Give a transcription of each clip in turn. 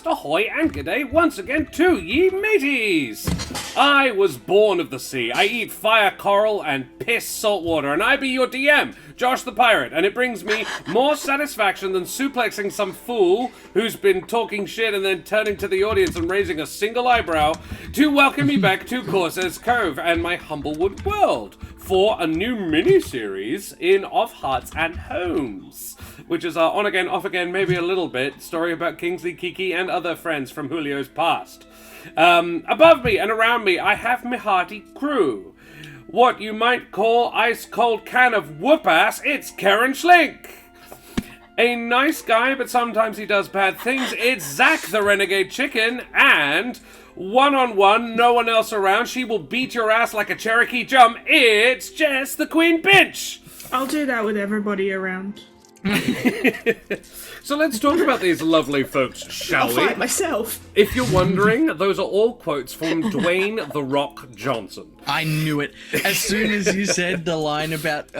podcast, ahoy and g'day once again to ye mateys! I was born of the sea, I eat fire coral and piss salt water, and I be your DM, Josh the Pirate, and it brings me more satisfaction than suplexing some fool who's been talking shit and then turning to the audience and raising a single eyebrow to welcome me back to Corsair's Cove and my Humblewood world for a new mini-series in Of Hearts and Homes, which is on again, off again, maybe a little bit, story about Kingsley, Kiki, and other friends from Julio's past. Above me and around me, I have my hearty crew. What you might call ice-cold can of whoop-ass, it's Karen Schlink. A nice guy, but sometimes he does bad things, it's Zach the Renegade Chicken, and one-on-one, no one else around, she will beat your ass like a Cherokee jump, it's Jess the Queen Bitch. I'll do that with everybody around. So let's talk about these lovely folks, shall we? I'll fight myself. If you're wondering, those are all quotes from Dwayne "The Rock" Johnson. I knew it. As soon as you said the line about,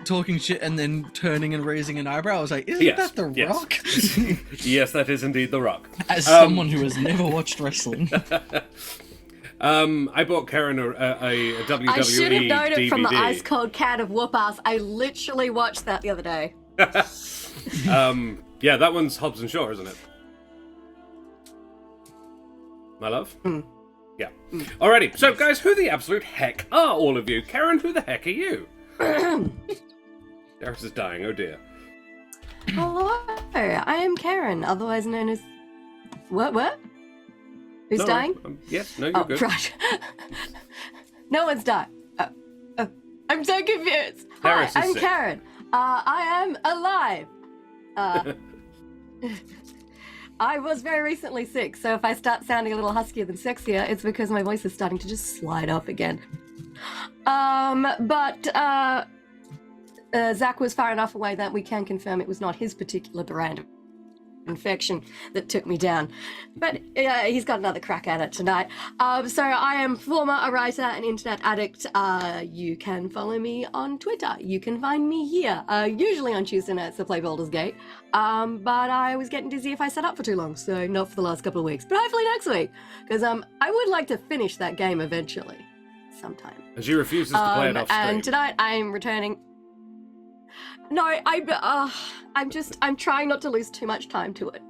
talking shit and then turning and raising an eyebrow, I was like, isn't that The Rock? Yes, that is indeed The Rock. As someone who has never watched wrestling. I bought Karen a WWE I should have known DVD. it from the ice cold can of whoop ass. I literally watched that the other day. Yeah, that one's Hobbs and Shaw, isn't it? My love? Yeah. Alrighty, so guys, who the absolute heck are all of you? Karen, who the heck are you? Darius is dying, oh dear. Hello, I am Karen, otherwise known as... What? Who's dying? Yes, no, you're good. Right. No one's died. I'm so confused. Darius Hi, is I'm sick. Karen. I am alive. I was very recently sick, so if I start sounding a little huskier than sexier, it's because my voice is starting to just slide off again. Zach was far enough away that we can confirm it was not his particular brand of infection that took me down. But he's got another crack at it tonight. So I am former a writer and internet addict. You can follow me on Twitter. You can find me here, usually on Tuesday nights to play Baldur's Gate. But I was getting dizzy if I sat up for too long, so not for the last couple of weeks. But hopefully next week, because I would like to finish that game eventually, sometime. And she refuses to play it off stream. And tonight I am returning. No, I'm trying not to lose too much time to it.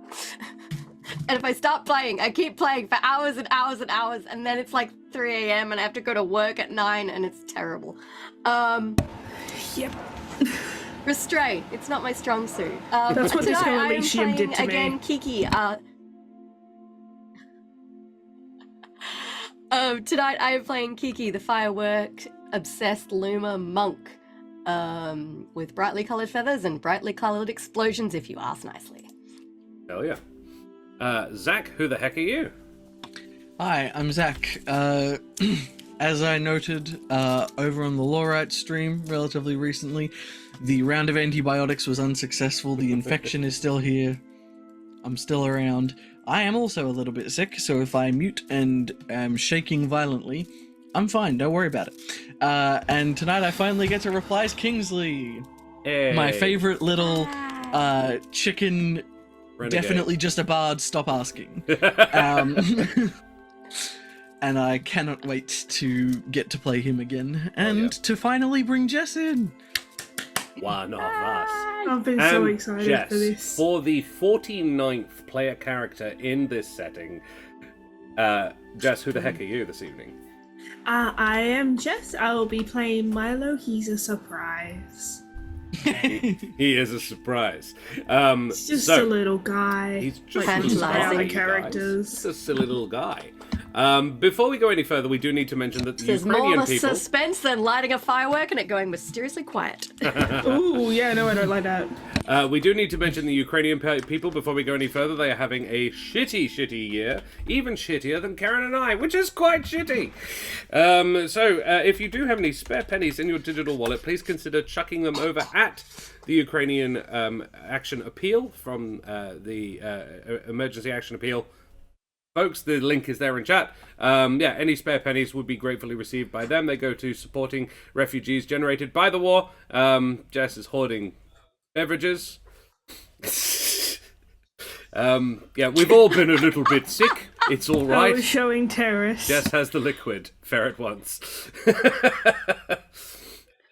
And if I start playing, I keep playing for hours and hours and hours, and then it's like 3 a.m. and I have to go to work at 9, and it's terrible. Yep. Restraint. It's not my strong suit. That's what this tonight whole I am Elysium did to playing, me. again, Kiki. Tonight I am playing Kiki, the firework-obsessed Luma monk. With brightly coloured feathers and brightly coloured explosions, if you ask nicely. Hell yeah. Zach, who the heck are you? Hi, I'm Zach. As I noted over on the Lawrite stream relatively recently, the round of antibiotics was unsuccessful. The infection is still here. I'm still around. I am also a little bit sick, so if I mute and am shaking violently, I'm fine, don't worry about it. And tonight I finally get to reply as Kingsley. Hey. My favorite little chicken, Renegade. definitely just a bard, stop asking. And I cannot wait to get to play him again and to finally bring Jess in. One of us. I've been so excited Jess, for this. for the 49th player character in this setting, Jess, who the heck are you this evening? I am Jess. I will be playing Milo. He's a surprise. He is a surprise. He's just a little guy. He's just like a little my guy, other you characters. guys. Just a silly little guy. Before we go any further, we do need to mention that the There's Ukrainian more people... suspense than lighting a firework and it going mysteriously quiet. Ooh, yeah, no, I don't like that. We do need to mention the Ukrainian people before we go any further. They are having a shitty year, even shittier than Karen and I, which is quite shitty. So if you do have any spare pennies in your digital wallet, please consider chucking them over at the Ukrainian Action Appeal from the Emergency Action Appeal. Folks, the link is there in chat. Any spare pennies would be gratefully received by them. They go to supporting refugees generated by the war. Jess is hoarding beverages. Yeah, we've all been a little bit sick. It's all right. Oh, showing terrorists. Jess has the liquid. Ferret once.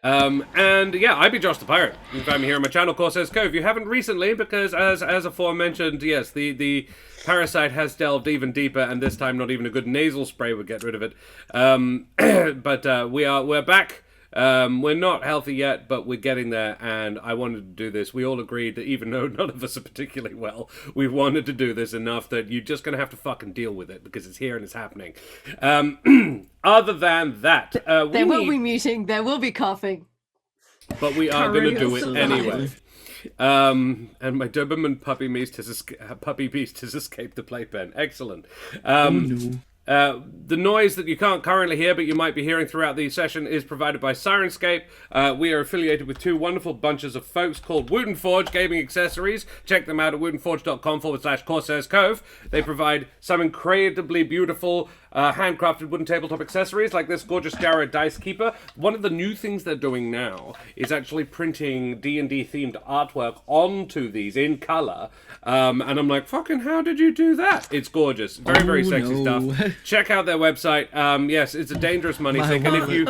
And yeah, I be Josh the Pirate. You can find me here on my channel, Corsair's Cove. You haven't recently, because as aforementioned, yes, the parasite has delved even deeper, and this time not even a good nasal spray would get rid of it. But we're back. We're not healthy yet, but we're getting there, and I wanted to do this. We all agreed that even though none of us are particularly well, we wanted to do this enough that you're just going to have to fucking deal with it, because it's here and it's happening. Other than that, There will be muting, there will be coughing. but we are going to do it Survive. anyway. And my Doberman puppy beast has escaped the playpen. Excellent. The noise that you can't currently hear, but you might be hearing throughout the session, is provided by Sirenscape. We are affiliated with two wonderful bunches of folks called Wooden Forge Gaming Accessories. Check them out at woodenforge.com/Corsairs Cove. They provide some incredibly beautiful handcrafted wooden tabletop accessories like this gorgeous Jarrah Dice Keeper. One of the new things they're doing now is actually printing D&D themed artwork onto these in color. And I'm like, fucking how did you do that? It's gorgeous. Very, very sexy stuff. Check out their website. Yes, it's a dangerous money sink. And if you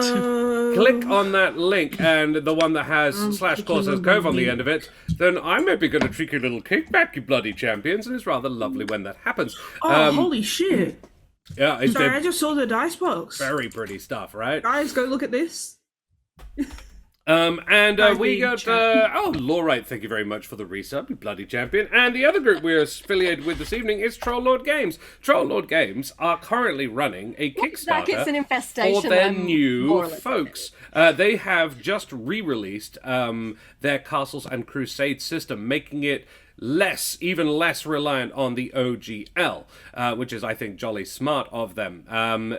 click on that link and the one that has /Corsairs Cove on the end of it, then I may be going to treat you a little kickback, you bloody champions. And it's rather lovely when that happens. Oh, holy shit. Yeah, it's Sorry, I just saw the dice box. very pretty stuff, right? Guys, go look at this. And we being got, Lorite, thank you very much for the resub, you bloody champion. And the other group we're affiliated with this evening is Troll Lord Games. Troll Lord Games are currently running a Zach, it's an Kickstarter infestation. for their I'm new more or less folks. They have just re-released their Castles and Crusade system, making it even less reliant on the OGL, which is, I think, jolly smart of them.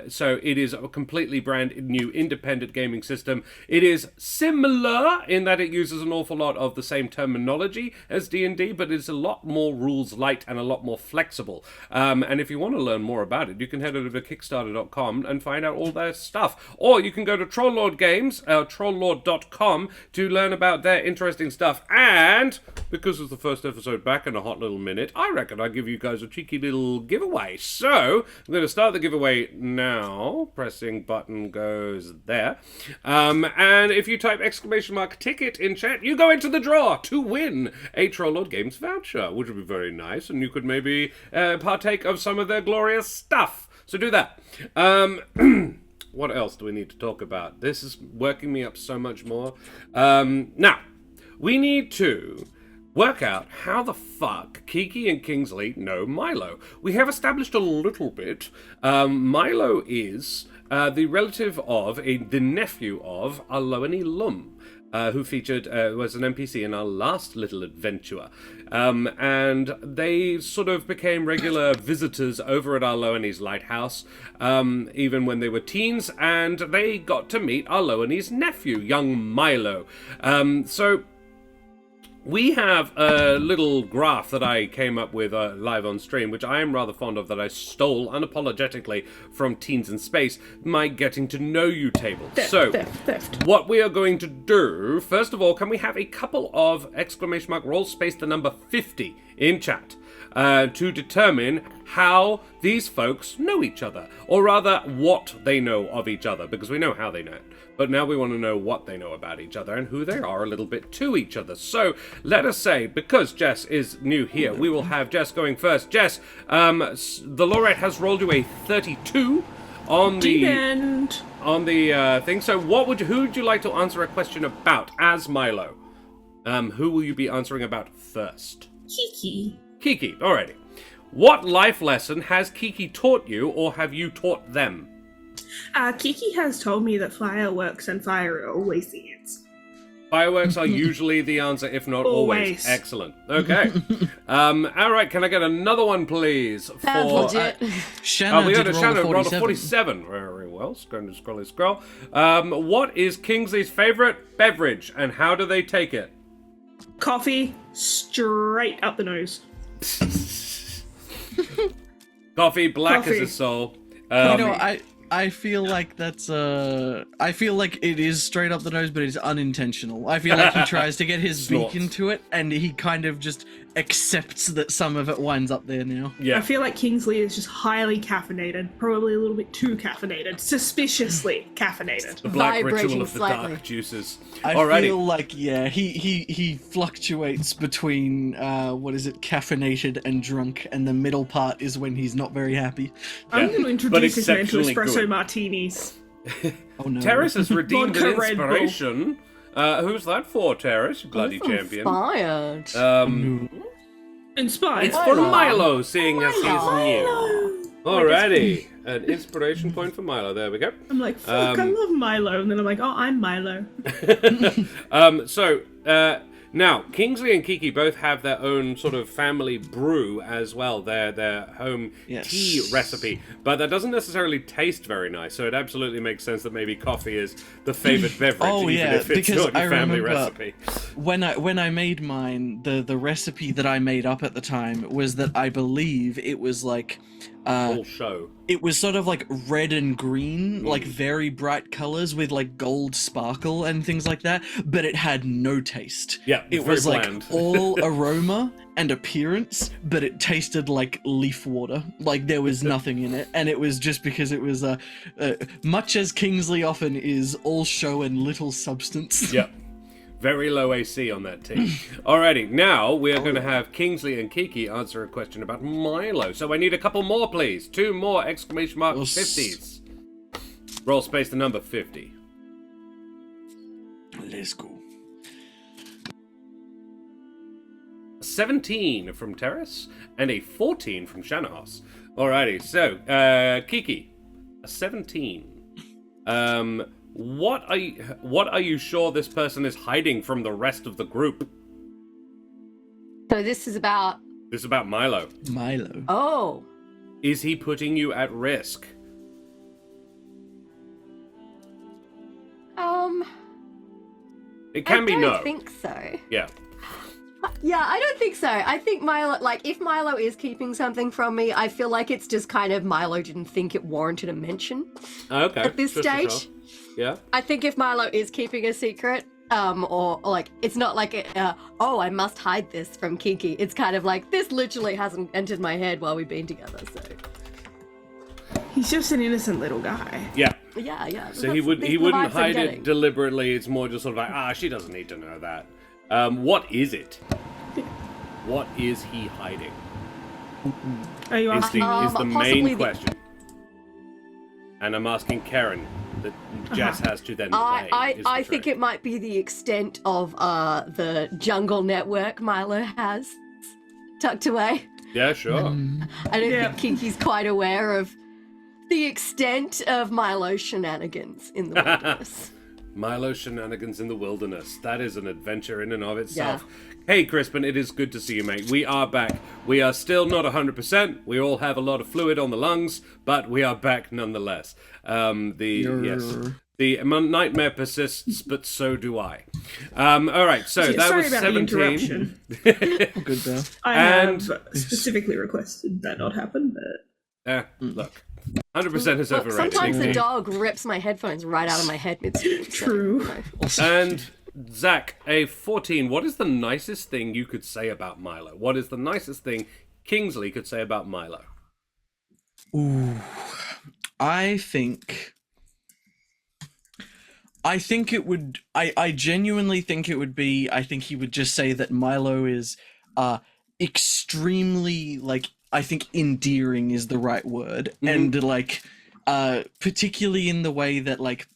So it is a completely brand new independent gaming system. It is similar in that it uses an awful lot of the same terminology as D&D, but it's a lot more rules light and a lot more flexible. And if you want to learn more about it, you can head over to Kickstarter.com and find out all their stuff. Or you can go to Trolllord Games, trolllord.com, to learn about their interesting stuff. And because it's the first episode back in a hot little minute, I reckon I'll give you guys a cheeky little giveaway. So, I'm going to start the giveaway now. Pressing button goes there. And if you type !ticket in chat, you go into the draw to win a Troll Lord Games voucher, which would be very nice, and you could maybe partake of some of their glorious stuff. So do that. What else do we need to talk about? This is working me up so much more. Now, we need to work out how the fuck Kiki and Kingsley know Milo. We have established a little bit. Milo is the relative of, the nephew of, Aloani Lum, who was an NPC in our last little adventure. And they sort of became regular visitors over at Aloani's lighthouse, even when they were teens, and they got to meet Aloani's nephew, young Milo. So we have a little graph that I came up with live on stream, which I am rather fond of, that I stole unapologetically from Teens in Space, my Getting to Know You table. Theft. What we are going to do, first of all, can we have a couple of roll space the number 50 in chat to determine how these folks know each other, or rather what they know of each other, because we know how they know it. But now we want to know what they know about each other and who they are a little bit to each other. So let us say, because Jess is new here, we will have Jess going first. Jess, the Lorette has rolled you a 32 on the thing. So who would you like to answer a question about as Milo? Who will you be answering about first? Kiki. Kiki, alrighty. What life lesson has Kiki taught you, or have you taught them? Kiki has told me that fireworks and fire are always the answer. Fireworks are usually the answer, if not always. Excellent. Okay. All right, can I get another one, please? That's legit. Shanna we got did a Shanna roll roll a a 47. 47. Very well. Scroll. What is Kingsley's favorite beverage, and how do they take it? Coffee, straight up the nose. Coffee, black Coffee. as his soul. I feel like that's I feel like it is straight up the nose, but it's unintentional. I feel like he tries to get his beak Snorts. into it, and he kind of just accepts that some of it winds up there now. Yeah. I feel like Kingsley is just highly caffeinated, probably a little bit too caffeinated, suspiciously caffeinated. The black ritual Vibrating of the slightly. dark juices. I Alrighty. feel like, yeah, he fluctuates between, caffeinated and drunk, and the middle part is when he's not very happy. I'm going to introduce this man to exceptionally espresso good. martinis. Oh no. Terrace has redeemed an Vodka Red Bull. inspiration. Who's that for, Terrace? You bloody champion. Inspired. Inspired. It's for Milo. Milo, seeing as he's new. Milo. Alrighty. An inspiration point for Milo. There we go. I'm like, fuck, I love Milo. And then I'm like, oh, I'm Milo. Now, Kingsley and Kiki both have their own sort of family brew as well, their home Yes. tea recipe, but that doesn't necessarily taste very nice, so it absolutely makes sense that maybe coffee is the favorite beverage, Oh, even yeah, if it's because not your I family remember- recipe. When I made mine, the recipe that I made up at the time was that I believe it was like All show. it was sort of like red and green, like very bright colors with like gold sparkle and things like that, but it had no taste. Yeah, It very was bland. like all aroma and appearance, but it tasted like leaf water. Like there was nothing in it, and it was just because it was much as Kingsley often is, all show and little substance. Yep. Very low AC on that tea. Alrighty, now we are going to have Kingsley and Kiki answer a question about Milo. So I need a couple more, please. 2 more exclamation mark Yes. 50s. Roll space the number 50. Let's go. 17 from Terrace and a 14 from Shanahos. Alrighty, so Kiki, a 17. What are you sure this person is hiding from the rest of the group? So this is about. This is about Milo. Milo. Oh. Is he putting you at risk? It can be I no. don't think so. Yeah. Yeah, I don't think so. I think Milo, like, if Milo is keeping something from me, I feel like it's just kind of Milo didn't think it warranted a mention Okay. at this sure, stage. sure. Yeah. I think if Milo is keeping a secret, or like, it's not like, oh, I must hide this from Kiki. It's kind of like, this literally hasn't entered my head while we've been together, so. He's just an innocent little guy. Yeah. Yeah. So he wouldn't hide it deliberately. It's more just sort of like, she doesn't need to know that. What is it? What is he hiding? Are you Is asking? the possibly main question. And I'm asking Karen that Jess has to then play. I think it might be the extent of the jungle network Milo has tucked away. Yeah, sure. I don't Yeah. think Kiki's quite aware of the extent of Milo's shenanigans in the wilderness. Milo shenanigans in the wilderness. That is an adventure in and of itself. Hey, Crispin, it is good to see you, mate. We are back. We are still not 100%. We all have a lot of fluid on the lungs, but we are back nonetheless. The nightmare persists, but so do I. All right, so that Sorry was about 17. the interruption. Good though. I And- have specifically requested that not happen, but Look, 100% is Look, overrated. sometimes the Nick. dog rips my headphones right out of my head midstream. so, True. you know. And Zach, a 14. What is the nicest thing you could say about Milo? What is the nicest thing Kingsley could say about Milo? Ooh, I think it would. I genuinely think it would be. I think he would just say that Milo is extremely, like, I think endearing is the right word, and like particularly in the way that, like,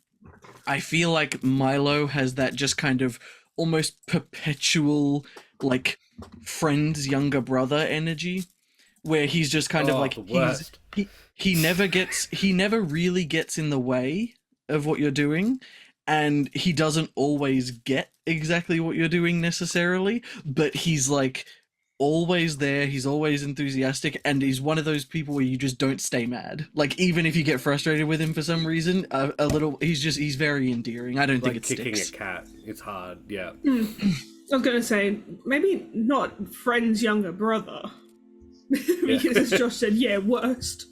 I feel like Milo has that just kind of almost perpetual, like, friend's younger brother energy, where he's just kind of like the worst. he never really gets in the way of what you're doing, and he doesn't always get exactly what you're doing necessarily, but he's like always there, he's always enthusiastic, and he's one of those people where you just don't stay mad. Like, even if you get frustrated with him for some reason, a little, he's very endearing. I don't Like think it kicking sticks. a cat. It's hard, yeah. I was gonna say maybe not friend's younger brother. Because as Josh said, yeah, worst.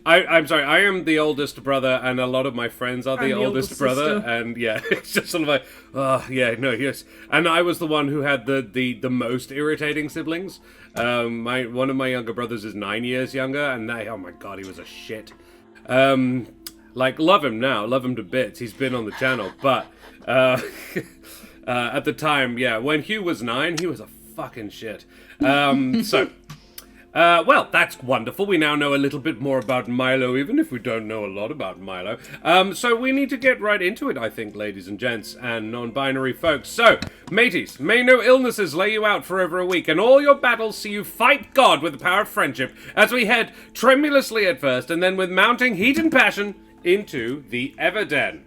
I'm sorry, I am the oldest brother, and a lot of my friends are the I'm the oldest older brother, sister. and yeah, it's just sort of like, oh, yeah, no, yes. And I was the one who had the most irritating siblings. One of my younger brothers is 9 years younger, and oh my god, he was a shit. Love him now, love him to bits. He's been on the channel, but at the time, yeah, when Hugh was 9, he was a fucking shit. Well, that's wonderful. We now know a little bit more about Milo, even if we don't know a lot about Milo. So we need to get right into it, I think, ladies and gents, and non-binary folks. So, mateys, may no illnesses lay you out for over a week, and all your battles see you fight God with the power of friendship, as we head tremulously at first, and then with mounting heat and passion, into the Everden.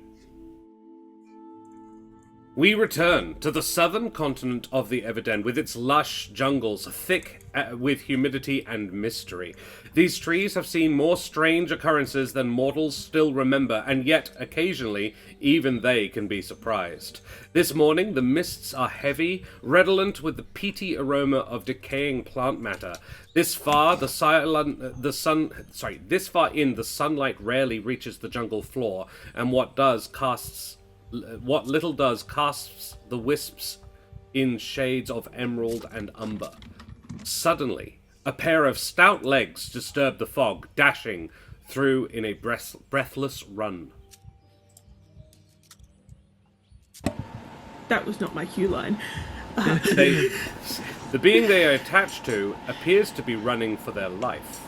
We return to the southern continent of the Everden with its lush jungles, thick with humidity and mystery. These trees have seen more strange occurrences than mortals still remember, and yet, occasionally, even they can be surprised. This morning, the mists are heavy, redolent with the peaty aroma of decaying plant matter. This far in, the sunlight rarely reaches the jungle floor, and what little does casts the wisps in shades of emerald and umber. Suddenly, a pair of stout legs disturb the fog, dashing through in a breathless run. That was not my cue line. The being they are attached to appears to be running for their life.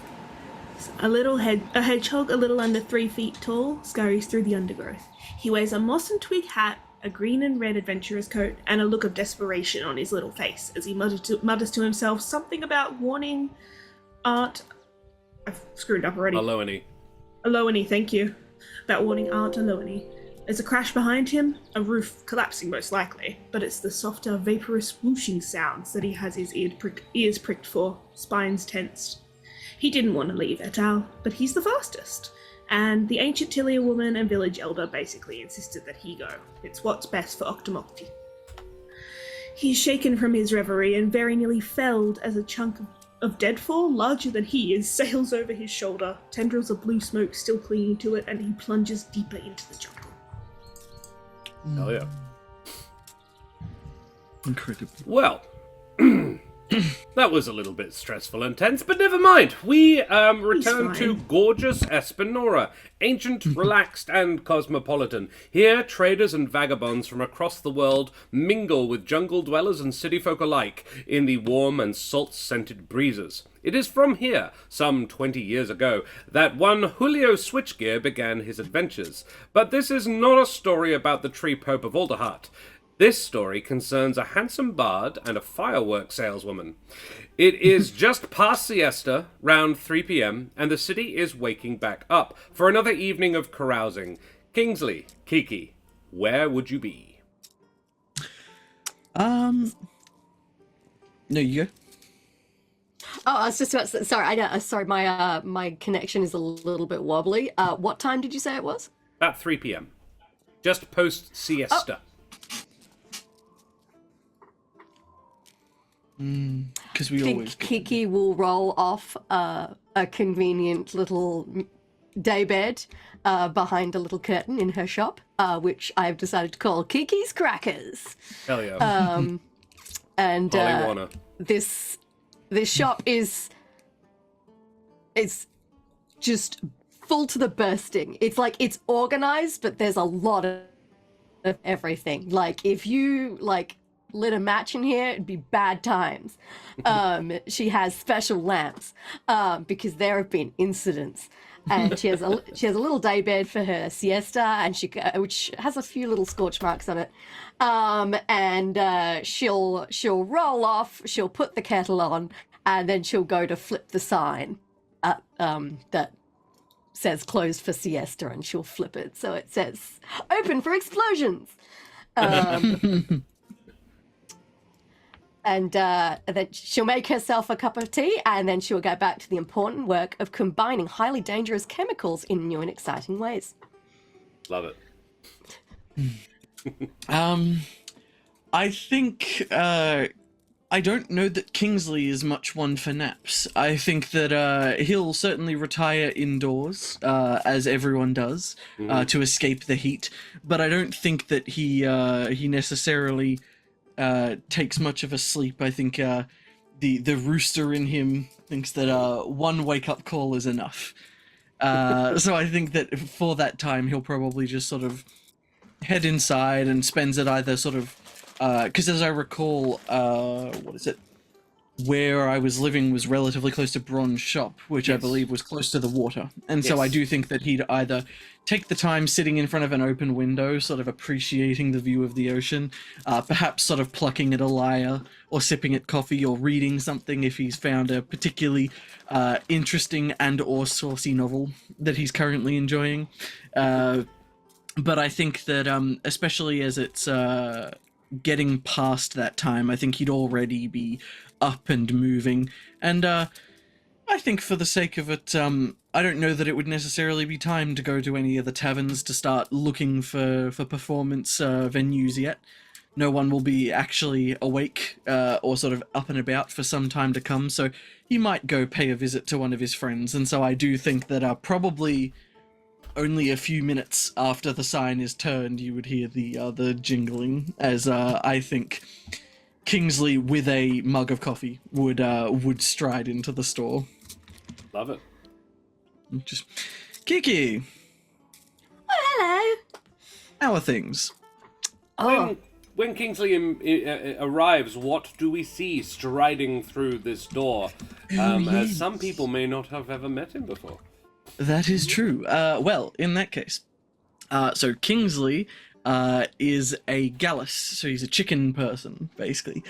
A hedgehog a little under 3 feet tall scurries through the undergrowth. He wears a moss and twig hat, a green and red adventurer's coat, and a look of desperation on his little face as he mutters to himself something about warning Aunt... I've screwed up already. Aloane, thank you. About warning Aunt Aloane. There's a crash behind him, a roof collapsing most likely, but it's the softer, vaporous whooshing sounds that he has his ears pricked for, spines tensed. He didn't want to leave Etal, but he's the fastest. And the ancient Tilia woman and village elder basically insisted that he go. It's what's best for Octomocti. He's shaken from his reverie and very nearly felled as a chunk of deadfall, larger than he is, sails over his shoulder, tendrils of blue smoke still clinging to it, and he plunges deeper into the jungle. Hell yeah. Incredible. Well, that was a little bit stressful and tense, but never mind. We return to gorgeous Espinora, ancient, relaxed, and cosmopolitan. Here, traders and vagabonds from across the world mingle with jungle dwellers and city folk alike in the warm and salt-scented breezes. It is from here, some 20 years ago, that one Julio Switchgear began his adventures. But this is not a story about the tree pope of Alderheart. This story concerns a handsome bard and a fireworks saleswoman. It is just past siesta, round 3 p.m., and the city is waking back up for another evening of carousing. Kingsley, Kiki, where would you be? No, you go. Oh, I was just about to, sorry, sorry, my connection is a little bit wobbly. What time did you say it was? About 3 p.m. Just post siesta. Because we Think always Kiki will roll off a convenient little daybed behind a little curtain in her shop, which I've decided to call Kiki's Crackers. Hell yeah. And Polywana. this shop is just full to the bursting. It's like it's organized, but there's a lot of everything. Like if you lit a match in here, it'd be bad times. She has special lamps because there have been incidents, and she has a little daybed for her siesta, and which has a few little scorch marks on it. And she'll roll off. She'll put the kettle on, and then she'll go to flip the sign that says closed for siesta, and she'll flip it so it says open for explosions. And then she'll make herself a cup of tea, and then she'll go back to the important work of combining highly dangerous chemicals in new and exciting ways. Love it. I think I I don't know that Kingsley is much one for naps. I think that he'll certainly retire indoors, as everyone does, to escape the heat. But I don't think that he necessarily takes much of a sleep. I think the rooster in him thinks that one wake up call is enough. So I think that for that time he'll probably just sort of head inside and spends it either sort of because as I recall, what is it? Where I was living was relatively close to Bronze Shop, which I believe was close to the water. And so I do think that he'd either take the time sitting in front of an open window, sort of appreciating the view of the ocean, perhaps sort of plucking at a lyre, or sipping at coffee, or reading something if he's found a particularly interesting and or saucy novel that he's currently enjoying. But I think that, especially as it's getting past that time, I think he'd already be up and moving, and I think for the sake of it, I don't know that it would necessarily be time to go to any of the taverns to start looking for performance venues yet. No one will be actually awake or sort of up and about for some time to come, so he might go pay a visit to one of his friends, and so I do think that probably only a few minutes after the sign is turned, you would hear the jingling, as I think Kingsley, with a mug of coffee, would stride into the store. Love it. Just, Kiki, Oh, hello. how are things? Oh, When Kingsley arrives, what do we see striding through this door? As some people may not have ever met him before. That is true. Well, in that case, so Kingsley is a gallus, so he's a chicken person, basically.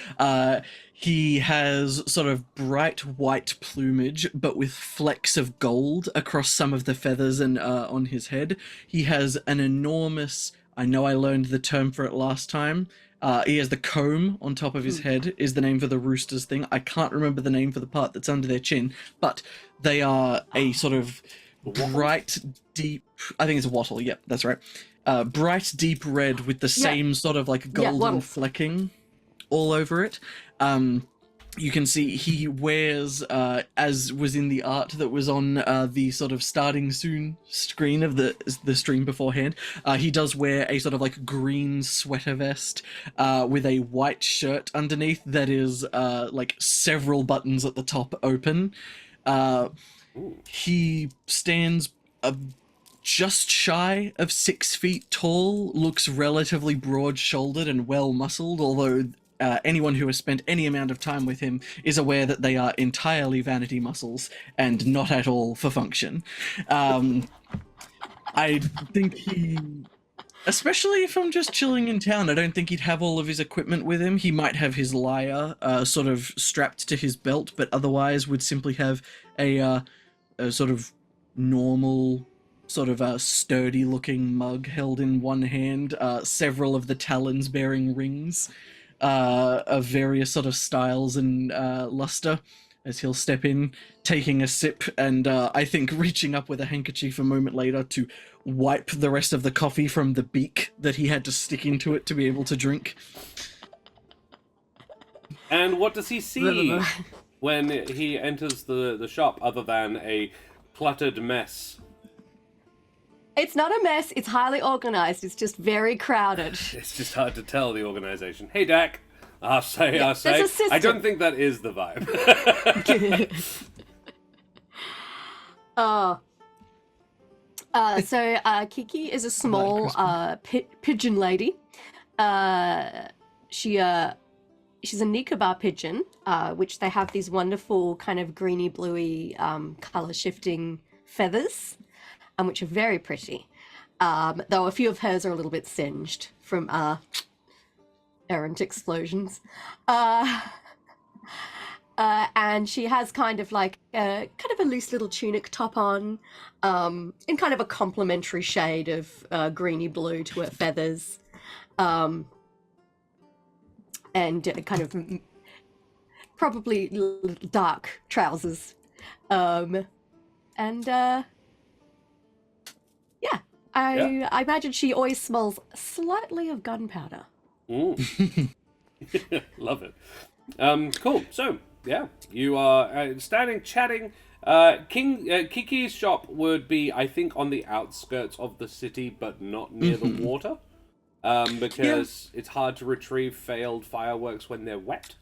He has sort of bright white plumage, but with flecks of gold across some of the feathers and on his head. He has an enormous, I know I learned the term for it last time, he has the comb on top of his head, is the name for the rooster's thing. I can't remember the name for the part that's under their chin, but they are a sort of bright, deep, I think it's a wattle, yep, that's right. Bright, deep red with the same sort of like golden flecking all over it. You can see he wears, as was in the art that was on the sort of starting soon screen of the stream beforehand, he does wear a sort of like green sweater vest with a white shirt underneath that is like several buttons at the top open. He stands just shy of 6 feet tall, looks relatively broad-shouldered and well-muscled, although anyone who has spent any amount of time with him is aware that they are entirely vanity muscles and not at all for function. I think he... Especially if I'm just chilling in town, I don't think he'd have all of his equipment with him. He might have his lyre sort of strapped to his belt, but otherwise would simply have a sort of normal, sort of sturdy-looking mug held in one hand, several of the talons bearing rings of various sort of styles and luster, as he'll step in, taking a sip, and I think reaching up with a handkerchief a moment later to wipe the rest of the coffee from the beak that he had to stick into it to be able to drink. And what does he see when he enters the shop, other than a cluttered mess? it's not a mess. It's highly organized. It's just very crowded. It's just hard to tell the organization. Hey, Dak. I'll say. there's a system. I don't think that is the vibe. So Kiki is a small pigeon lady. She's a Nicobar pigeon, which they have these wonderful kind of greeny bluey color shifting feathers, which are very pretty. Though a few of hers are a little bit singed from errant explosions. And she has kind of like a loose little tunic top on, in kind of a complementary shade of greeny blue to her feathers, and kind of probably dark trousers, I imagine she always smells slightly of gunpowder. Love it. Cool. So, yeah, you are standing, chatting. Kiki's shop would be, I think, on the outskirts of the city, but not near the water. Because it's hard to retrieve failed fireworks when they're wet.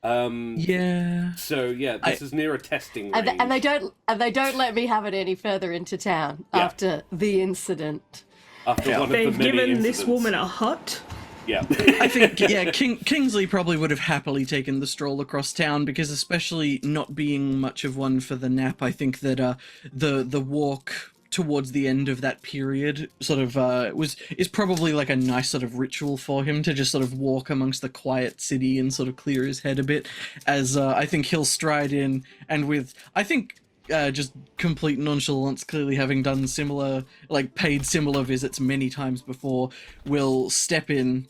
Yeah. So yeah, this is near a testing range. And they don't let me have it any further into town after the incident. After one of the They've many given incidents. this woman a hut. Yeah. I think, Kingsley probably would have happily taken the stroll across town, because especially not being much of one for the nap, I think that the walk towards the end of that period sort of is probably like a nice sort of ritual for him to just sort of walk amongst the quiet city and sort of clear his head a bit, as I think he'll stride in, and with, I think, just complete nonchalance, clearly having done paid similar visits many times before, will step in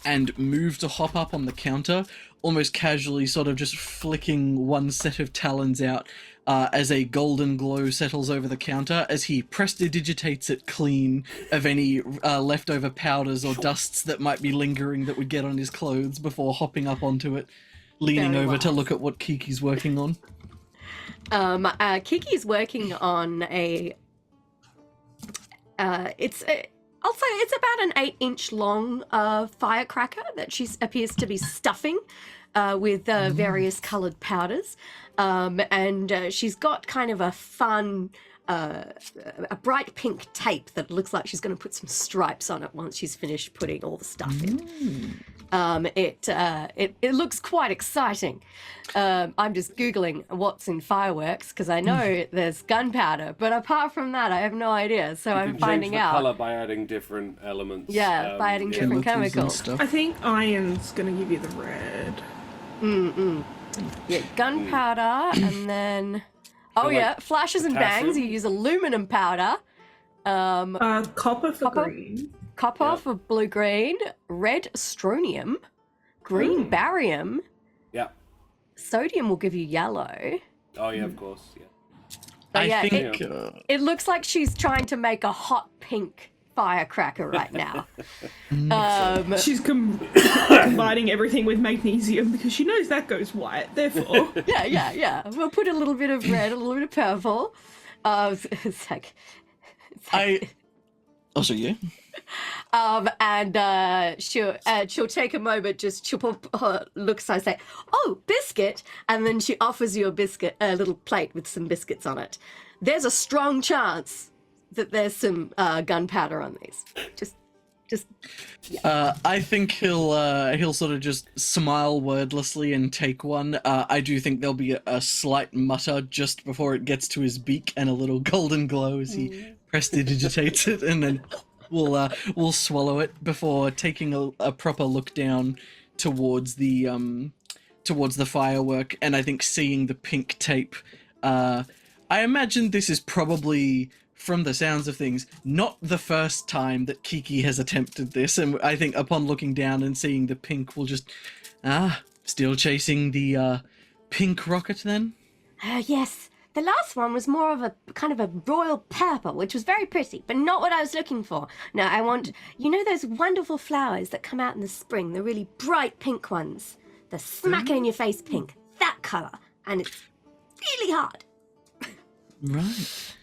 and move to hop up on the counter, almost casually sort of just flicking one set of talons out as a golden glow settles over the counter, as he prestidigitates it clean of any leftover powders or dusts that might be lingering that would get on his clothes, before hopping up onto it, leaning Very over to wise. look at what Kiki's working on. Kiki's working on I'll say it's about an 8-inch long firecracker that she appears to be stuffing with various coloured powders. And she's got kind of a fun, a bright pink tape that looks like she's going to put some stripes on it once she's finished putting all the stuff in. It looks quite exciting. I'm just Googling what's in fireworks because I know there's gunpowder, but apart from that, I have no idea. So I'm finding out. Color by adding different elements. Yeah, by adding different chemicals. I think iron's gonna give you the red. Yeah, gunpowder, and then flashes and bangs. potassium? You use aluminum powder. Copper for Copper? green. Copper for blue-green, red strontium, green barium, Yeah. sodium will give you yellow. Oh yeah, of course. Yeah. But yeah, I think it looks like she's trying to make a hot pink firecracker right now. She's combining everything with magnesium because she knows that goes white. Therefore, yeah. We'll put a little bit of red, a little bit of purple. It's like also, yeah. And she'll take a moment, she'll put her looks, I say, oh, biscuit, and then she offers you a little plate with some biscuits on it. There's a strong chance that there's some gunpowder on these. I think he'll sort of just smile wordlessly and take one. I do think there'll be a slight mutter just before it gets to his beak, and a little golden glow as he prestidigitates it, and then we'll swallow it before taking a proper look down towards the firework, and I think seeing the pink tape. I imagine this is probably, from the sounds of things, not the first time that Kiki has attempted this, and I think upon looking down and seeing the pink, we'll just still chasing the pink rocket then. Yes. The last one was more of a kind of a royal purple, which was very pretty, but not what I was looking for. No, I want, those wonderful flowers that come out in the spring, the really bright pink ones, the smack in your face pink, that colour, and it's really hard. Right.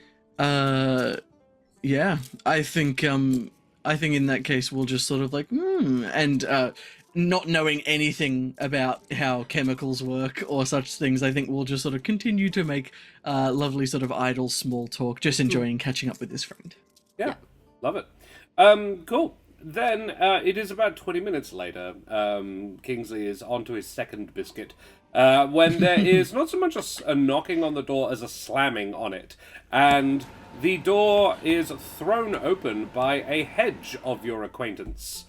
Yeah. I think in that case we'll just sort of like and not knowing anything about how chemicals work or such things, I think we'll just sort of continue to make lovely sort of idle small talk, just enjoying catching up with this friend. Yeah. Love it. Cool. Then it is about 20 minutes later. Kingsley is onto his second biscuit when there is not so much a knocking on the door as a slamming on it. And the door is thrown open by a hedge of your acquaintance.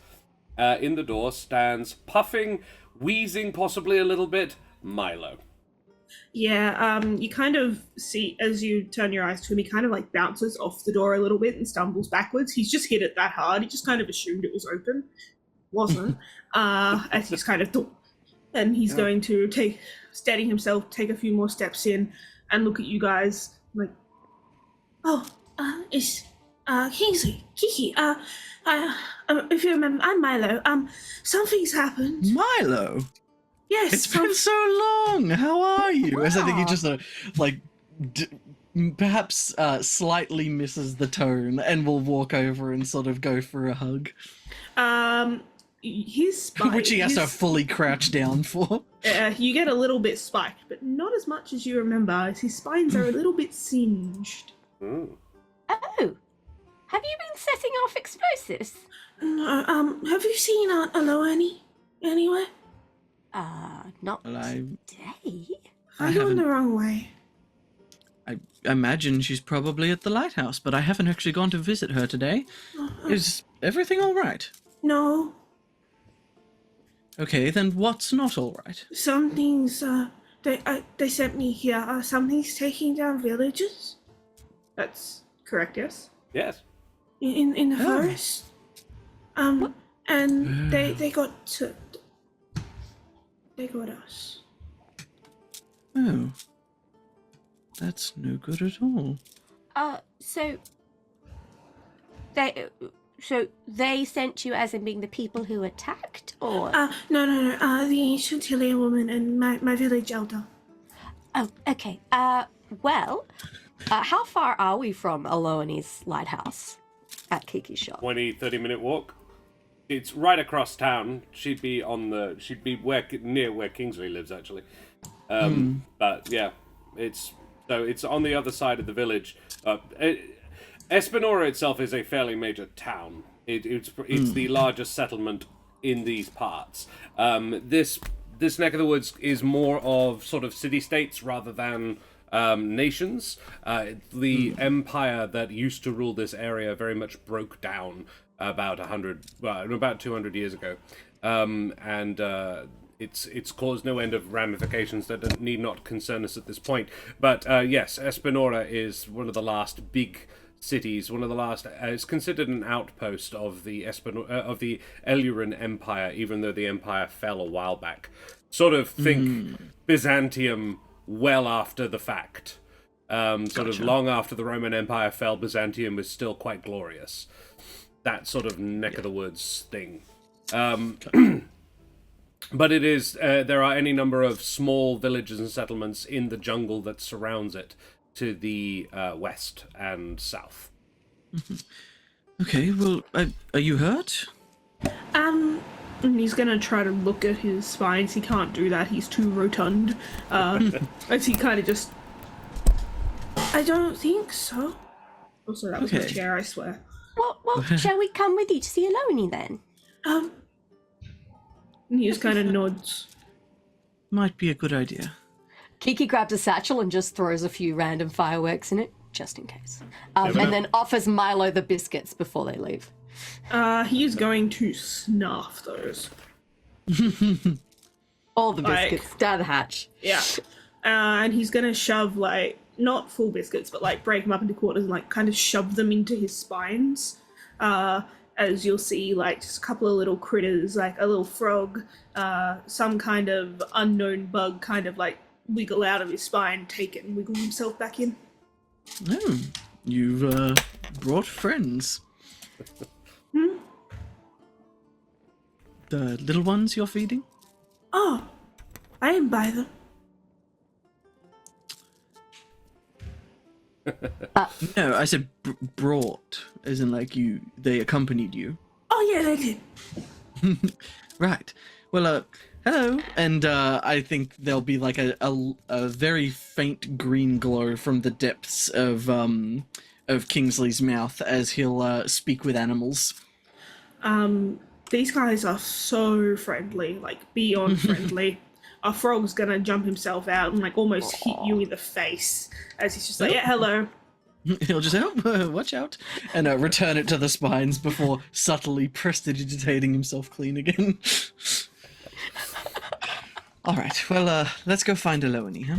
In the door stands, puffing, wheezing possibly a little bit, Milo. yeah, you kind of see as you turn your eyes to him, he kind of like bounces off the door a little bit and stumbles backwards. He's just hit it that hard. He just kind of assumed it was open. Wasn't. As he's kind of thought. And he's going to steady himself, take a few more steps in, and look at you guys like, it's Kingsley, Kiki. If you remember, I'm Milo. Something's happened. Milo? Yes. It's been so long. How are you? As I think he just perhaps slightly misses the tone and will walk over and sort of go for a hug, his spine, which he has to fully crouch down for. You get a little bit spiked, but not as much as you remember, as his spines are a little bit singed. Mm. Oh, have you been setting off explosives? No, have you seen Aloani anywhere? Not Well, today. I'm going the wrong way. I imagine she's probably at the lighthouse, but I haven't actually gone to visit her today. Is everything all right? No, Okay, then what's not all right? something's, they sent me here. Something's taking down villages. That's correct, yes? Yes. In the Oh. forest. And they got us. Oh. That's no good at all. So they sent you as in being the people who attacked, or? No. The ancient Hylia woman and my village elder. Oh, okay. Well, how far are we from Aloani's lighthouse at Kiki's shop? 20-30 minute walk. It's right across town. She'd be near where Kingsley lives, actually. But yeah, it's on the other side of the village. Espinora itself is a fairly major town. It's the largest settlement in these parts. This neck of the woods is more of sort of city-states rather than nations. The empire that used to rule this area very much broke down about 200 years ago, and it's caused no end of ramifications that need not concern us at this point. But yes, Espinora is one of the last big cities, one of the last. It's considered an outpost of the Eluran Empire, even though the empire fell a while back. Sort of think Byzantium well after the fact. Sort of long after the Roman Empire fell, Byzantium was still quite glorious. That sort of neck of the woods thing. But it is, there are any number of small villages and settlements in the jungle that surrounds it to the west and south. Okay, well, are you hurt? And he's gonna try to look at his spines. He can't do that. He's too rotund. As he kind of just... I don't think so. Also, that was my chair, I swear. Well, shall we come with you to see Aloani then? And he just kind of nods. Might be a good idea. Kiki grabs a satchel and just throws a few random fireworks in it, just in case. And then offers Milo the biscuits before they leave. He is going to snuff those. All the biscuits down the hatch. Yeah. And he's gonna shove, not full biscuits, but break them up into quarters and kind of shove them into his spines. As you'll see, just a couple of little critters, a little frog, some kind of unknown bug kind of wiggle out of his spine, take it and wiggle himself back in. Oh, you've brought friends. The little ones you're feeding? Oh, I didn't buy them. No, I said brought, as in they accompanied you. Oh yeah, they did. Right. Well, hello. And I think there'll be a very faint green glow from the depths of Kingsley's mouth as he'll speak with animals. These guys are so friendly, beyond friendly. A frog's gonna jump himself out and almost hit you in the face as he's just yeah, hello. He'll just say, oh, watch out, and return it to the spines before subtly prestidigitating himself clean again. All right, well, let's go find Aloani, huh?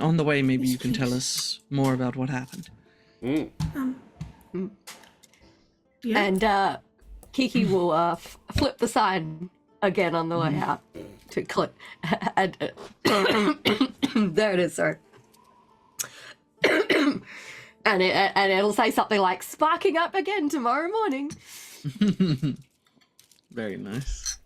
On the way, maybe you can tell us more about what happened. Yeah. And Kiki will flip the sign again on the way out to clip. And there it is, sorry. and it'll say something like "sparking up again tomorrow morning." Very nice.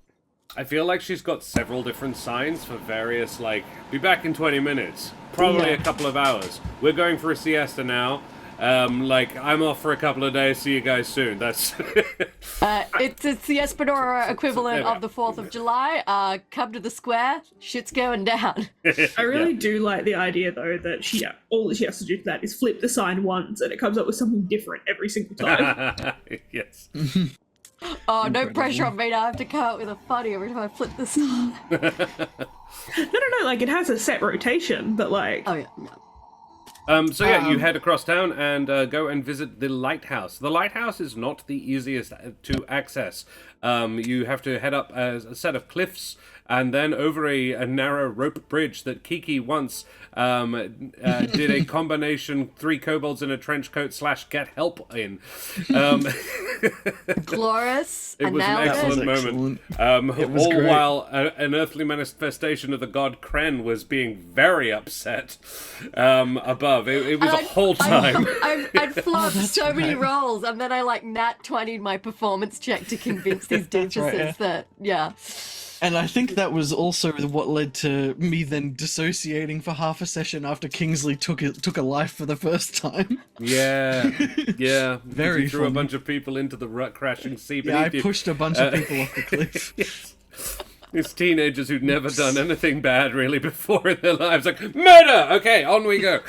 I feel like she's got several different signs for various, like, be back in 20 minutes, probably a couple of hours. We're going for a siesta now. Like, I'm off for a couple of days, see you guys soon. That's... It's the Espinora equivalent of the 4th of July. Come to the square, shit's going down. I really do like the idea, though, that all that she has to do for that is flip the sign once, and it comes up with something different every single time. Yes. Oh, no pressure on me now. I have to come up with a funny every time I flip the sign. No, like, it has a set rotation, but, like... Oh, yeah, no. So yeah, you head across town and go and visit the lighthouse. The lighthouse is not the easiest to access. You have to head up a set of cliffs and then over a narrow rope bridge that Kiki once did a combination 3 kobolds in a trench coat / get help in. Glorious. It was an excellent moment. It was all great. while an earthly manifestation of the god Kren was being very upset above. It was a whole time. I'd flopped so many right. rolls, and then I nat 20'd my performance check to convince these doofuses that, yeah. And I think that was also what led to me then dissociating for half a session after Kingsley took a life for the first time. Yeah. Very You threw a funny. bunch of people into the crashing sea Yeah, I beneath you. pushed a bunch of people off the cliff. Yes. These teenagers who'd never done anything bad really before in their lives, like, murder! Okay, on we go.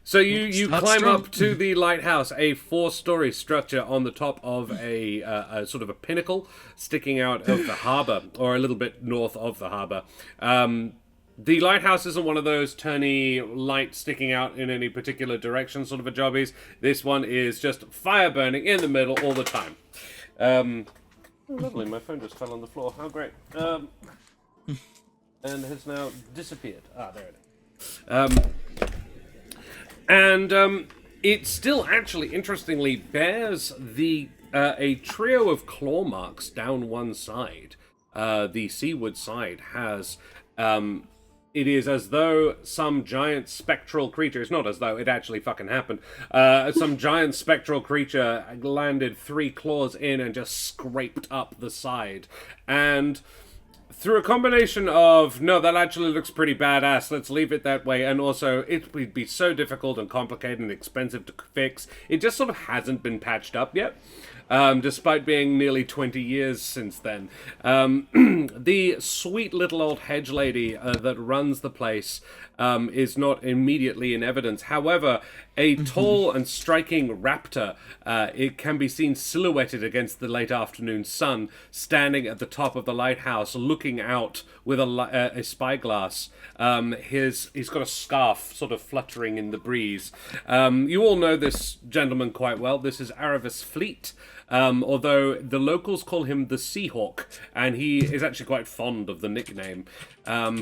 So you Start climb strong. up to the lighthouse, a 4-story structure on the top of a sort of a pinnacle sticking out of the harbour, or a little bit north of the harbour. The lighthouse isn't one of those turny light sticking out in any particular direction sort of a jobbies. This one is just fire burning in the middle all the time. Oh, lovely, my phone just fell on the floor. How great. And has now disappeared. Ah, there it is. It still actually, interestingly, bears a trio of claw marks down one side. The seaward side has... it is as though some giant spectral creature... It's not as though, it actually fucking happened. Some giant spectral creature landed 3 claws in and just scraped up the side. And... through a combination of, no, that actually looks pretty badass, let's leave it that way, and also it would be so difficult and complicated and expensive to fix, it just sort of hasn't been patched up yet, despite being nearly 20 years since then. The sweet little old hedge lady that runs the place is not immediately in evidence. However, a tall and striking raptor, it can be seen silhouetted against the late afternoon sun, standing at the top of the lighthouse, looking out with a spyglass. He's got a scarf sort of fluttering in the breeze. You all know this gentleman quite well. This is Aravis Fleet. Although the locals call him the Seahawk, and he is actually quite fond of the nickname.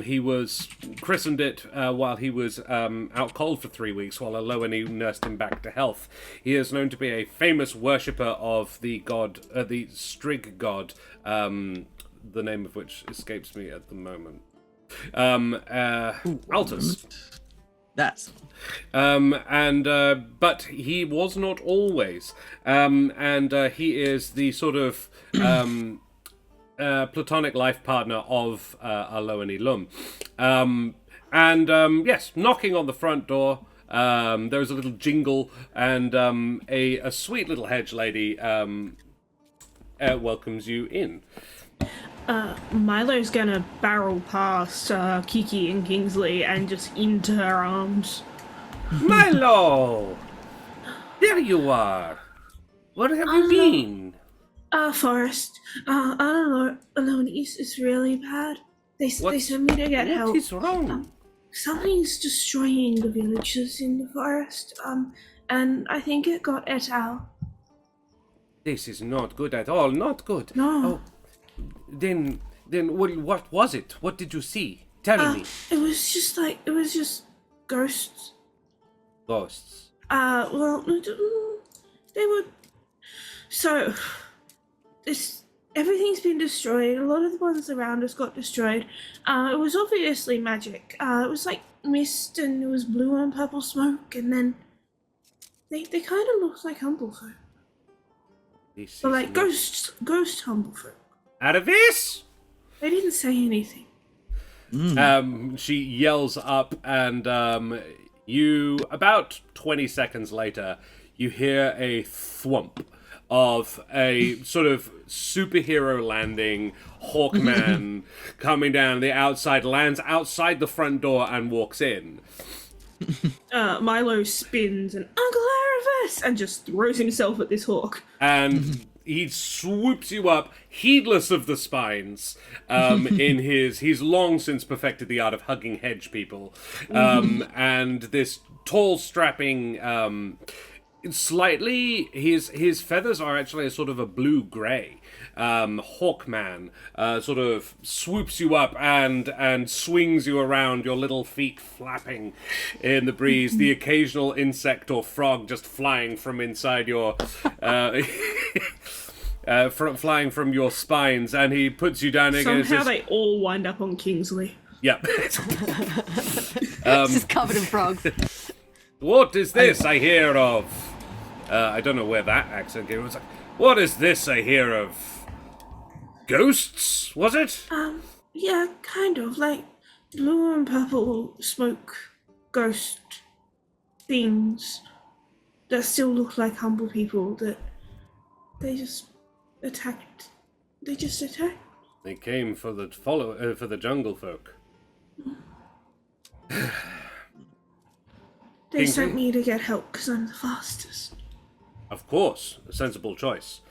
He was christened it while he was out cold for 3 weeks, while Aloani nursed him back to health. He is known to be a famous worshipper of the god, the Strig god, the name of which escapes me at the moment. Altus. That's... but he was not always. He is the sort of platonic life partner of Aloani Lum. Yes, knocking on the front door. There's a little jingle, and a sweet little hedge lady welcomes you in. Milo's gonna barrel past Kiki and Kingsley and just into her arms. Milo! There you are! Where have you been? Forest. I don't know. Alone is really bad. They sent me to get help. What is wrong? Something's destroying the villages in the forest. And I think it got et al. This is not good at all. Not good. No. Oh, then what was it? What did you see? Tell me. It was just ghosts. Ghosts. Well, they were. So, everything's been destroyed. A lot of the ones around us got destroyed. It was obviously magic. It was like mist, and it was blue and purple smoke, and then they kind of looked like Humblefoot. But like ghost Humblefoot. Atavis? They didn't say anything. She yells up, and you, about 20 seconds later, you hear a thwump of a sort of superhero landing Hawkman coming down the outside, lands outside the front door, and walks in. Milo spins and Uncle Aravis and just throws himself at this hawk. And he swoops you up, heedless of the spines. He's long since perfected the art of hugging hedge people. And this tall, strapping, slightly, his feathers are actually a sort of a blue-gray. Hawkman sort of swoops you up and swings you around, your little feet flapping in the breeze, the occasional insect or frog just flying from inside your flying from your spines, and he puts you down again. Somehow they all wind up on Kingsley. Yep. It's just covered in frogs. What is this I hear of? I don't know where that accent came. It was like, what is this I hear of? Ghosts, was it? Yeah, kind of. Like, blue and purple smoke ghost things that still look like humble people that they just attacked. They just attacked. They came for the jungle folk. They Kingsley? sent me to get help because I'm the fastest. Of course, a sensible choice.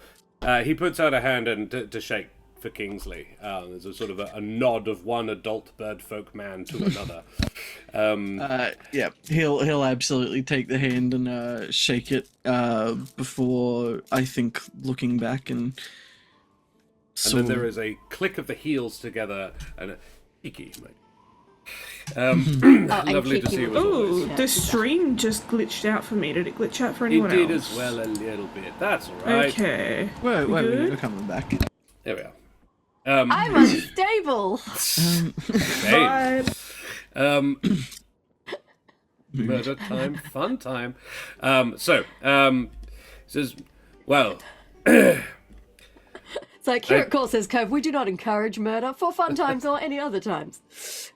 He puts out a hand and to shake for Kingsley. There's a sort of a nod of one adult bird folk man to another. Yeah, he'll absolutely take the hand and shake it before, I think, looking back and. And then there is a click of the heels together and a Kiki. Lovely to see you as always. Ooh, the stream just glitched out for me. Did it glitch out for It anyone did else? as well a little bit. That's all right. Okay. Wait, Good? we're coming back. There we are. I'm unstable. Same. Bye. Murder time, fun time. Says, well, It's like here at Corsair's Cove, we do not encourage murder for fun times or any other times.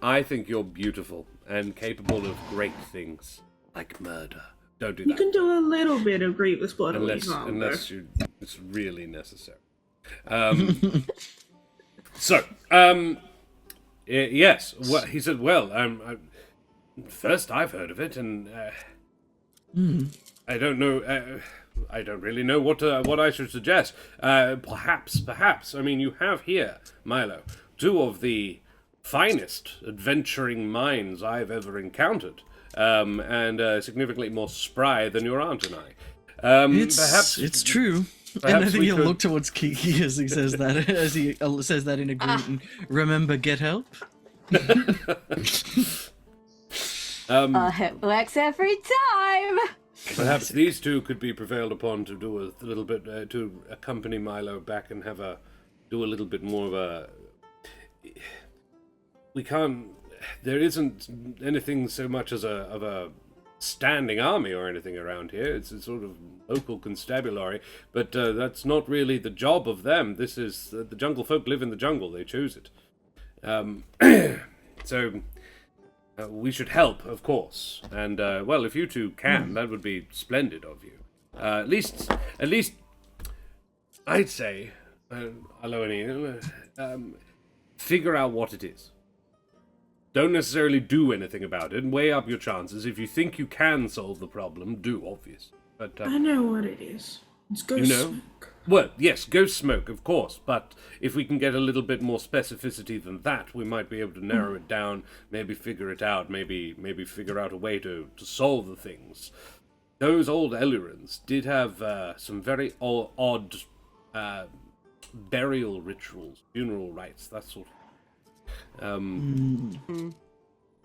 I think you're beautiful and capable of great things, like murder. Don't do that. You can do a little bit of grievous bodily harm. Unless it's really necessary. Yes. Well, he said, well, first I've heard of it, and I don't know. I don't really know what I should suggest. Perhaps. I mean, you have here, Milo, two of the finest adventuring minds I've ever encountered, and significantly more spry than your aunt and I. It's true. And I think he'll look towards Kiki as he says that, says that in agreement. And remember, get help. It works every time. Perhaps these two could be prevailed upon to do a little bit to accompany Milo back and do a little bit more of a. We can't. There isn't anything so much as a standing army or anything around here. It's a sort of local constabulary, but that's not really the job of them. This is the jungle folk live in the jungle. They choose it. So we should help, of course. And well, if you two can, that would be splendid of you. At least, I'd say, Aloni, figure out what it is. Don't necessarily do anything about it, and weigh up your chances. If you think you can solve the problem, do, obviously. But I know what it is. It's ghost smoke. Well, yes, ghost smoke, of course, but if we can get a little bit more specificity than that, we might be able to narrow it down, maybe figure it out, maybe figure out a way to solve the things. Those old Elurans did have some very odd burial rituals, funeral rites, that sort of And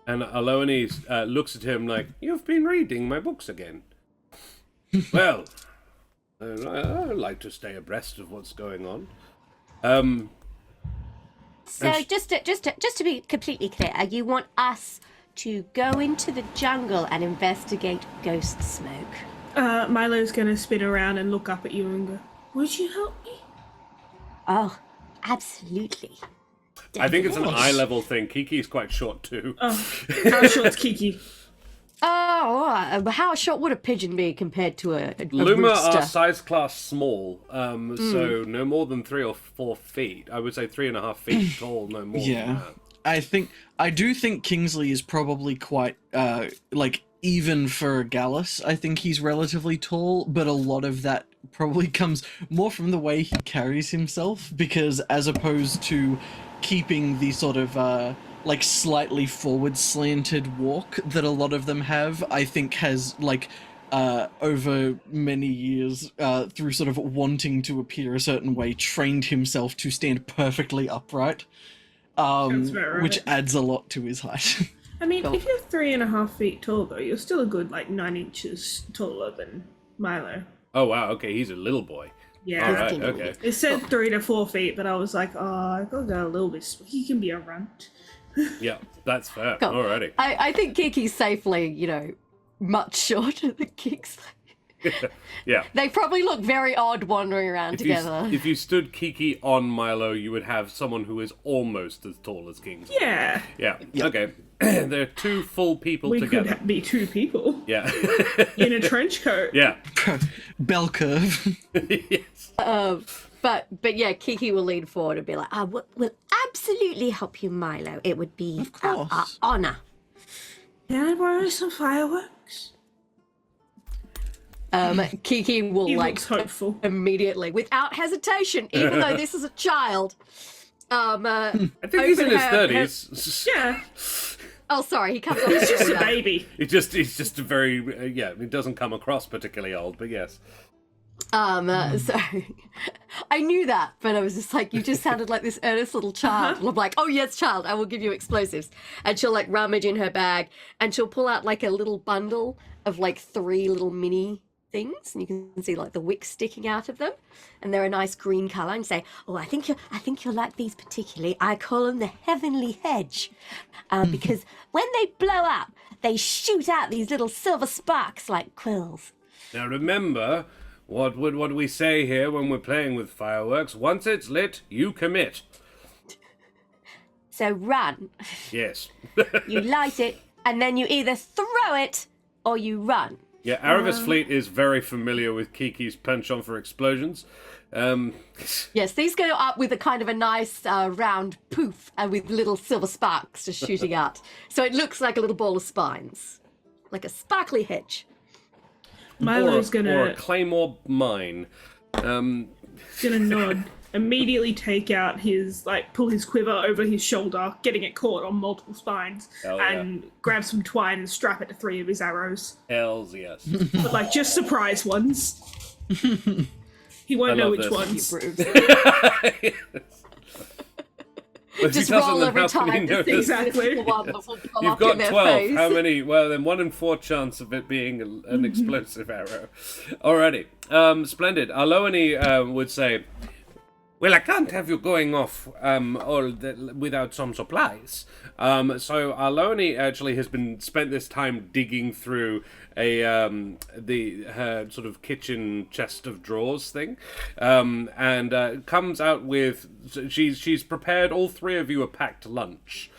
Aloni looks at him like, you've been reading my books again. Well, I like to stay abreast of what's going on. So just to be completely clear, you want us to go into the jungle and investigate ghost smoke? Milo's gonna spin around and look up at you and go, would you help me? Oh, absolutely. I think it's an course. eye level thing. Kiki's quite short too. Oh, how short's Kiki? Oh, how short would a pigeon be compared to a Luma rooster? are size class small, so no more than 3 or 4 feet. I would say 3.5 feet tall, no more than Yeah. that. I do think Kingsley is probably quite like even for Gallus. I think he's relatively tall, but a lot of that probably comes more from the way he carries himself, because as opposed to keeping the sort of like slightly forward slanted walk that a lot of them have, I think has like over many years through sort of wanting to appear a certain way, trained himself to stand perfectly upright. Sounds about right. Which adds a lot to his height. I mean, if you're 3.5 feet tall, though, you're still a good, like, 9 inches taller than Milo. Oh wow, okay, he's a little boy. Yeah. All right, okay. It said 3 to 4 feet, but I was like, oh, I gotta go a little bit. He can be a runt. Yeah, that's fair. Cool. Alrighty. I think Kiki's safely, much shorter than Kingsley. Yeah. They probably look very odd wandering around together. If you stood Kiki on Milo, you would have someone who is almost as tall as Kingsley. Yeah. Yeah. Okay. They're 2 full people We together. could be 2 people Yeah. in a trench coat. Yeah. Bell curve. Yes. But yeah, Kiki will lean forward and be like, we'll absolutely help you, Milo. It would be Of course. our honor. Can I borrow some fireworks? Kiki will He like looks hopeful. immediately, without hesitation, even though this is a child. I think he's in his open her- 30s. Yeah, Oh, sorry, he comes off he's as just a older. baby. He's just a very he doesn't come across particularly old, but yes. So I knew that, but I was just like, you just sounded like this earnest little child. And I'm like, oh yes, child, I will give you explosives. And she'll like rummage in her bag and she'll pull out like a little bundle of like 3 little mini things, and you can see like the wick sticking out of them, and they're a nice green color, and say, oh, I think you'll like these particularly. I call them the heavenly hedge, because when they blow up, they shoot out these little silver sparks like quills. Now remember, what we say here when we're playing with fireworks? Once it's lit, you commit. So run. Yes. You light it, and then you either throw it or you run. Yeah, Aravis Fleet is very familiar with Kiki's penchant for explosions. Yes, these go up with a kind of a nice round poof, and with little silver sparks just shooting out. So it looks like a little ball of spines, like a sparkly hedge. Milo's or a claymore mine. gonna nod, immediately take out his, like, pull his quiver over his shoulder, getting it caught on multiple spines, Hell yeah. and grab some twine and strap it to 3 of his arrows. Hells yes. But, like, just surprise ones. He won't I know love which this. ones. If he Just doesn't, roll then every how can he time to know? see Exactly. the one that will blow You've up in got their 12. face. How many? Well, then 1 in 4 chance of it being an explosive arrow. Alrighty. Splendid. Aloani would say, well, I can't have you going off without some supplies. So Aloni actually has spent this time digging through her sort of kitchen chest of drawers thing, and comes out with she's prepared all 3 of you a packed lunch.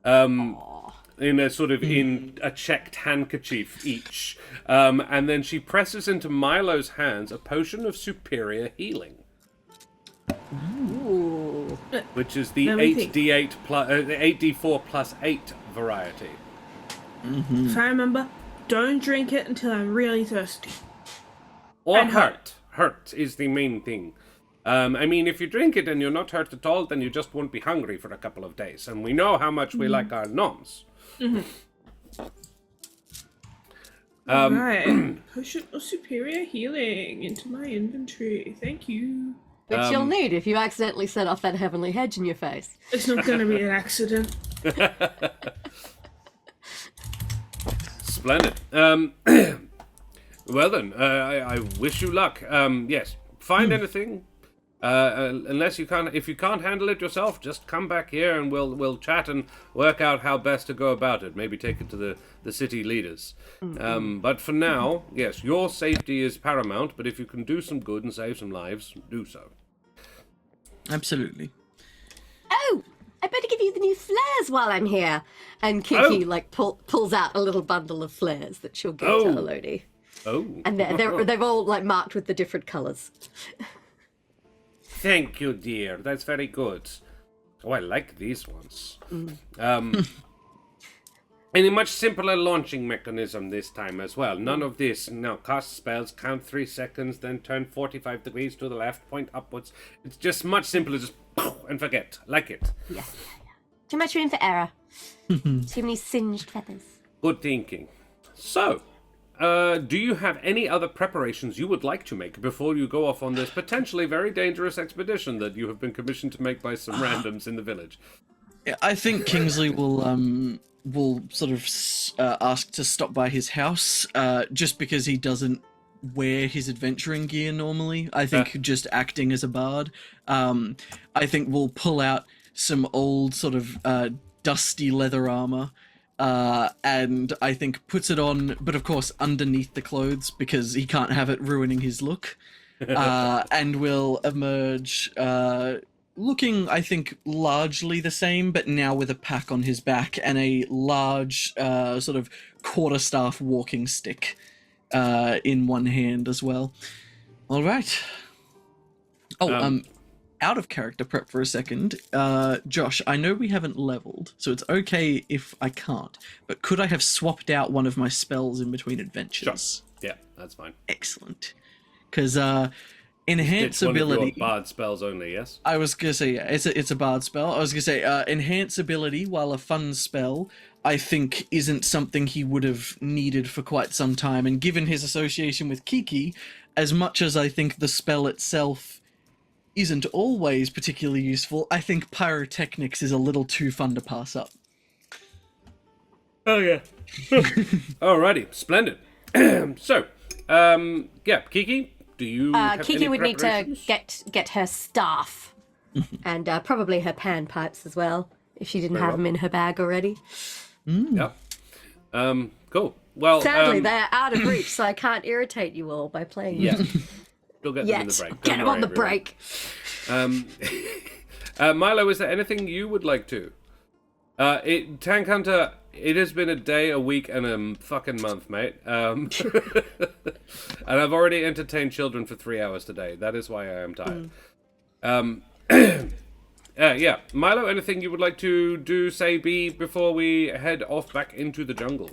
In a sort of in a checked handkerchief each, and then she presses into Milo's hands a potion of superior healing. Ooh. Which is the Let me think. 8d8 plus the 8d4 plus 8 variety. If I remember, don't drink it until I'm really thirsty. Or And hurt. Hurt is the main thing. I mean, if you drink it and you're not hurt at all, then you just won't be hungry for a couple of days. And we know how much we like our noms. Right. Potion of superior healing into my inventory. Thank you. Which you'll need if you accidentally set off that heavenly hedge in your face. It's not gonna be an accident. Splendid. Well then, I wish you luck. Yes, find anything. Unless you can't, if you can't handle it yourself, just come back here and we'll chat and work out how best to go about it. Maybe take it to the city leaders. But for now, yes, your safety is paramount. But if you can do some good and save some lives, do so. Absolutely. Oh, I better give you the new flares while I'm here. And Kiki pulls out a little bundle of flares that she'll give to Elodie. Oh. And they've all like marked with the different colours. Thank you, dear. That's very good. Oh, I like these ones. And a much simpler launching mechanism this time as well. None of this. Now, cast spells, count 3 seconds, then turn 45 degrees to the left, point upwards. It's just much simpler, just and forget. Like it. Yeah. Too much room for error. Too many singed feathers. Good thinking. So, do you have any other preparations you would like to make before you go off on this potentially very dangerous expedition that you have been commissioned to make by some randoms in the village? Yeah, I think Kingsley will sort of ask to stop by his house, just because he doesn't wear his adventuring gear normally. I think just acting as a bard. I think we'll pull out some old sort of dusty leather armor, and I think puts it on, but of course underneath the clothes because he can't have it ruining his look, and will emerge looking, I think, largely the same, but now with a pack on his back and a large sort of quarterstaff walking stick in one hand as well. All right. Out of character prep for a second. Josh, I know we haven't leveled, so it's okay if I can't, but could I have swapped out one of my spells in between adventures? Sure. Yeah, that's fine. Excellent. Because enhance It's one ability. of your bard spells only, yes? I was gonna say, yeah, it's a bard spell. I was gonna say, enhance ability, while a fun spell, I think isn't something he would have needed for quite some time. And given his association with Kiki, as much as I think the spell itself isn't always particularly useful, I think pyrotechnics is a little too fun to pass up. Oh, yeah. Alrighty, splendid. So, yeah, Kiki, do you have Kiki any would need to preparations? get her staff and probably her panpipes as well, if she didn't have them in her bag already. Yeah. Cool. Well, Sadly, they're out of reach, so I can't irritate you all by playing yeah. them. We'll get them in the Yet. break. Get them on the break. Milo, is there anything you would like to? Tank Hunter, it has been a day, a week, and a fucking month, mate. And I've already entertained children for 3 hours today. That is why I am tired. Yeah. Milo, anything you would like to do, say, before we head off back into the jungle?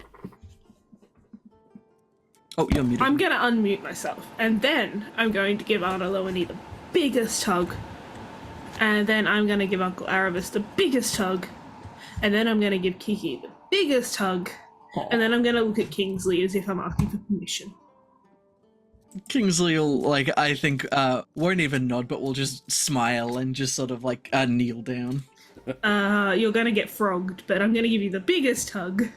Oh, you're muted. I'm gonna unmute myself, and then I'm going to give Aunt Eloany the biggest hug, and then I'm gonna give Uncle Aravis the biggest hug, and then I'm gonna give Kiki the biggest hug, and then I'm gonna look at Kingsley as if I'm asking for permission. Kingsley will, I think, won't even nod, but will just smile and just sort of, kneel down. You're gonna get frogged, but I'm gonna give you the biggest hug.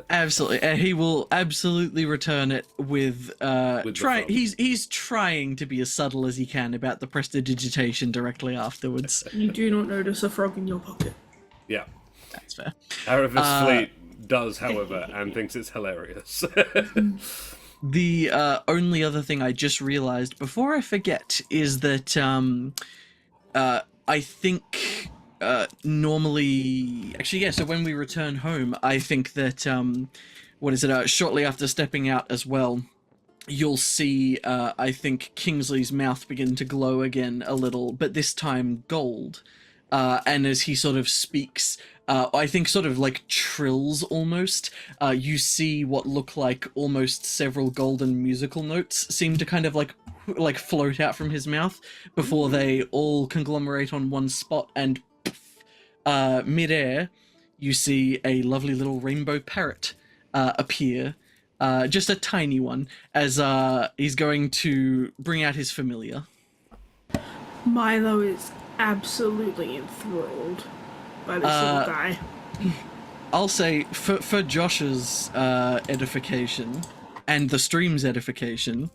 Absolutely. He will absolutely return it with frog. He's trying to be as subtle as he can about the prestidigitation directly afterwards. You do not notice a frog in your pocket. Yeah. That's fair. Aravis Fleet does, however, and thinks it's hilarious. The only other thing I just realized before I forget is that I think normally, actually, yeah, so when we return home, I think that shortly after stepping out as well, you'll see I think Kingsley's mouth begin to glow again a little, but this time gold. And as he sort of speaks, I think sort of like trills almost, you see what look like almost several golden musical notes seem to kind of like float out from his mouth before they all conglomerate on one spot, and midair you see a lovely little rainbow parrot appear, just a tiny one, as he's going to bring out his familiar. Milo is absolutely enthralled by this little guy. I'll say, for Josh's edification and the stream's edification,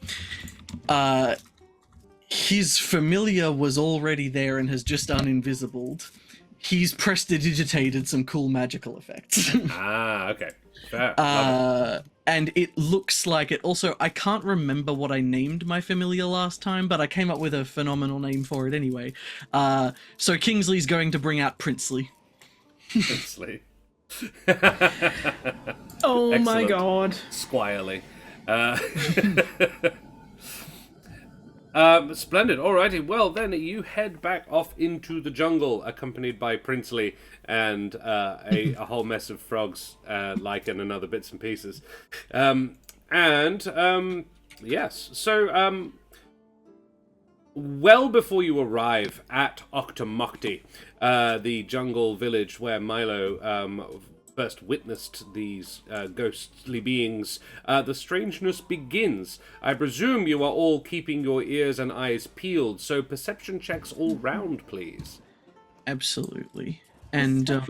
his familiar was already there and has just uninvisibled. He's prestidigitated some cool magical effects. Okay. Fair. Love and it looks like it. Also, I can't remember what I named my familiar last time, but I came up with a phenomenal name for it anyway. So Kingsley's going to bring out Princely. Princely. Oh my Excellent. god. Squirely. Splendid. Alrighty. Well, then you head back off into the jungle, accompanied by Princely and a whole mess of frogs, lichen, and other bits and pieces. Yes. So, well before you arrive at Octomocti, the jungle village where Milo first witnessed these ghostly beings, the strangeness begins. I presume you are all keeping your ears and eyes peeled, so perception checks all round, please. Absolutely. And I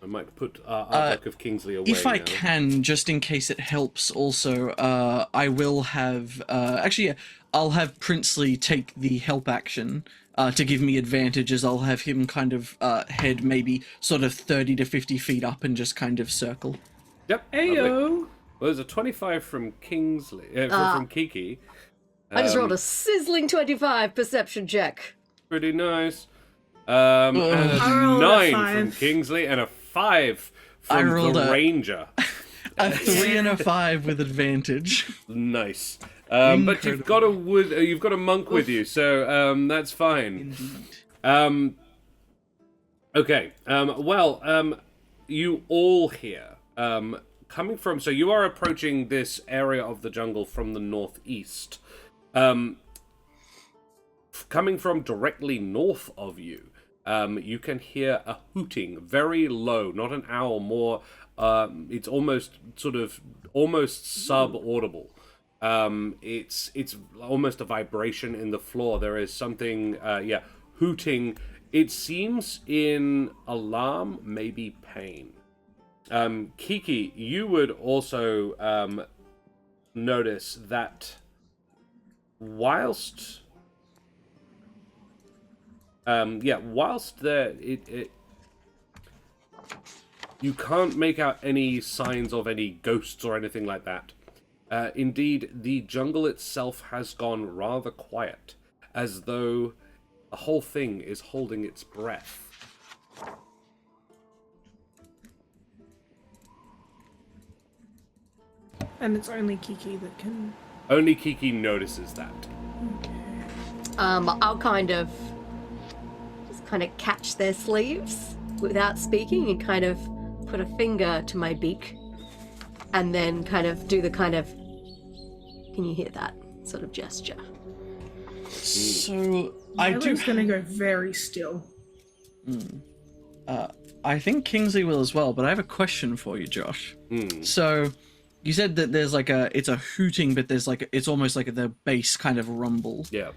might put Artwork of Kingsley away if I now. can, just in case it helps, also, I will have I'll have Princely take the help action to give me advantages. I'll have him kind of head maybe sort of 30 to 50 feet up and just kind of circle. Yep. Lovely. Ayo. Well, there's a 25 from Kingsley, from Kiki. I just rolled a sizzling 25 perception check. Pretty nice. And a I rolled a 9 5. from Kingsley and a 5 I from rolled the a- Ranger. A 3 and a 5 with advantage. Nice. But you've got a monk with you, so that's fine. Indeed. Okay. You all here, coming from. So you are approaching this area of the jungle from the northeast. Coming from directly north of you, you can hear a hooting, very low, not an owl, more. It's almost sub-audible. It's almost a vibration in the floor. There is something, hooting. It seems in alarm, maybe pain. Kiki, you would also notice that whilst there, you can't make out any signs of any ghosts or anything like that. Indeed, the jungle itself has gone rather quiet, as though the whole thing is holding its breath. And it's only Kiki that can. Only Kiki notices that. I'll kind of catch their sleeves without speaking and kind of put a finger to my beak and then kind of do the kind of, can you hear that sort of gesture? So I do. Milo's gonna go very still. I think Kingsley will as well, but I have a question for you, Josh. So you said that there's like it's a hooting, but there's like it's almost like the bass kind of rumble. Yeah.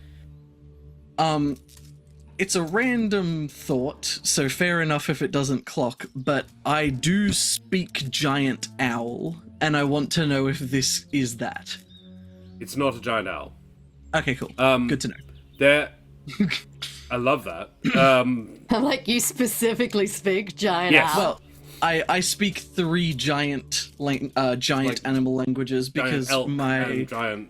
It's a random thought, so fair enough if it doesn't clock, but I do speak giant owl, and I want to know if this is that. It's not a giant owl. Okay, cool. Good to know. I love that. I'm like, you specifically speak giant Yes. owl. Well, I speak 3 giant animal languages because giant elk my and giant.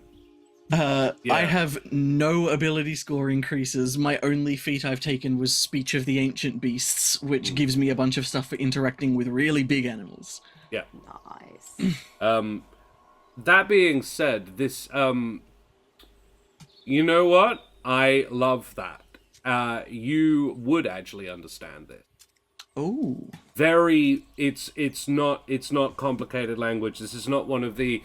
I have no ability score increases. My only feat I've taken was Speech of the Ancient Beasts, which gives me a bunch of stuff for interacting with really big animals. Yeah. Nice. That being said, this you know what? I love that. You would actually understand this. Oh. It's not complicated language. This is not one of the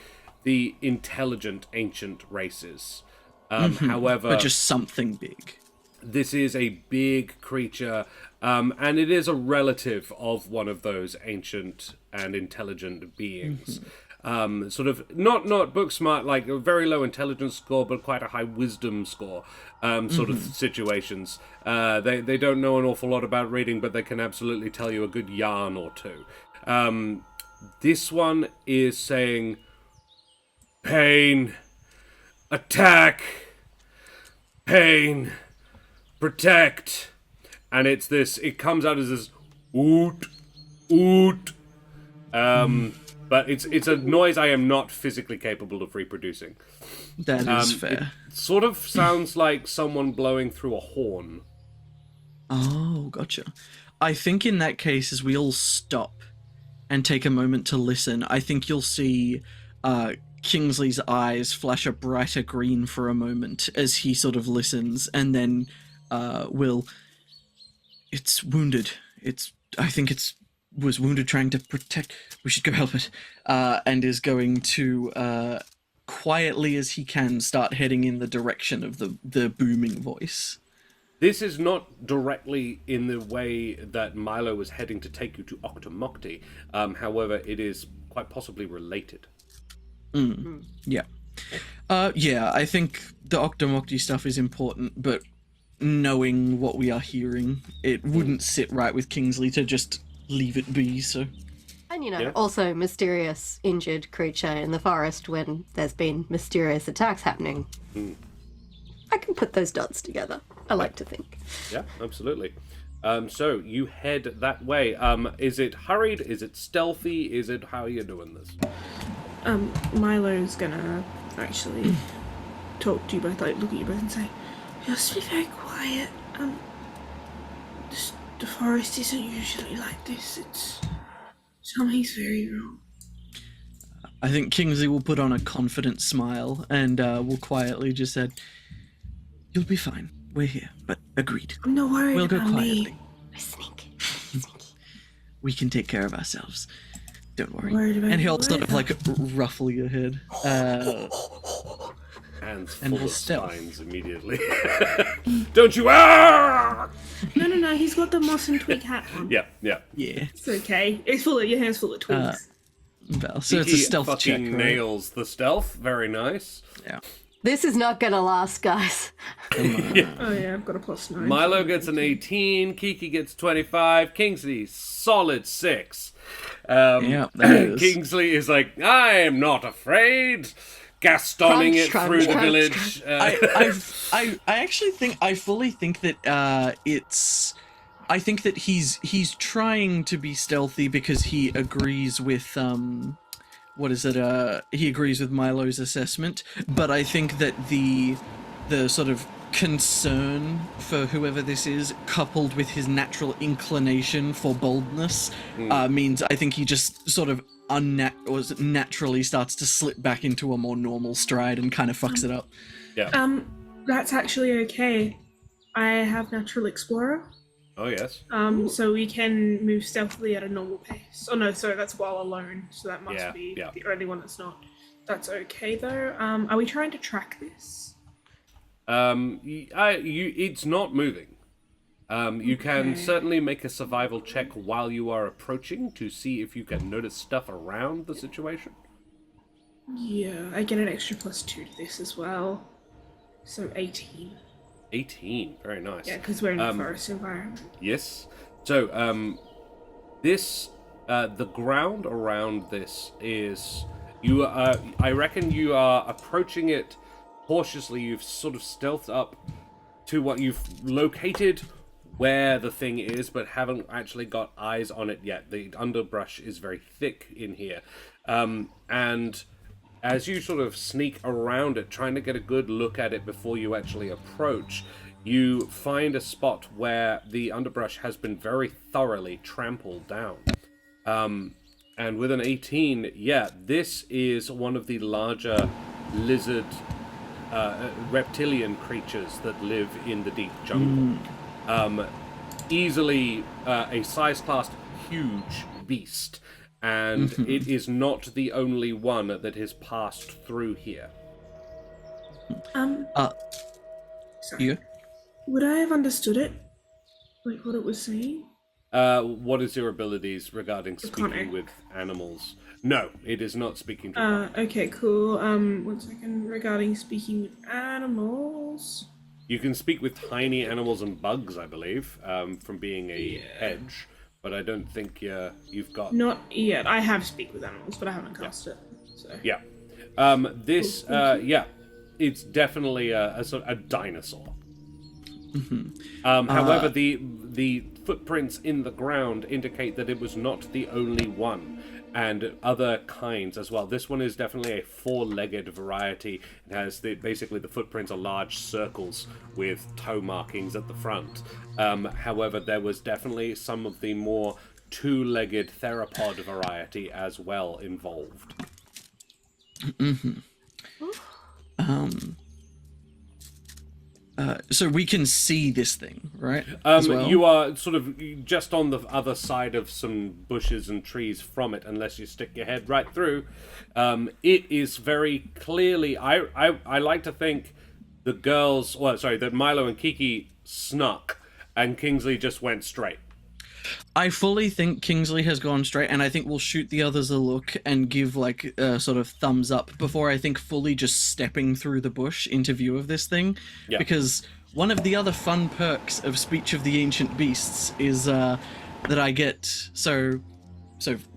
intelligent ancient races. However, But just something big. this is a big creature, and it is a relative of one of those ancient and intelligent beings. Sort of not book smart, like a very low intelligence score, but quite a high wisdom score. Sort of situations. They don't know an awful lot about reading, but they can absolutely tell you a good yarn or two. This one is saying, pain, attack, pain, protect, and it comes out as this oot, oot. but it's a noise I am not physically capable of reproducing. That is fair. It sort of sounds like someone blowing through a horn. Oh, gotcha. I think in that case, as we all stop and take a moment to listen, I think you'll see Kingsley's eyes flash a brighter green for a moment as he sort of listens, and then it's wounded. I think it was wounded trying to protect. We should go help it. And is going to, quietly as he can, start heading in the direction of the booming voice. This is not directly in the way that Milo was heading to take you to Octomocti. However, it is quite possibly related. Yeah. Yeah, I think the Octomocti stuff is important, but knowing what we are hearing, it wouldn't sit right with Kingsley to just leave it be, so... And, also mysterious injured creature in the forest when there's been mysterious attacks happening. I can put those dots together, I like to think. Yeah, absolutely. So you head that way. Is it hurried? Is it stealthy? How are you doing this? Milo's gonna actually talk to you both, like look at you both and say, just be very quiet. The forest isn't usually like this. Something's very wrong. I think Kingsley will put on a confident smile and will quietly just say, "You'll be fine. We're here, but agreed. I'm not worried We'll go about quietly. me. I sneaky. We can take care of ourselves. Don't worry." Worried about And he'll you sort of later. like ruffle your head. Hands And full we'll of stealth. spines immediately. Don't you? Ah! No, he's got the moss and twig hat on. Yeah. Yeah. It's okay. Your hand's full of twigs. Well, so it's a He stealth check, fucking right? nails the stealth. Very nice. Yeah. This is not gonna last, guys. Oh yeah, I've got a +9. Milo gets an 18. Kiki gets 25. Kingsley, solid 6. Yeah, that is. Kingsley is like, I am not afraid. Gastoning it Crunch, through the crunch, village. I actually think I fully think that I think that he's trying to be stealthy because he agrees with he agrees with Milo's assessment, but I think that the sort of concern for whoever this is, coupled with his natural inclination for boldness, means I think he just sort of naturally starts to slip back into a more normal stride and kind of fucks it up. Yeah. That's actually okay. I have Natural Explorer. Oh, yes. So we can move stealthily at a normal pace. Oh no, sorry, that's while alone, so that must be the only one that's not. That's okay though. Are we trying to track this? It's not moving. You can certainly make a survival check while you are approaching to see if you can notice stuff around the situation. Yeah, I get an extra +2 to this as well. So 18. 18, very nice. Yeah, because we're in a forest environment. Yes. So, the ground around this is, I reckon you are approaching it cautiously. You've sort of stealthed up to what you've located where the thing is, but haven't actually got eyes on it yet. The underbrush is very thick in here. And as you sort of sneak around it, trying to get a good look at it before you actually approach, you find a spot where the underbrush has been very thoroughly trampled down. And with an 18, this is one of the larger lizard, reptilian creatures that live in the deep jungle. Easily a size-classed huge beast. And it is not the only one that has passed through here. Sorry. You? Would I have understood it? Like what it was saying? What is your abilities regarding speaking Draconic. with animals? No, it is not speaking to Okay, cool. 1 second. Regarding speaking with animals. You can speak with tiny animals and bugs, I believe, from being a hedge, but I don't think you've got... Not yet. I have speak with animals, but I haven't cast it. So. Yeah. It's definitely a sort of a dinosaur. However, the footprints in the ground indicate that it was not the only one. and other kinds as well. This one is definitely a four-legged variety. It has basically the footprints are large circles with toe markings at the front. However, there was definitely some of the more two-legged theropod variety as well involved. So we can see this thing, right? As well? You are sort of just on the other side of some bushes and trees from it, unless you stick your head right through. It is very clearly... I like to think the girls... Well, sorry, that Milo and Kiki snuck, and Kingsley just went straight. I fully think Kingsley has gone straight, and I think we'll shoot the others a look and give, like, a sort of thumbs up before I think fully just stepping through the bush into view of this thing. Yeah. Because one of the other fun perks of Speech of the Ancient Beasts is that I get... So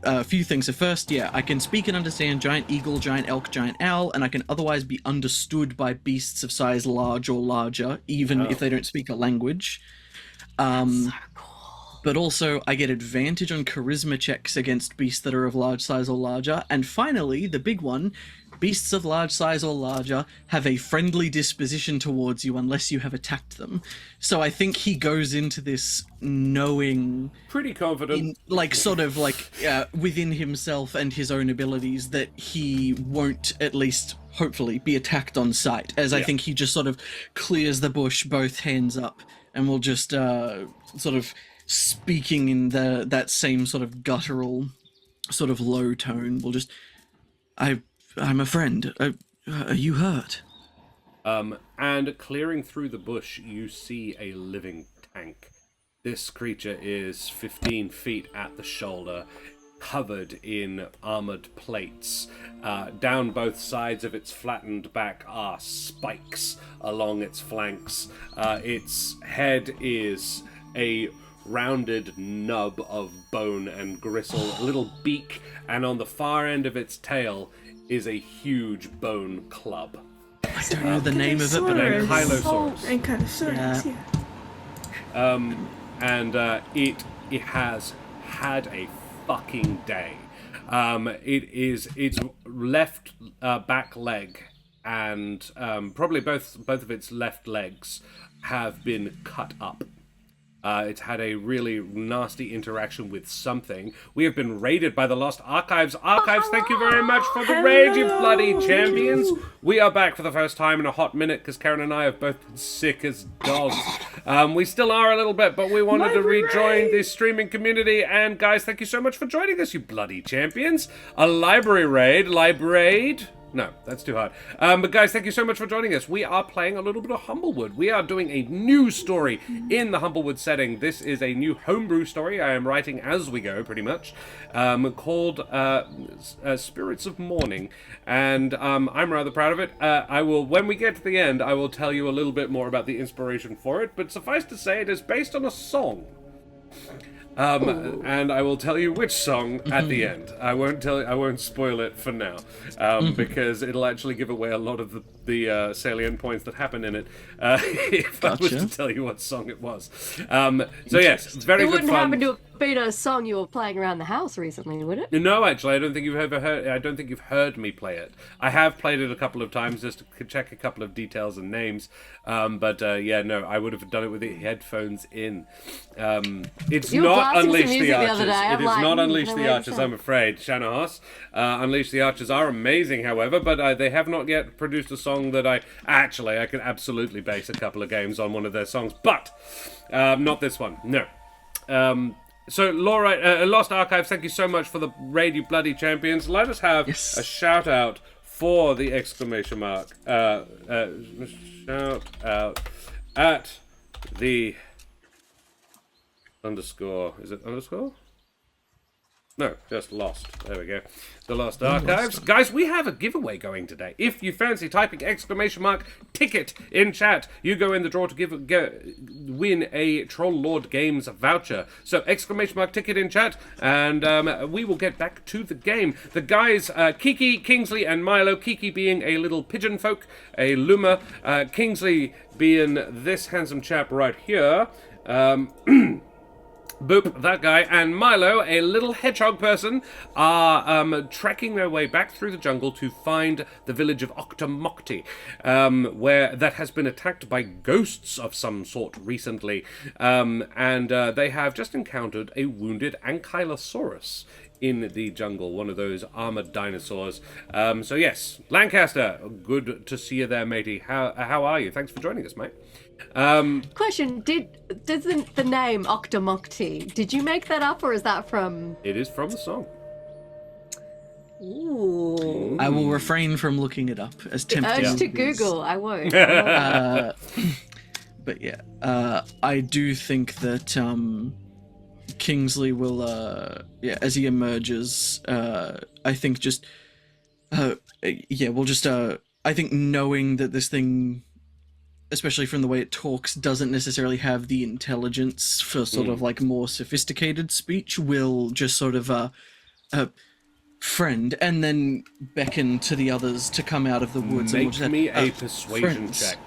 a few things. So first, yeah, I can speak and understand giant eagle, giant elk, giant owl, and I can otherwise be understood by beasts of size large or larger, even if they don't speak a language. That's so cool. But also, I get advantage on charisma checks against beasts that are of large size or larger. And finally, the big one, beasts of large size or larger have a friendly disposition towards you unless you have attacked them. So I think he goes into this knowing... Pretty confident. Within himself and his own abilities that he won't, at least, hopefully, be attacked on sight. As I think he just sort of clears the bush, both hands up, and will just sort of... speaking in that same sort of guttural, sort of low tone, will just, I'm a friend. Are you hurt? And clearing through the bush, you see a living tank. This creature is 15 feet at the shoulder, covered in armored plates. Down both sides of its flattened back are spikes along its flanks. Its head is a rounded nub of bone and gristle, a little beak, and on the far end of its tail is a huge bone club. I don't know the name of it, but Ankylosaurus. Ankylosaurus, yeah. It has had a fucking day. Its left back leg and probably both of its left legs have been cut up. It's had a really nasty interaction with something. We have been raided by the Lost Archives. Archives, thank you very much for the raid, you bloody champions. We are back for the first time in a hot minute because Karen and I have both been sick as dogs. We still are a little bit, but we wanted to rejoin the streaming community. And guys, thank you so much for joining us, you bloody champions. A library raid. No, that's too hard. But guys, thank you so much for joining us. We are playing a little bit of Humblewood. We are doing a new story in the Humblewood setting. This is a new homebrew story I am writing as we go, pretty much, called Spirits of Mourning. And I'm rather proud of it. When we get to the end, I will tell you a little bit more about the inspiration for it. But suffice to say, it is based on a song. And I will tell you which song at the end. I won't spoil it for now, because it'll actually give away a lot of the salient points that happen in it. If I was to tell you what song it was. So yes, it's very good fun. It wouldn't happen to have been a song you were playing around the house recently, would it? No, actually, I don't think you've heard me play it. I have played it a couple of times just to check a couple of details and names. I would have done it with the headphones in. It's not Unleash the Archers. It is not Unleash the Archers, I'm afraid. Shanahos. Unleash the Archers are amazing, however, but they have not yet produced a song that I can absolutely base a couple of games on one of their songs, but not this one. No. So, Laura, Lost Archives, thank you so much for the raid, you bloody champions. Let us have a shout out for the exclamation mark. Shout out at the underscore. Is it underscore? No, just Lost. There we go. The Lost Archives. Guys, we have a giveaway going today. If you fancy typing exclamation mark ticket in chat, you go in the draw to win a Troll Lord Games voucher. So exclamation mark ticket in chat, and we will get back to the game. The guys, Kiki, Kingsley, and Milo. Kiki being a little pigeon folk, a luma. Kingsley being this handsome chap right here. Boop, that guy, and Milo, a little hedgehog person, are trekking their way back through the jungle to find the village of Octomocti, where that has been attacked by ghosts of some sort recently, and they have just encountered a wounded Ankylosaurus in the jungle, one of those armored dinosaurs. So yes, Lancaster, good to see you there, matey. How are you? Thanks for joining us, mate. Question: does the name Octomocti? Did you make that up, or is that from? It is from the song. Ooh. I will refrain from looking it up as tempting. Urge to as- Google. I won't. But yeah, I do think that Kingsley will, as he emerges, I think just, we'll just, I think knowing that this thing, especially from the way it talks, doesn't necessarily have the intelligence for sort of like more sophisticated speech, will just sort of, friend, and then beckon to the others to come out of the woods. Make and me a persuasion friends. check.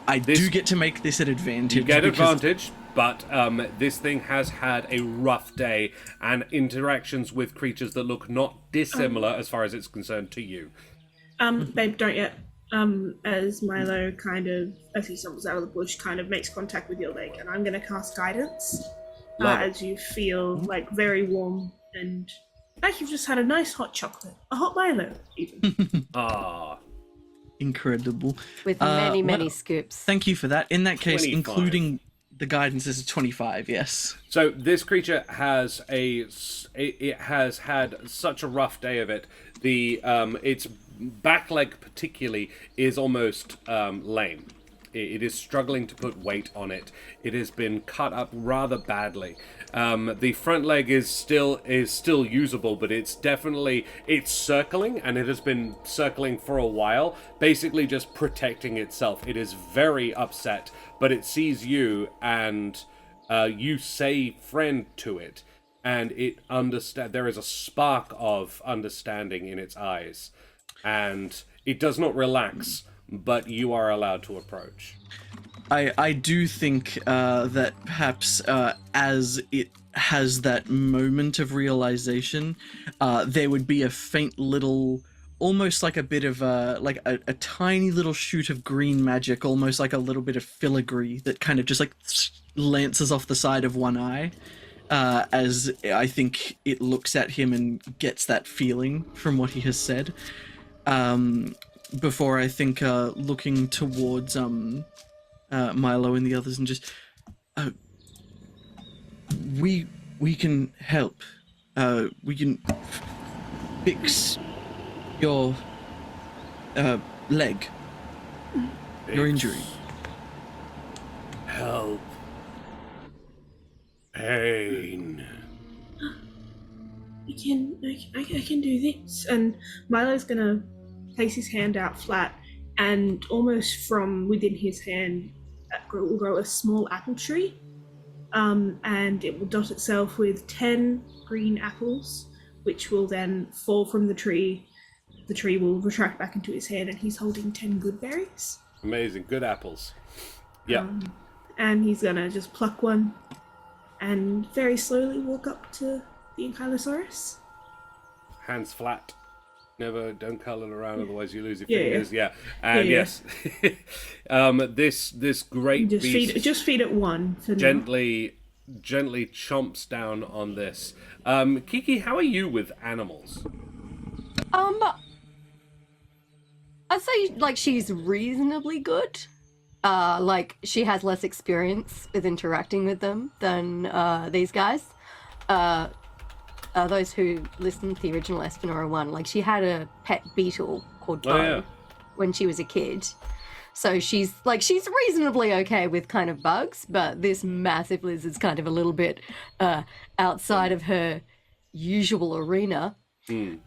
I do get to make this an advantage. You get because- advantage, but this thing has had a rough day and interactions with creatures that look not dissimilar as far as it's concerned to you. Babe, don't yet. As Milo kind of, as he stumbles out of the bush, kind of makes contact with your leg, and I'm going to cast guidance Love it. as you feel like very warm and like you've just had a nice hot chocolate, a hot Milo, even. Ah, Incredible. With many well, scoops. Thank you for that. In that case, 25. including the guidance, this is 25, yes. so this creature has it has had such a rough day of it. The its back leg particularly is almost lame. It is struggling to put weight on it. It has been cut up rather badly. The front leg is still usable, but it's circling, and it has been circling for a while, basically just protecting itself. It is very upset, but it sees you, and you say friend to it, and it there is a spark of understanding in its eyes, and it does not relax, but you are allowed to approach. I do think that perhaps as it has that moment of realization, there would be a faint little, almost like a bit of a tiny little shoot of green magic, almost like a little bit of filigree that kind of just like lances off the side of one eye, as I think it looks at him and gets that feeling from what he has said. Before I think looking towards Milo and the others and just we can help. We can fix your leg, your injury. Help. Pain. I can do this. And Milo's gonna place his hand out flat, and almost from within his hand will grow a small apple tree, and it will dot itself with 10 green apples, which will then fall from the tree. The tree will retract back into his hand, and he's holding 10 good berries. Amazing. Good apples. Yeah. And he's gonna just pluck one and very slowly walk up to the Ankylosaurus. Hands flat. Don't curl it around, otherwise you lose your Yeah, fingers. Yeah. And Yeah. yes, this great beast Just feed it one for now. gently chomps down on this. Kiki, how are you with animals? I'd say like she's reasonably good. Like she has less experience with interacting with them than these guys. Those who listened to the original Espinora one, like she had a pet beetle called Bo yeah. when she was a kid. So she's reasonably okay with kind of bugs, but this massive lizard's kind of a little bit outside of her usual arena.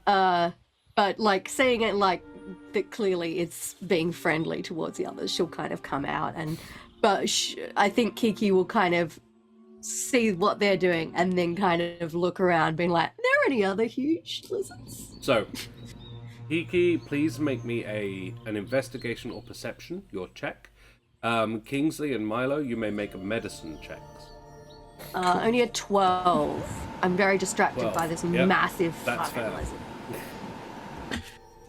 But like seeing it like that clearly it's being friendly towards the others, she'll kind of come out but I think Kiki will kind of see what they're doing and then kind of look around being like, are there any other huge lizards? So, Kiki, please make me an investigation or perception, your check. Kingsley and Milo, you may make a medicine checks. Only a 12. I'm very distracted 12. by this Yep. massive That's fucking fair.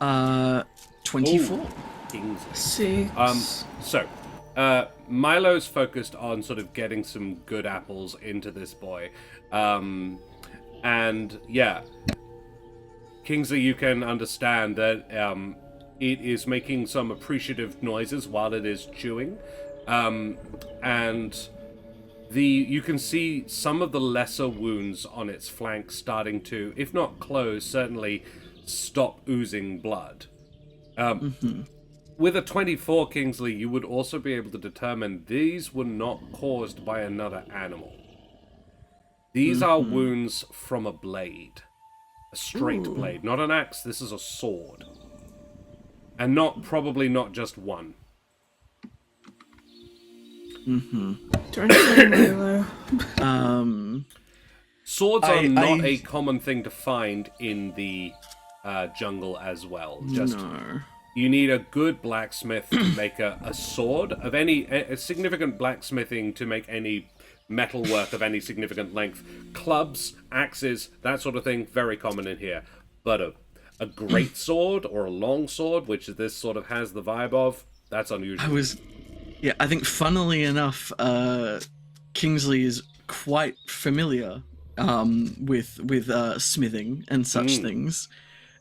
lizard. 24. Kingsley. 6. So, Milo's focused on sort of getting some good apples into this boy. And yeah, Kingsley, you can understand that it is making some appreciative noises while it is chewing. And you can see some of the lesser wounds on its flanks starting to, if not close, certainly stop oozing blood. With a 24, Kingsley, you would also be able to determine these were not caused by another animal. These are wounds from a blade. A straight blade. Not an axe, this is a sword. And probably not just one. Don't say Milo. Swords are I- not I- a common thing to find in the jungle as well. Just No. you need a good blacksmith to make a sword of a significant blacksmithing to make any metalwork of any significant length. Clubs, axes, that sort of thing, very common in here. But a great sword or a long sword, which this sort of has the vibe of, that's unusual. I think funnily enough, Kingsley is quite familiar with smithing and such things,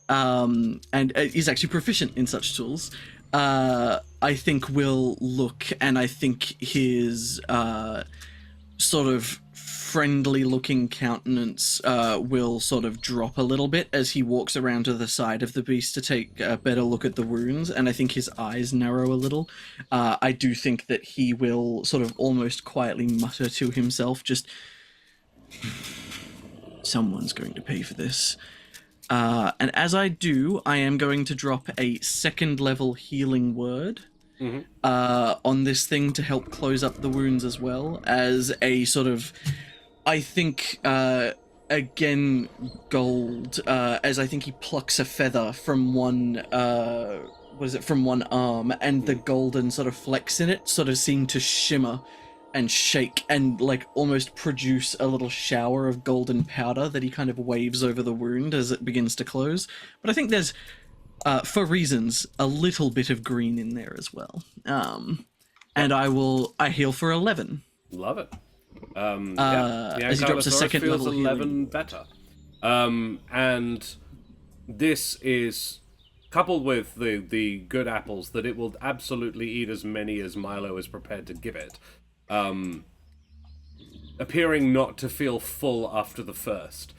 and is actually proficient in such tools. I think will look, and I think his sort of friendly-looking countenance will sort of drop a little bit as he walks around to the side of the beast to take a better look at the wounds, and I think his eyes narrow a little. I do think that he will sort of almost quietly mutter to himself, just, someone's going to pay for this. And as I do, I am going to drop a 2nd level healing word on this thing to help close up the wounds as well, as a sort of, I think, again, gold, as I think he plucks a feather from one, from one arm, and the golden sort of flecks in it sort of seem to shimmer and shake and like almost produce a little shower of golden powder that he kind of waves over the wound as it begins to close. But I think there's, for reasons, a little bit of green in there as well. And I heal for 11. Love it. As he drops a Ankylosaurus 2nd feels level 11 healing. better. And this is coupled with the good apples that it will absolutely eat as many as Milo is prepared to give it. Appearing not to feel full after the first,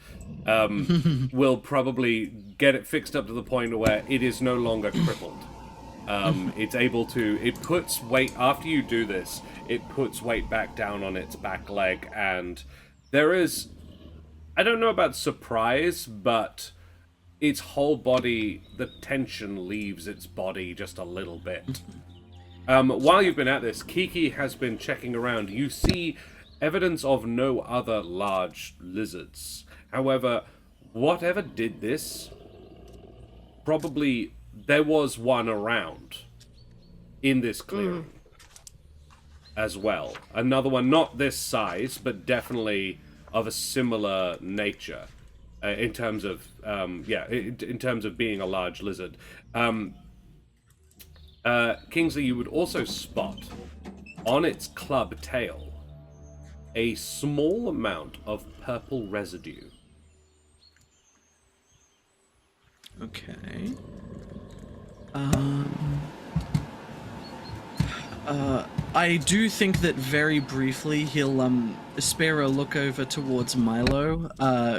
will probably get it fixed up to the point where it is no longer crippled. It's able to, it puts weight, after you do this, it puts weight back down on its back leg, and there is, I don't know about surprise, but its whole body, the tension leaves its body just a little bit. While you've been at this, Kiki has been checking around. You see evidence of no other large lizards. However, whatever did this, probably there was one around in this clearing as well. Another one, not this size, but definitely of a similar nature in terms of, in terms of being a large lizard. Kingsley, you would also spot on its club tail a small amount of purple residue. Okay. I do think that very briefly he'll spare a look over towards Milo,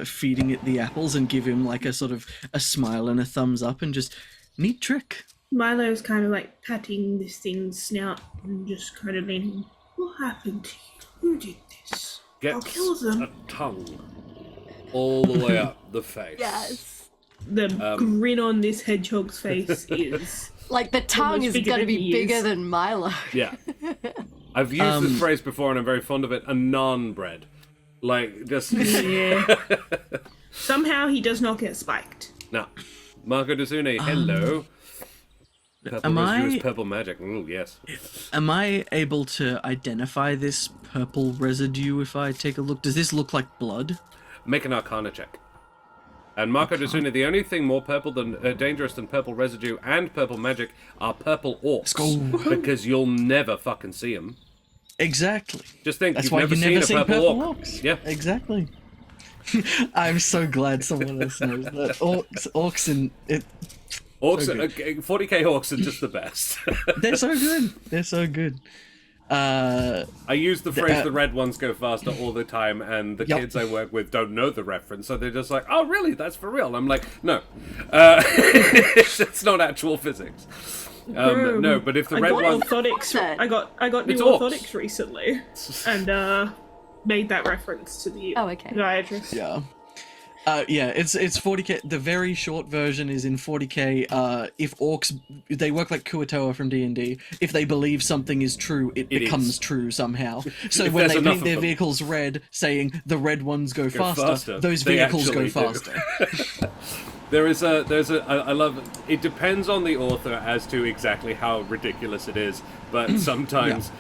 feeding it the apples, and give him like a sort of a smile and a thumbs up, and just, neat trick. Milo's kind of like patting this thing's snout and just kind of leaning. What happened to you? Who did this? I'll kill Gets them. a tongue all the way up the face. Yes. The grin on this hedgehog's face is Like the tongue Almost is bigger going to than be he bigger is. than Milo. Yeah. I've used this phrase before and I'm very fond of it. A naan bread. Like, just... yeah. Somehow he does not get spiked. Now, Marco Desune, hello. Purple Am residue is I purple magic. Ooh, yes. am I able to identify this purple residue if I take a look? Does this look like blood? Make an Arcana check. And Marco Desuna, the only thing more purple than dangerous than purple residue and purple magic are purple orcs. go. Because you'll never fucking see them. Exactly. Just think, That's you've why never you seen never a see purple purple orc. orcs. Yeah. Exactly. I'm so glad someone else knows that. Orcs and it. Orcs, So 40k orcs are just the best. They're so good. They're so good. I use the phrase "the red ones go faster" all the time, and the Yep. kids I work with don't know the reference, so they're just like, "Oh, really? That's for real?" And I'm like, "No, it's not actual physics." No, but if the red one, orthotics. I got new It's orcs. orthotics recently, and made that reference to the Oh, okay. podiatrist. Yeah. Yeah, it's 40k. The very short version is in 40k. If orcs, they work like Kuatoa from D&D. If they believe something is true, it becomes is. true somehow. So If when there's they enough paint of their them. vehicles red, saying the red ones go faster, those they vehicles go actually do. faster. there's a I love it depends on the author as to exactly how ridiculous it is, but sometimes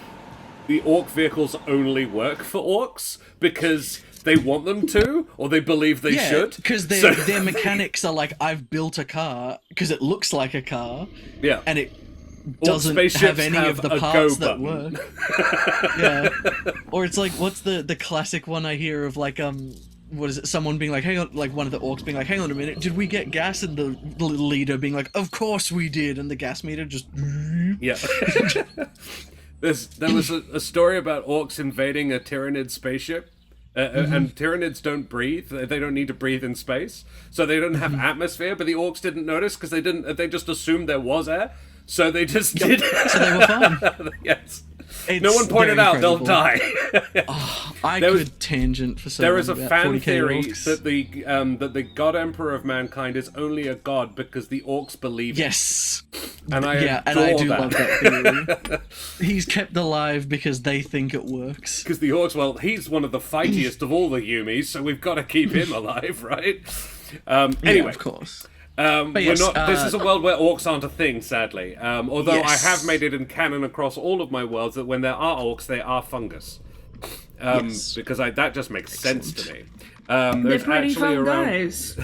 the orc vehicles only work for orcs because they want them to, or they believe they should. because So- their mechanics are like, I've built a car because it looks like a car, yeah. and it Orc doesn't spaceships have any have of the a parts go that button. work. Yeah. Or it's like, what's the classic one I hear of, like, what is it? Someone being like, hang on, like one of the orcs being like, hang on a minute, did we get gas? And the leader being like, of course we did, and the gas meter just. Yeah. There was a story about orcs invading a Tyranid spaceship. And Tyranids don't breathe. They don't need to breathe in space, so they don't have atmosphere. But the orcs didn't notice because they didn't. They just assumed there was air, so they just did. So they were fine. Yes. It's No one pointed very out they'll incredible. die. I There could was- tangent for so There long is a about fan 40K theory orcs. that the god emperor of mankind is only a god because the orcs believe it. Yes. And I Yeah, and I adore do that. love that theory. He's kept alive because they think it works. Because the orcs, well, he's one of the fightiest of all the Yumis, so we've got to keep him alive, right? Anyway, Yeah, of course. yes, we're not. This is a world where orcs aren't a thing, sadly. Although Yes. I have made it in canon across all of my worlds that when there are orcs, they are fungus. Yes. Because that just makes sense to me. They're There's pretty actually fun a round. guys.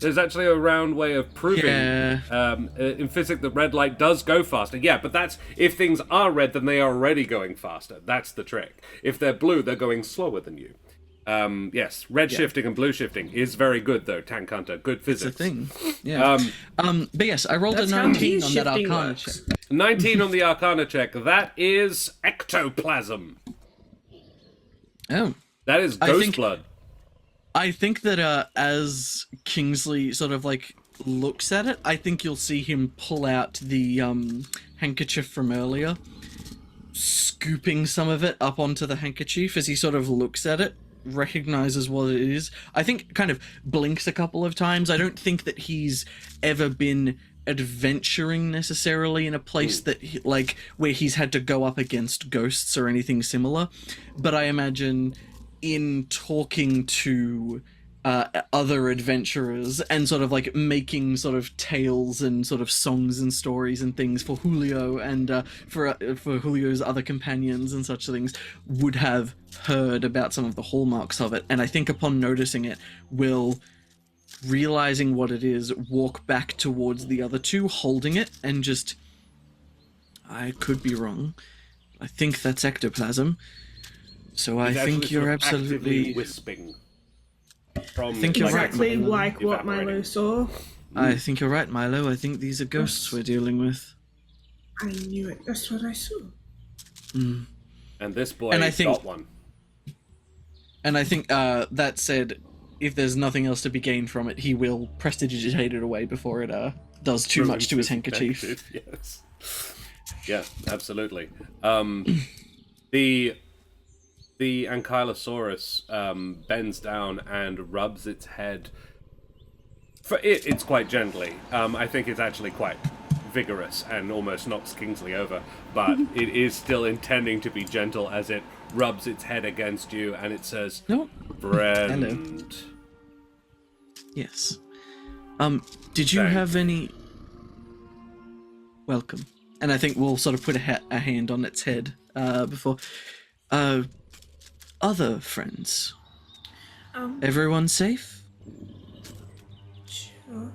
There's actually a round way of proving in physics that red light does go faster. Yeah, but that's if things are red, then they are already going faster. That's the trick. If they're blue, they're going slower than you. Yes, red shifting and blue shifting is very good though. Tank Hunter, good It's physics. a thing. Yeah. But yes, I rolled a That's how 19 key on that shifting Arcana check. works. 19 on the Arcana check. That is ectoplasm. Oh. That is I ghost think- blood. I think that as Kingsley sort of like looks at it, I think you'll see him pull out the handkerchief from earlier, scooping some of it up onto the handkerchief as he sort of looks at it, recognizes what it is. I think kind of blinks a couple of times. I don't think that he's ever been adventuring necessarily in a place that like where he's had to go up against ghosts or anything similar, but I imagine in talking to other adventurers and sort of like making sort of tales and sort of songs and stories and things for Julio and for Julio's other companions and such things, would have heard about some of the hallmarks of it, and I think upon noticing it will, realizing what it is, walk back towards the other two holding it and just, I could be wrong, I think that's ectoplasm. So I He's think actually you're sort of actively absolutely. wisping. From, I think you're right. Exactly like what Milo evaporating. saw. I think you're right, Milo. I think these are ghosts we're dealing with. I knew it. That's what I saw. And this boy And I think- got one. And I think that said, if there's nothing else to be gained from it, he will prestidigitate it away before it does too much to his handkerchief. Yes. Yeah, absolutely. The Ankylosaurus bends down and rubs its head. For it's quite gently. I think it's actually quite vigorous and almost knocks Kingsley over, but it is still intending to be gentle as it rubs its head against you, and it says, No. "Friend." Yes. Did you Thank have any? welcome. And I think we'll sort of put a hand on its head before. Other friends, everyone safe? Sure.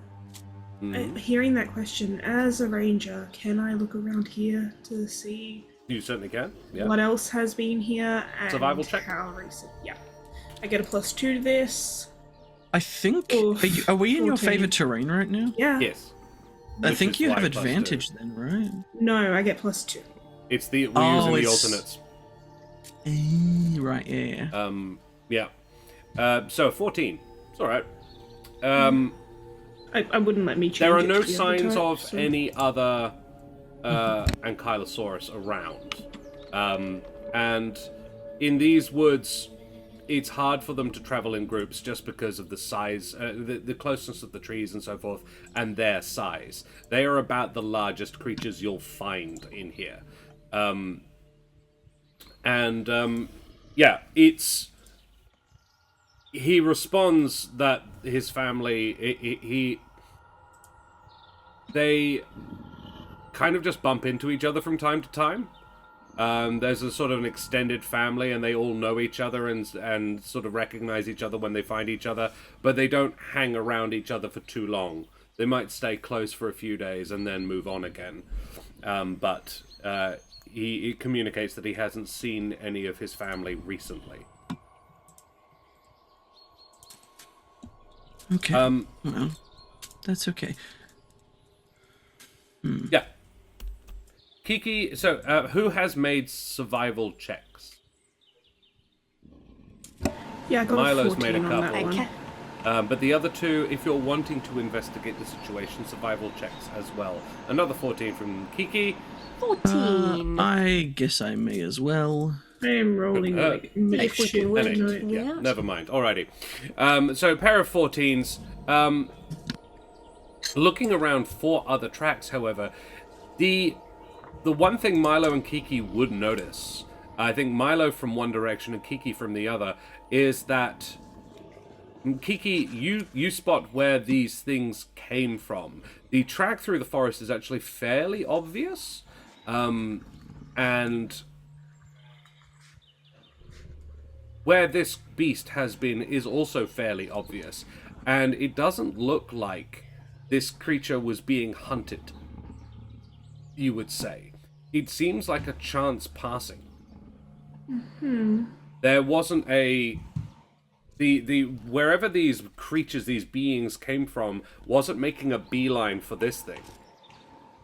Hearing that question, as a ranger, can I look around here to see You certainly can. Yeah. what else has been here and Survival check? how recent? Yeah. I get a +2 to this. I think. Oof, Are we in your 14. favorite terrain right now? Yeah. Yes. I Which think is you why have +2. advantage then, right? No, I get +2. It's we're using the it's- alternates. Right, yeah. So 14. It's all right. I wouldn't let me change There are it no to the other signs type, of so- any other Ankylosaurus around. And in these woods, it's hard for them to travel in groups just because of the size, the closeness of the trees and so forth, and their size. They are about the largest creatures you'll find in here. He responds that his family, they kind of just bump into each other from time to time. There's a sort of an extended family, and they all know each other and sort of recognize each other when they find each other, but they don't hang around each other for too long. They might stay close for a few days and then move on again. But he communicates that he hasn't seen any of his family recently. Okay. Well, that's okay. Yeah. Kiki, so who has made survival checks? Yeah, I got Milo's a 14 made a on that couple. one. Okay. But the other two, if you're wanting to investigate the situation, survival checks as well. Another 14 from Kiki. 14. I guess I may as well. I am rolling like If we shit. can work An No, eight. Yeah, out. never mind. Alrighty. So a pair of 14s. Looking around for other tracks, however, the one thing Milo and Kiki would notice, I think Milo from one direction and Kiki from the other, is that Kiki, you spot where these things came from. The track through the forest is actually fairly obvious, and where this beast has been is also fairly obvious, and it doesn't look like this creature was being hunted, you would say. It seems like a chance passing. There wasn't the wherever these creatures, these beings came from, wasn't making a beeline for this thing.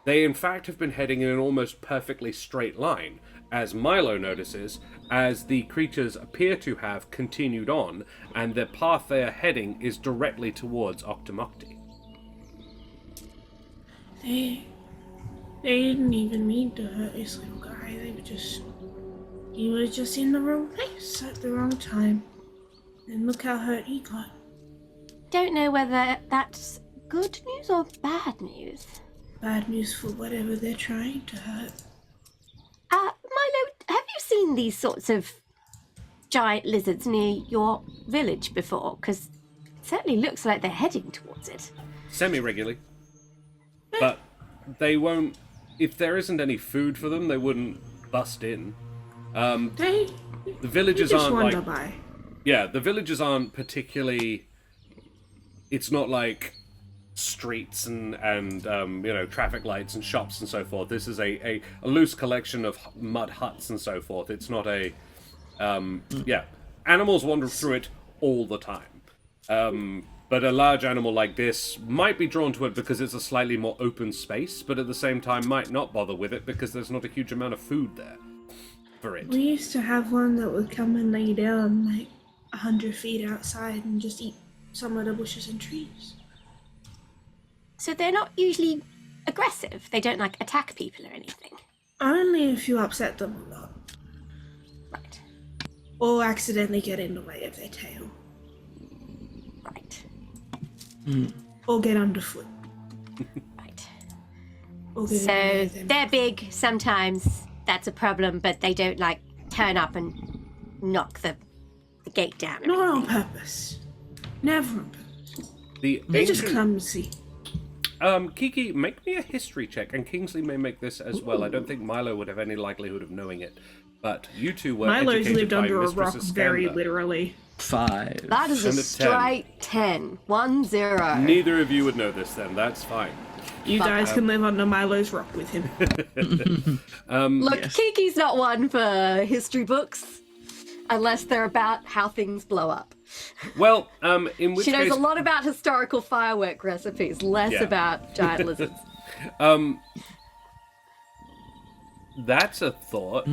They in fact have been heading in an almost perfectly straight line, as Milo notices, as the creatures appear to have continued on, and the path they are heading is directly towards Octomocti. They didn't even mean to hurt this little guy. He was just in the wrong place at the wrong time. And look how hurt he got. Don't know whether that's good news or bad news. Bad news for whatever they're trying to hurt. Milo, have you seen these sorts of giant lizards near your village before? Because it certainly looks like they're heading towards it. Semi-regularly. But they won't... If there isn't any food for them, they wouldn't bust in. They The villages just aren't wander like... by. Yeah, the villages aren't particularly... It's not like streets and traffic lights and shops and so forth. This is a loose collection of mud huts and so forth. It's not a... Animals wander through it all the time. But a large animal like this might be drawn to it because it's a slightly more open space, but at the same time might not bother with it because there's not a huge amount of food there for it. We used to have one that would come and lay down like 100 feet outside and just eat some of the bushes and trees. So they're not usually aggressive. They don't like attack people or anything. Only if you upset them a lot. Right. Or accidentally get in the way of their tail. Right. Or get underfoot. Right. Or get in the way So of them. they're big sometimes. That's a problem, but they don't like turn up and knock the gate down. or Not on anything. purpose. Never on purpose. The They just ancient, clumsy. Kiki, make me a history check, and Kingsley may make this as well. I don't think Milo would have any likelihood of knowing it, but you two were Milo's educated lived by under a Mistress rock Iskander. very literally. 5. That is a And a 10. straight 10. 1-0. Neither of you would know this then, that's fine. You guys can live under Milo's rock with him. Look, Yes. Kiki's not one for history books, unless they're about how things blow up. Well, in which She knows case... a lot about historical firework recipes, less Yeah. about giant lizards. That's a thought.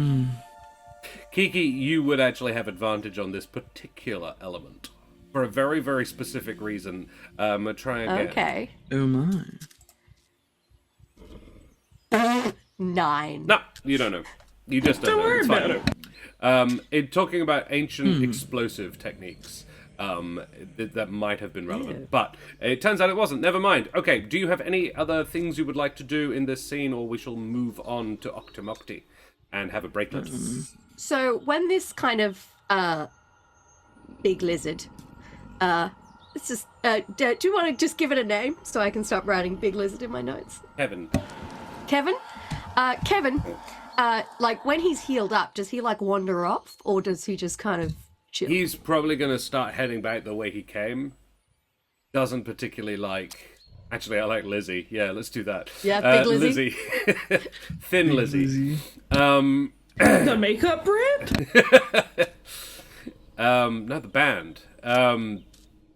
Kiki, you would actually have advantage on this particular element. For a very, very specific reason. Try again. Okay. Oh my. 9. No, you don't know. You just don't know. worry It's fine. about In talking about ancient explosive techniques, that might have been relevant. But it turns out it wasn't. Never mind. Okay, do you have any other things you would like to do in this scene, or we shall move on to Octomocti and have a breaklet? So when this kind of big lizard, it's just, do you want to just give it a name so I can stop writing big lizard in my notes? Kevin. Kevin? Kevin, like when he's healed up, does he like wander off or does he just kind of chill? He's probably going to start heading back the way he came. Doesn't particularly like... Actually, I like Lizzie. Yeah, let's do that. Yeah, big Lizzie. Thin Lizzie. The makeup brand? No, the band.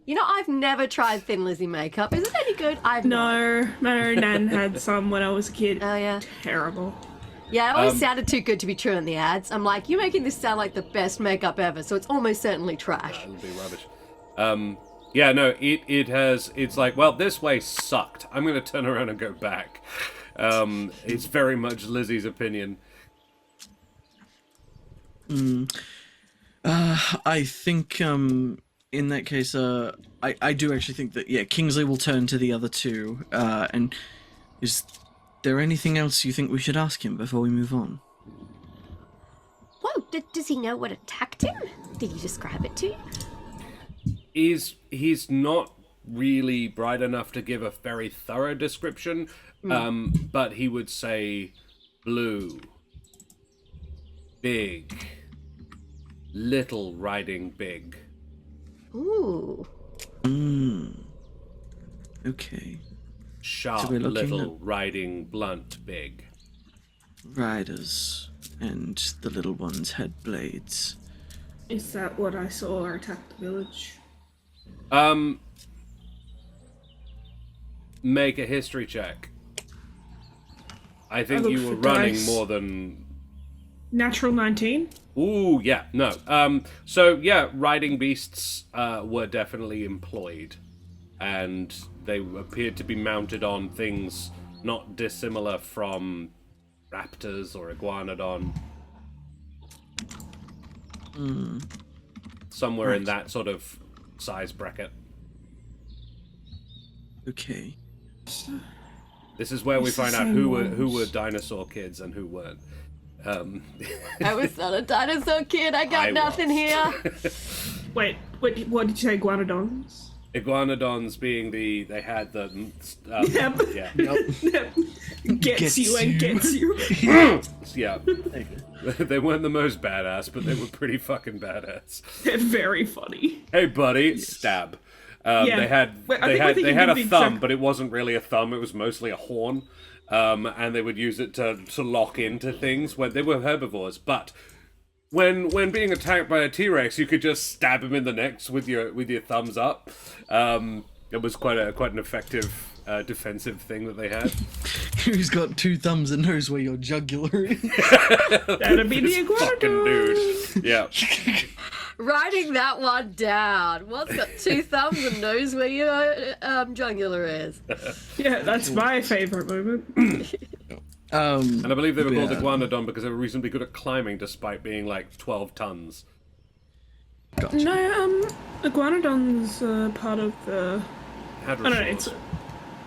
You know, I've never tried Thin Lizzie makeup. Is it any good? I've not. No, Nan had some when I was a kid. Oh, yeah. Terrible. Yeah, it always sounded too good to be true in the ads. I'm like, you're making this sound like the best makeup ever, so it's almost certainly trash. It'll be rubbish. Yeah, no, it's like, well, this way sucked. I'm going to turn around and go back. It's very much Lizzie's opinion. I think in that case, I do actually think that Kingsley will turn to the other two. And is there anything else you think we should ask him before we move on? Whoa, does he know what attacked him? Did he describe it to you? He's not really bright enough to give a very thorough description, but he would say blue, big, little riding big. Ooh. Okay. Sharp, we're looking little, riding, blunt, big. Riders, and the little ones had blades. Is that what I saw attack the village? Make a history check. I think look you were for running dice. more than... Natural 19? Ooh, yeah, no. So, yeah, riding beasts were definitely employed. And they appeared to be mounted on things not dissimilar from raptors or iguanodon. Somewhere in that sort of size bracket. Okay. This is where we It's the find out same who ones. were dinosaur kids and who weren't. I was not a dinosaur kid. I got I nothing was. here. Wait, what did you say, Guanodons? Iguanodons being they had the... Yep. yeah. Gets you and gets you. Yeah. They weren't the most badass, but they were pretty fucking badass. They're very funny. Hey, buddy, stab. Yeah. They had Wait, I they think we're had they thinking had of a the thumb, exact- but it wasn't really a thumb. It was mostly a horn, and they would use it to lock into things. When they were herbivores, but when being attacked by a T-Rex, you could just stab him in the neck with your thumbs up. It was quite an effective defensive thing that they had. Who's got 2 thumbs and knows where your jugular is? That'd be the Fucking Iguanodon. dude. Yeah. Writing that one down. One's got 2 thumbs and knows where your jugular is. Yeah, that's my favourite moment. And I believe they were called Yeah. Iguanodon because they were reasonably good at climbing despite being like 12 tons. Gotcha. No, Iguanodon's part of the... I don't know, it's...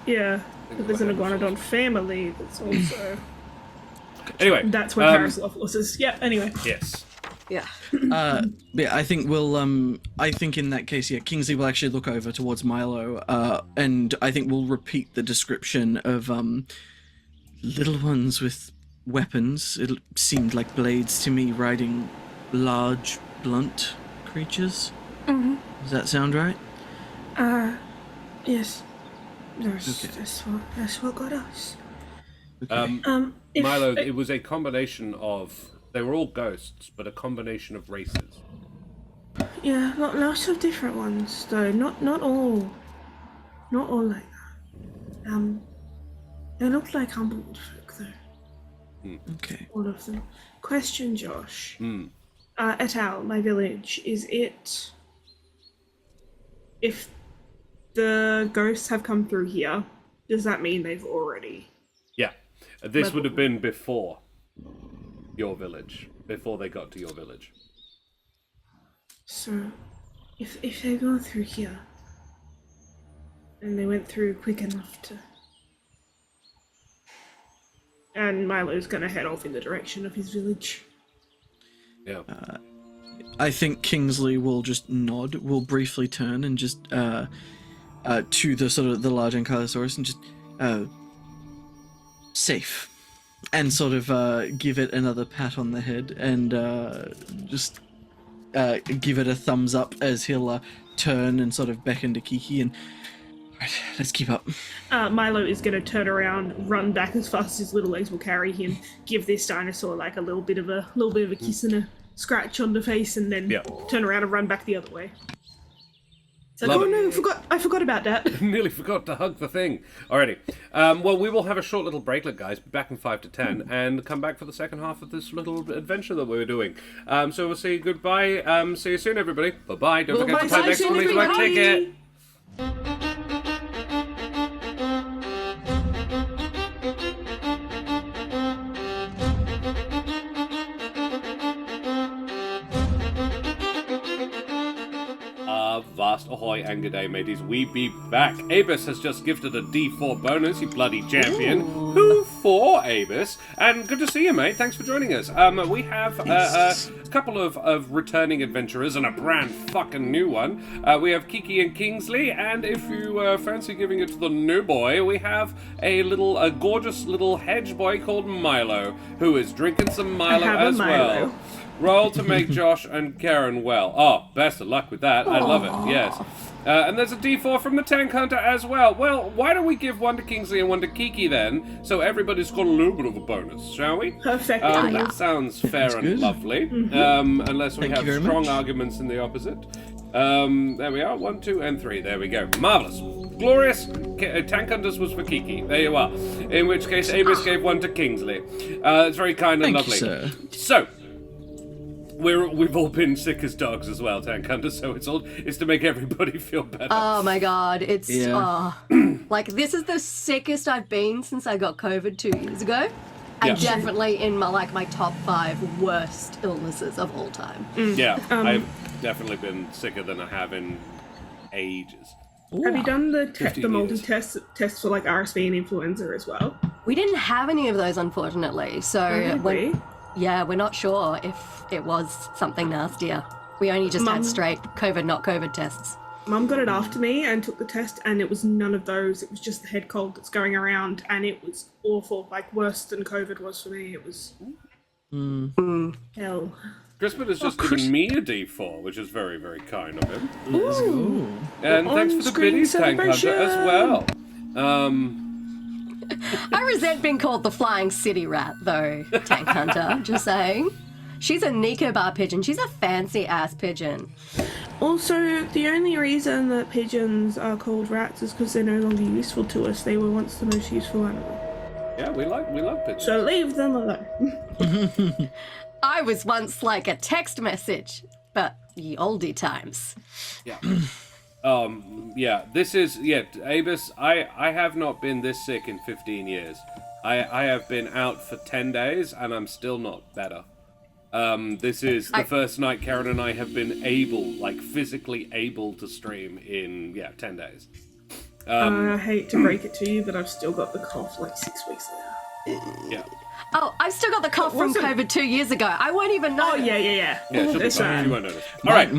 Yeah, but there's an Iguanodon family that's also... Anyway. That's where Parasaurolophus is. Yeah, anyway. Yes. Yeah. Yeah, I think we'll I think in that case, yeah, Kingsley will actually look over towards Milo, and I think we'll repeat the description of little ones with weapons. It seemed like blades to me, riding large, blunt creatures. Mm-hmm. Does that sound right? Yes. Okay. That's what got us. Okay. If, Milo, it was a combination of... They were all ghosts, but a combination of races. Yeah, lots of different ones, though. Not all like that. They look like Humblewood folk, though. Okay. All of them. Question, Josh. Hmm. Et al., my village, is it... If the ghosts have come through here, does that mean they've already... Yeah. This would have been before your village. Before they got to your village. So, if they've gone through here, and they went through quick enough to... And Milo's gonna head off in the direction of his village. Yeah. I think Kingsley will just nod, will briefly turn and just to the sort of the large Ankylosaurus and just safe, and sort of give it another pat on the head and just give it a thumbs up as he'll turn and sort of beckon to Kiki and right, let's keep up. Milo is gonna turn around, run back as fast as his little legs will carry him, give this dinosaur like a little bit of a kiss and a scratch on the face, and then turn around and run back the other way. It's like, Love oh it. no, I forgot about that. Nearly forgot to hug the thing. Alrighty. Well, we will have a short little breaklet, guys. Be back in 5 to 10, and come back for the second half of this little adventure that we were doing. So we'll say goodbye. See you soon, everybody. Bye-bye. Don't forget to play next one. Leave my ticket. Vast ahoy and good day, mateys. We be back. Abus has just gifted a D4 bonus, you bloody champion. Ooh. Who for, Abus? And good to see you, mate. Thanks for joining us. We have a couple of returning adventurers and a brand fucking new one. We have Kiki and Kingsley, and if you fancy giving it to the new boy, we have a gorgeous little hedge boy called Milo, who is drinking some Milo as well. Roll to make Josh and Karen well. Oh, best of luck with that. I love it, yes. And there's a D4 from the Tank Hunter as well. Well, why don't we give one to Kingsley and one to Kiki then, so everybody's got a little bit of a bonus, shall we? Perfect. That sounds fair and good. lovely. Unless we Thank you have very strong much. arguments in the opposite. There we are. 1, 2, and 3. There we go. Marvellous. Glorious. Tank Hunters was for Kiki. There you are. In which case, Abus gave one to Kingsley. It's very kind and Thank you, lovely. sir. So, we've all been sick as dogs as well, Tank Hunter, so it's to make everybody feel better. Oh my god, it's Yeah. like this is the sickest I've been since I got COVID 2 years ago. And Yeah. definitely in my top 5 worst illnesses of all time. Yeah, I've definitely been sicker than I have in ages. Have you done the 15 multi-test tests for like RSV and influenza as well? We didn't have any of those, unfortunately. So Really? we're not sure if it was something nastier. We only just had straight COVID, not COVID tests. Mum got it after me and took the test, and it was none of those. It was just the head cold that's going around, and it was awful. Like worse than COVID was for me. It was hell. Crispin has just given me a D4, which is very, very kind of him. Let's go. And thanks for the On-screen biddies, Tank Hunter, as well. I resent being called the flying city rat, though, Tank Hunter. Just saying. She's a Nicobar pigeon. She's a fancy ass pigeon. Also, the only reason that pigeons are called rats is because they're no longer useful to us. They were once the most useful animal. Yeah, we love pigeons. So leave them alone. I was once like a text message, but ye oldie times. Yeah. This is, Abus, I have not been this sick in 15 years. I have been out for 10 days, and I'm still not better. This is the first night Karen and I have been physically able to stream in, 10 days. I hate to break it to you, but I've still got the cough like 6 weeks later. Yeah. Oh, I've still got the cough from was it? COVID 2 years ago. I won't even know. Oh, yeah. Yeah, she'll be That's fine. right. She won't notice. All right.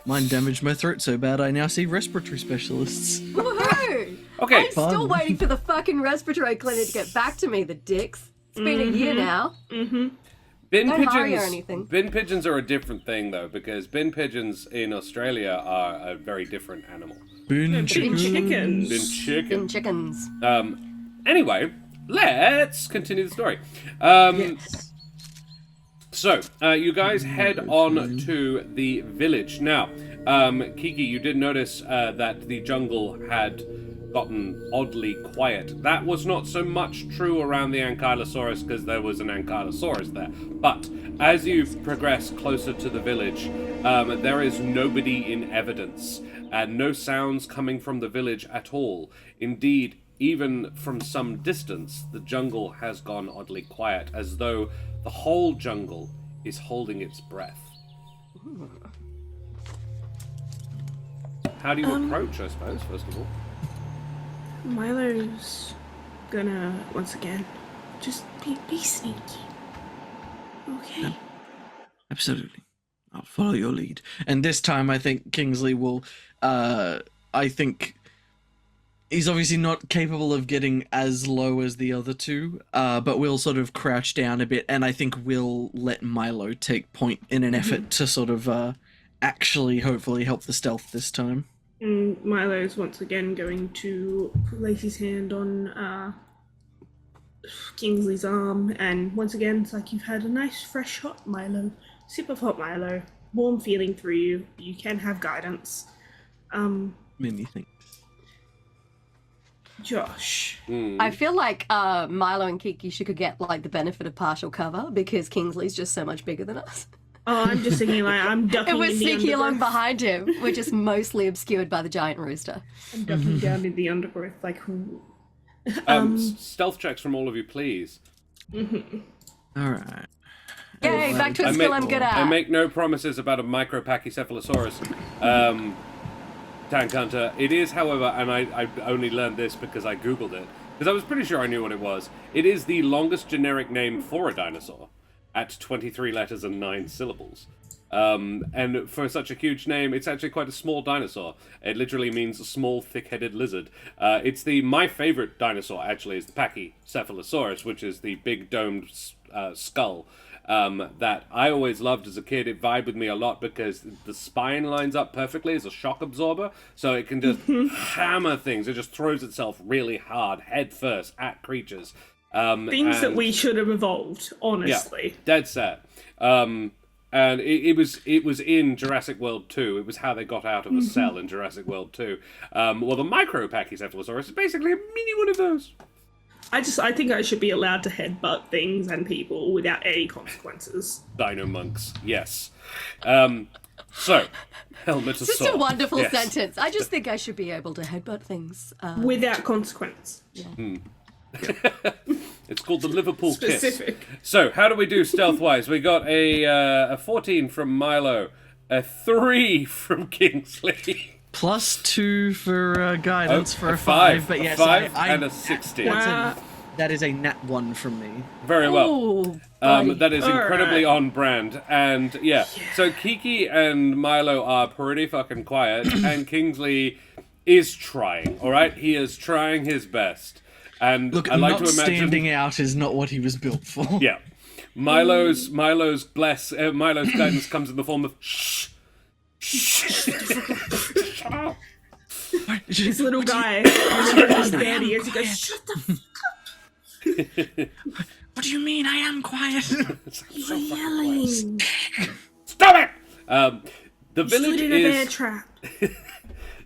Mine damaged my throat so bad I now see respiratory specialists. Woohoo! Okay. I'm still Fun. waiting for the fucking respiratory clinic to get back to me, the dicks. It's been a year now. Bin Don't hurry pigeons. or anything. Bin pigeons are a different thing though, because bin pigeons in Australia are a very different animal. Bin chickens. Bin And chicken. chickens. Anyway, let's continue the story. So, you guys head on to the village. Now, Kiki, you did notice that the jungle had gotten oddly quiet. That was not so much true around the Ankylosaurus because there was an Ankylosaurus there. But as you progress closer to the village, there is nobody in evidence, and no sounds coming from the village at all. Indeed, even from some distance, the jungle has gone oddly quiet, as though the whole jungle is holding its breath. How do you approach, I suppose, first of all? Milo's gonna, once again, just be sneaky. Okay. Absolutely. I'll follow your lead. And this time I think Kingsley will, I think he's obviously not capable of getting as low as the other two, but we'll sort of crouch down a bit, and I think we'll let Milo take point in an effort to sort of actually hopefully help the stealth this time. Milo's once again going to place his hand on Kingsley's arm, and once again, it's like you've had a nice fresh hot Milo. Sip of hot Milo. Warm feeling through you. You can have guidance. Many things. Josh. I feel like Milo and Kiki should get like the benefit of partial cover because Kingsley's just so much bigger than us. Oh, I'm just thinking like I'm ducking And we're in the sneaky along undergrowth. behind him. We're just mostly obscured by the giant rooster. I'm ducking down in the undergrowth like Stealth checks from all of you, please. Alright. Yay, back to a skill I'm good at. I make no promises about a micropachycephalosaurus, Tank Hunter. It is, however, and I only learned this because I googled it, because I was pretty sure I knew what it was. It is the longest generic name for a dinosaur, at 23 letters and 9 syllables. And for such a huge name, it's actually quite a small dinosaur. It literally means a small, thick-headed lizard. It's my favorite dinosaur, actually, is the Pachycephalosaurus, which is the big domed skull. That I always loved as a kid. It vibed with me a lot because the spine lines up perfectly as a shock absorber, so it can just hammer things. It just throws itself really hard, head first, at creatures. things that we should have evolved, honestly. Yeah, dead set. And it was in Jurassic World 2. It was how they got out of a cell in Jurassic World 2. Well, the Micropachycephalosaurus is basically a mini one of those. I think I should be allowed to headbutt things and people without any consequences. Dino monks, yes. So, helmet It's just assault. a wonderful Yes. sentence. I just think I should be able to headbutt things. Without consequence. It's called the Liverpool Specific. Kiss. So, how do we do stealth-wise? We got a 14 from Milo, a 3 from Kingsley. +2 for guidance for a 5, 5, but yes, a 5 I and a 16. that is a nat 1 from me. Very well. Ooh, buddy. That is incredibly Alright. on brand. And yeah, so Kiki and Milo are pretty fucking quiet, and Kingsley is trying, alright? He is trying his best. And Look, I like not to imagine... standing out is not what he was built for. Yeah. Milo's guidance comes in the form of shh. Shut up. This little guy, remember his daddy as he goes, shut the fuck What do you mean I am quiet? You're yelling. Stop it! The Stood village in a bear is... trap.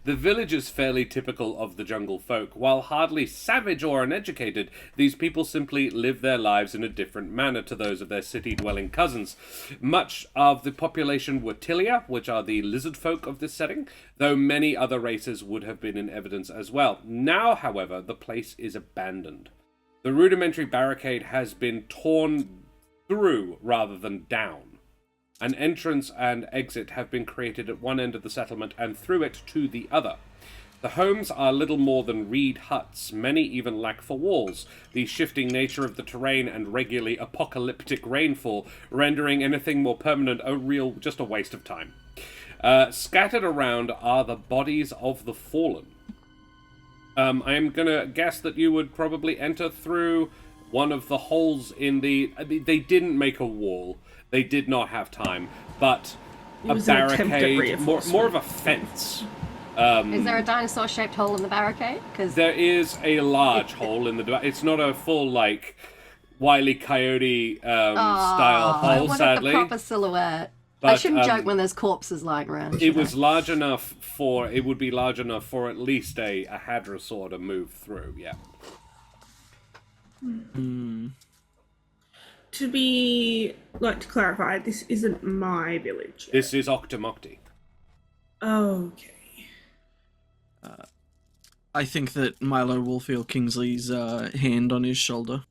The village is fairly typical of the jungle folk. While hardly savage or uneducated, these people simply live their lives in a different manner to those of their city-dwelling cousins. Much of the population were Tilia, which are the lizard folk of this setting, though many other races would have been in evidence as well. Now, however, the place is abandoned. The rudimentary barricade has been torn through rather than down. An entrance and exit have been created at one end of the settlement and through it to the other. The homes are little more than reed huts. Many even lack for walls. The shifting nature of the terrain and regularly apocalyptic rainfall rendering anything more permanent just a waste of time. Scattered around are the bodies of the fallen. I am going to guess that you would probably enter through one of the holes in the... I mean, they didn't make a wall. They did not have time. But a barricade, more of a fence. Is there a dinosaur-shaped hole in the barricade? There is a large hole in the... It's not a full, like, Wile E. Coyote style hole, sadly. The proper silhouette. But, I shouldn't joke when there's corpses lying around. It was large enough for... It would be large enough for at least a hadrosaur to move through, yeah. To clarify, this isn't my village. This is Octomocti. Okay. I think that Milo will feel Kingsley's hand on his shoulder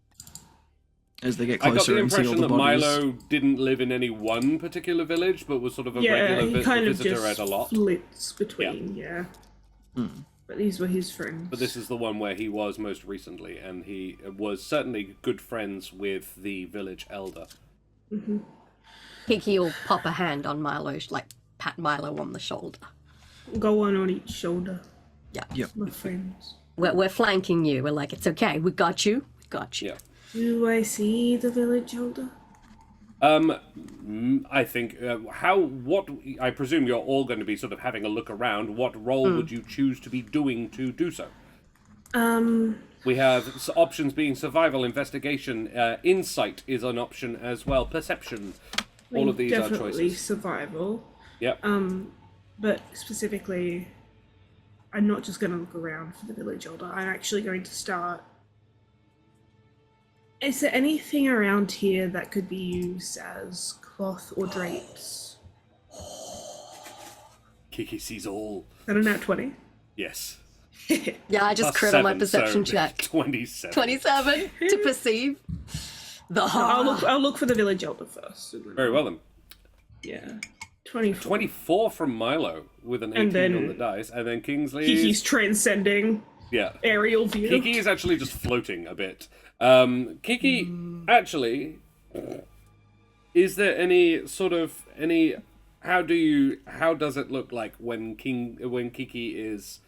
as they get closer and see all the bodies. I got the impression that Milo didn't live in any one particular village, but was sort of a regular visitor at a lot. Flits between, yeah. But these were his friends. But this is the one where he was most recently, and he was certainly good friends with the village elder. Mm-hmm. Kiki will pop a hand on Milo, like pat Milo on the shoulder. Go one on each shoulder. Yeah. Yep. My friends. We're flanking you. We're like, it's okay. We got you. We got you. Yeah. Do I see the village elder? I think, I presume you're all going to be sort of having a look around. What role would you choose to be doing to do so? We have options being survival, investigation, insight is an option as well, perception. All of these are choices. Definitely survival. Yep. But specifically, I'm not just going to look around for the village elder. I'm actually going to start... Is there anything around here that could be used as cloth or drapes? Kiki sees all. Is that a nat 20? Yes. Yeah, I just Plus crit on my 7, perception so check. 27. 27 to perceive. I'll look for the village elder first. Very well then. Yeah. 24. 24 from Milo with an 18 on the dice, and then Kingsley. Kiki's transcending aerial view. Kiki is actually just floating a bit. Kiki, actually, is there any sort of how does it look like when Kiki is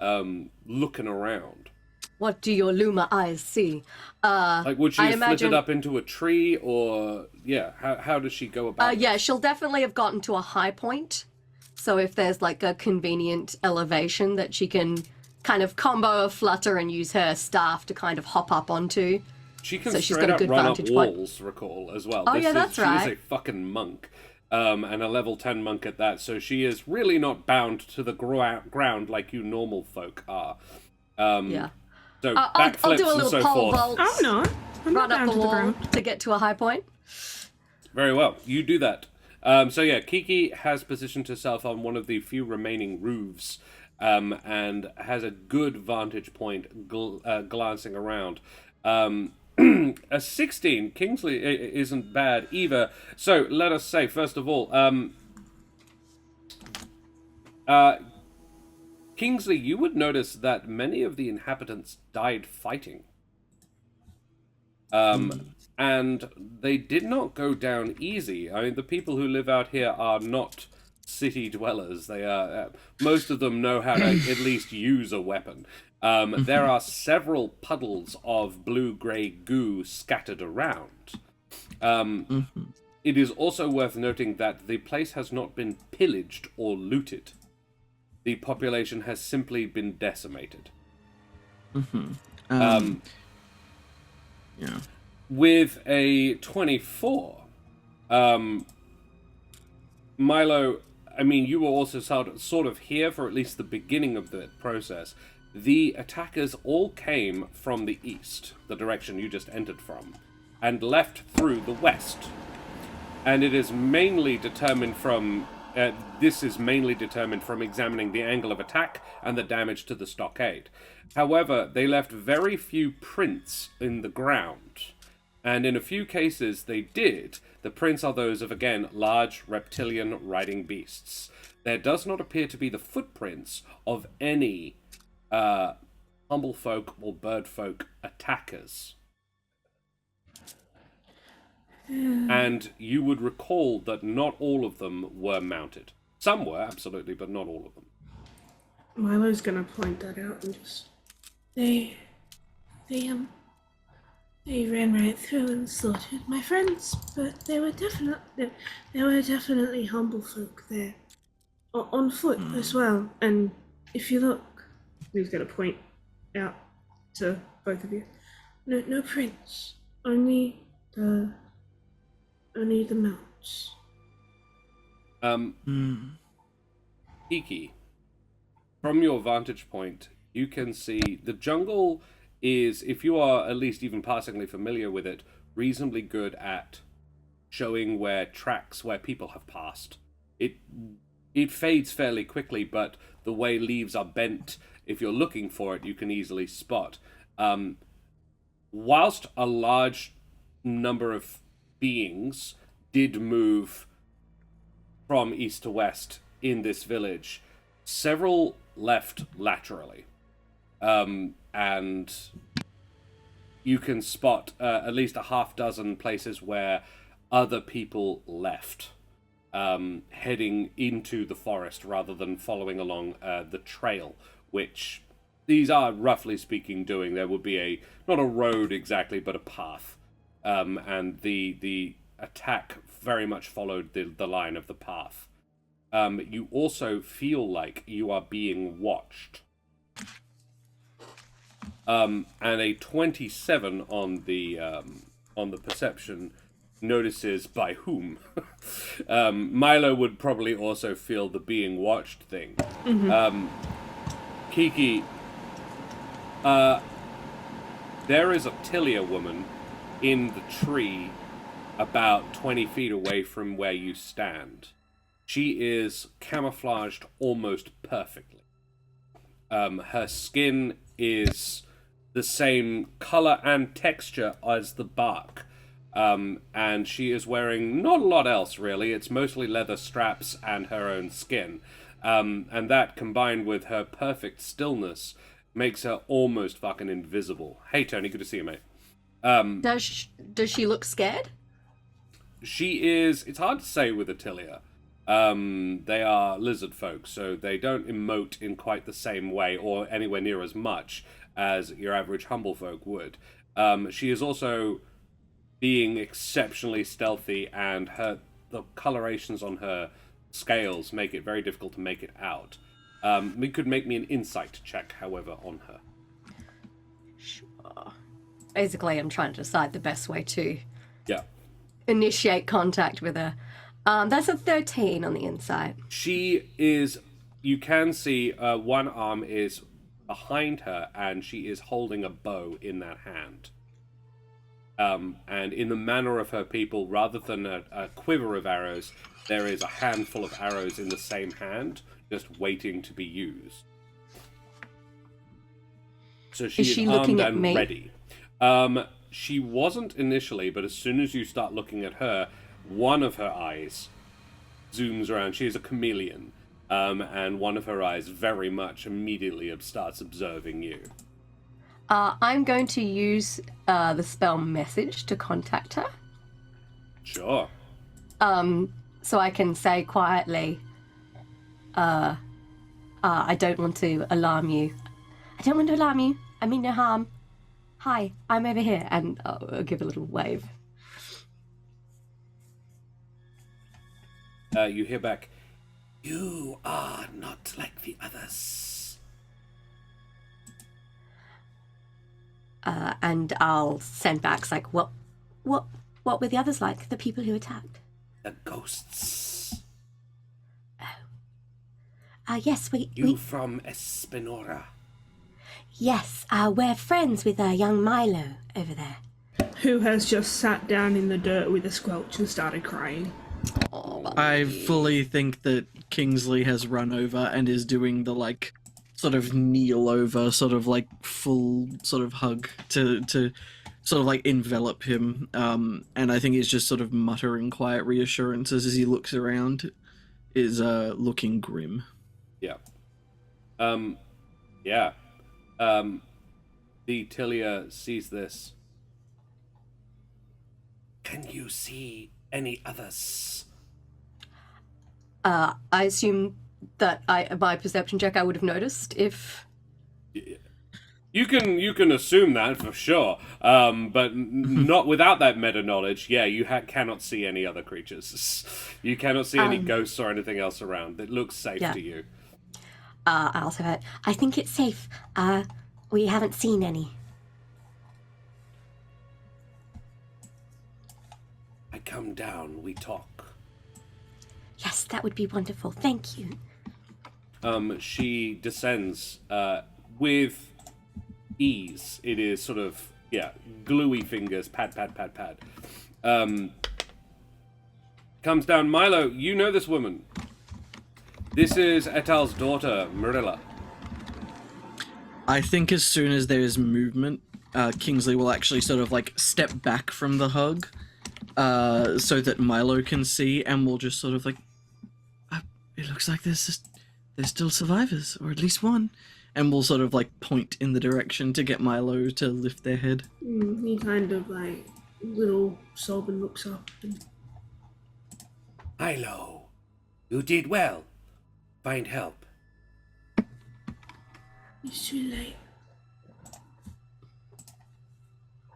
looking around? What do your Luma eyes see? Like, would she have imagine... flitted up into a tree, or how does she go about? Yeah, she'll definitely have gotten to a high point. So if there's like a convenient elevation that she can kind of combo a flutter and use her staff to kind of hop up onto. She can she's straight got a up good run up vantage walls, point. recall, as well. Oh, that's right. She is a fucking monk, and a level 10 monk at that, so she is really not bound to the ground like you normal folk are. Yeah. So I'll do a little pole vault. I'm not. I'm Run not up down the to wall ground. to get to a high point. Very well, you do that. Kiki has positioned herself on one of the few remaining roofs, and has a good vantage point glancing around. A 16, Kingsley isn't bad either. So let us say, first of all, Kingsley, you would notice that many of the inhabitants died fighting. And they did not go down easy. I mean, the people who live out here are not city dwellers. They are most of them know how to at least use a weapon. There are several puddles of blue-grey goo scattered around. It is also worth noting that the place has not been pillaged or looted. The population has simply been decimated. Yeah. With a 24, Milo, I mean, you were also sort of here for at least the beginning of the process. The attackers all came from the east, the direction you just entered from, and left through the west. And it is mainly determined from... this is mainly determined from examining the angle of attack and the damage to the stockade. However, they left very few prints in the ground. And in a few cases they did. The prints are those of, again, large reptilian riding beasts. There does not appear to be the footprints of any humble folk or bird folk attackers. And you would recall that not all of them were mounted. Some were, absolutely, but not all of them. Milo's gonna point that out and just... They ran right through and slaughtered my friends, but they were definitely humble folk there. On foot as well, and if you look... He's gonna point out to both of you. No prints. Only the mounts. Kiki, from your vantage point, you can see the jungle is, if you are at least even passingly familiar with it, reasonably good at showing where people have passed. It fades fairly quickly, but the way leaves are bent, if you're looking for it, you can easily spot. Whilst a large number of beings did move from east to west in this village, several left laterally. And you can spot at least a half dozen places where other people left, heading into the forest rather than following along the trail, which these are, roughly speaking, doing. There would be not a road exactly, but a path. And the attack very much followed the line of the path. You also feel like you are being watched. And a 27 on the perception notices by whom. Milo would probably also feel the being watched thing. Kiki, there is a Tilia woman in the tree about 20 feet away from where you stand. She is camouflaged almost perfectly. Her skin is the same color and texture as the bark. And she is wearing not a lot else, really. It's mostly leather straps and her own skin. And that, combined with her perfect stillness, makes her almost fucking invisible. Hey, Tony, good to see you, mate. Does she look scared? She is... It's hard to say with Attilia. They are lizard folk, so they don't emote in quite the same way or anywhere near as much as your average humble folk would. She is also being exceptionally stealthy, and the colorations on her scales make it very difficult to make it out. We could make me an insight check, however, on her. Sure. Basically, I'm trying to decide the best way to initiate contact with her. That's a 13 on the inside. She is... You can see one arm is behind her, and she is holding a bow in that hand. And in the manner of her people, rather than a quiver of arrows, there is a handful of arrows in the same hand, just waiting to be used. So she is armed and ready. She wasn't initially, but as soon as you start looking at her, one of her eyes zooms around. She is a chameleon. And one of her eyes very much immediately starts observing you. I'm going to use the spell message to contact her. Sure. So I can say quietly, I don't want to alarm you. I don't want to alarm you. I mean no harm. Hi, I'm over here. And I'll give a little wave. You hear back, "You are not like the others." And I'll send back, like, what were the others like? The people who attacked? The ghosts. Yes, You from Espinora? Yes, we're friends with young Milo over there. Who has just sat down in the dirt with a squelch and started crying. I fully think that Kingsley has run over and is doing the, like, sort of kneel over, sort of, like, full sort of hug to sort of, like, envelop him. And I think he's just sort of muttering quiet reassurances as he looks around, is looking grim. Yeah. Yeah. The Tilia sees this. Can you see any others? I assume that my perception check I would have noticed if... You can assume that for sure, but not without that meta knowledge. Yeah, you cannot see any other creatures. You cannot see any ghosts or anything else around. It looks safe to you. I also heard, I think it's safe. We haven't seen any. I come down, we talk. Yes, that would be wonderful. Thank you. She descends with ease. It is sort of, gluey fingers, pad, pad, pad, pad. Comes down. Milo, you know this woman. This is Etal's daughter, Marilla. I think as soon as there is movement, Kingsley will actually sort of like step back from the hug, so that Milo can see, and will just sort of like, it looks like there's still survivors, or at least one, and we'll sort of like point in the direction to get Milo to lift their head. He kind of like little sob and looks up. And... Milo, you did well. Find help. It's too late.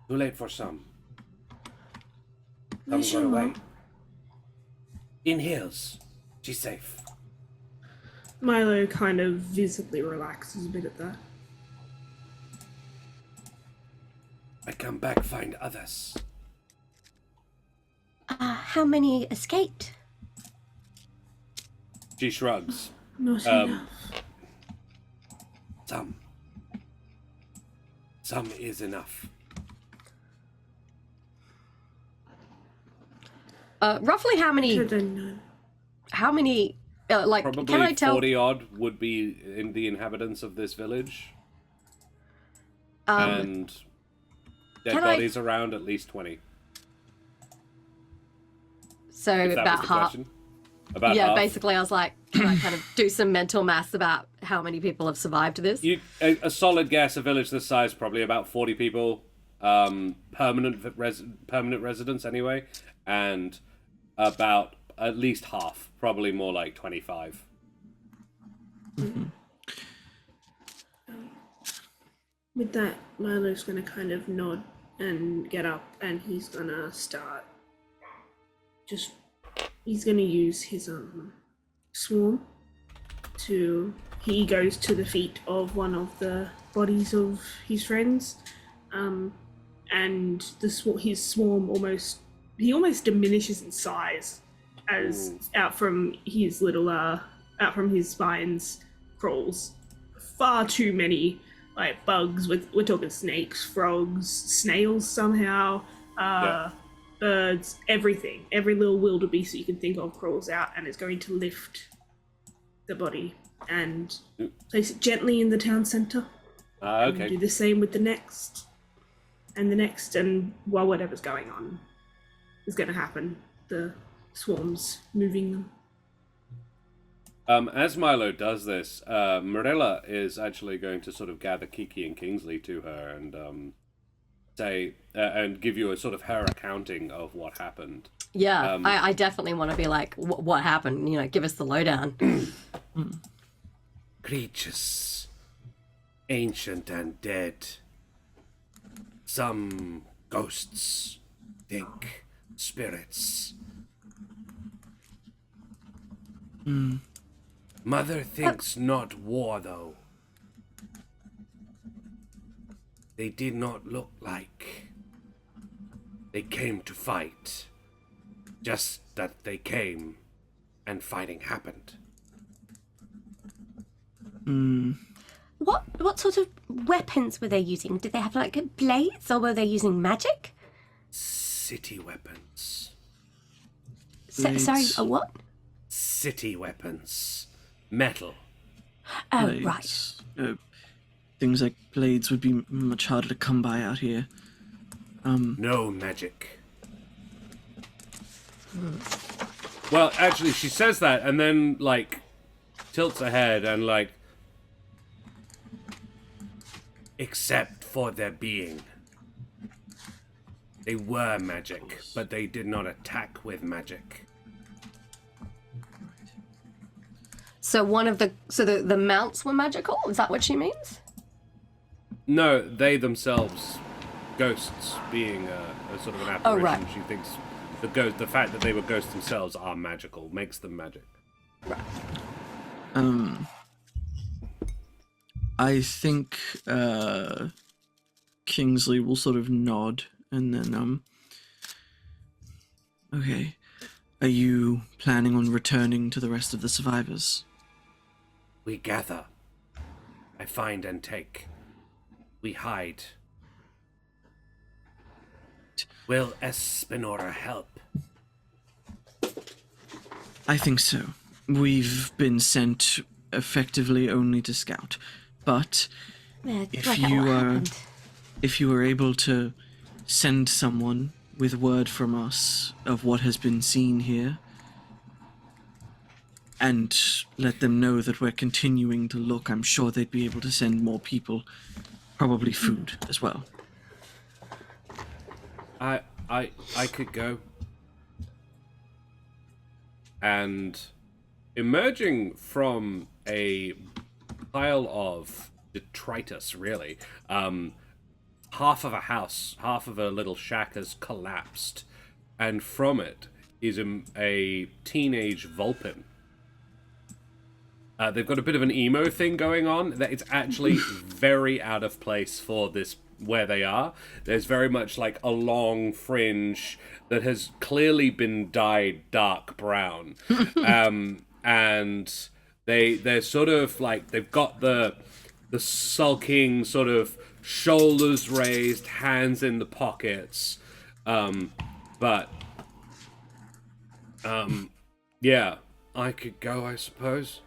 Too late for some. Some Where's got your away. mom? In hills. She's safe. Milo kind of visibly relaxes a bit at that. I come back, find others. How many escaped? She shrugs. Not enough. Some. Some is enough. Roughly how many? I don't know. How many? Like, Probably can I tell? 40 odd would be in the inhabitants of this village. And dead can bodies around at least 20. So If that about was the half. question. About Yeah, half. basically, I was like, can I kind of do some mental maths about how many people have survived this? A solid guess, a village this size, probably about 40 people, permanent residents anyway, and about at least half, probably more like 25. With that, Milo's gonna kind of nod and get up, and he's gonna start. He's gonna use his swarm to. He goes to the feet of one of the bodies of his friends, and his swarm almost diminishes in size as out from his spines crawls far too many like bugs. We're talking snakes, frogs, snails somehow, birds, everything. Every little wildebeest that you can think of crawls out and is going to lift the body and place it gently in the town centre. Okay. And do the same with the next, and while whatever's going on is going to happen, the swarms moving them. As Milo does this, Marilla is actually going to sort of gather Kiki and Kingsley to her and say and give you a sort of her accounting of what happened. Yeah, I definitely want to be like, what happened? You know, give us the lowdown. Creatures, ancient and dead. Some ghosts, think spirits. Mother thinks not war, though. They did not look like they came to fight. Just that they came and fighting happened. What sort of weapons were they using? Did they have like blades, or were they using magic? City weapons. Sorry, a what? City weapons. Metal. Oh, Blades. right. Things like blades would be much harder to come by out here. No magic. Well, actually, she says that and then, like, tilts her head and, like, except for their being. They were magic, but they did not attack with magic. So the mounts were magical? Is that what she means? No, they themselves, ghosts, being a sort of an apparition. Oh, right. She thinks the fact that they were ghosts themselves are magical, makes them magic. Right. I think Kingsley will sort of nod and then okay. Are you planning on returning to the rest of the survivors? We gather. I find and take. We hide. Will Espinora help? I think so. We've been sent effectively only to scout. But if you are able to send someone with word from us of what has been seen here, and let them know that we're continuing to look, I'm sure they'd be able to send more people, probably food as well. I could go. And emerging from a pile of detritus, really, half of a house, half of a little shack has collapsed, and from it is a teenage Vulpin. They've got a bit of an emo thing going on. That it's actually very out of place for this where they are. There's very much like a long fringe that has clearly been dyed dark brown, and they're sort of like they've got the sulking sort of shoulders raised, hands in the pockets, but yeah, I could go, I suppose.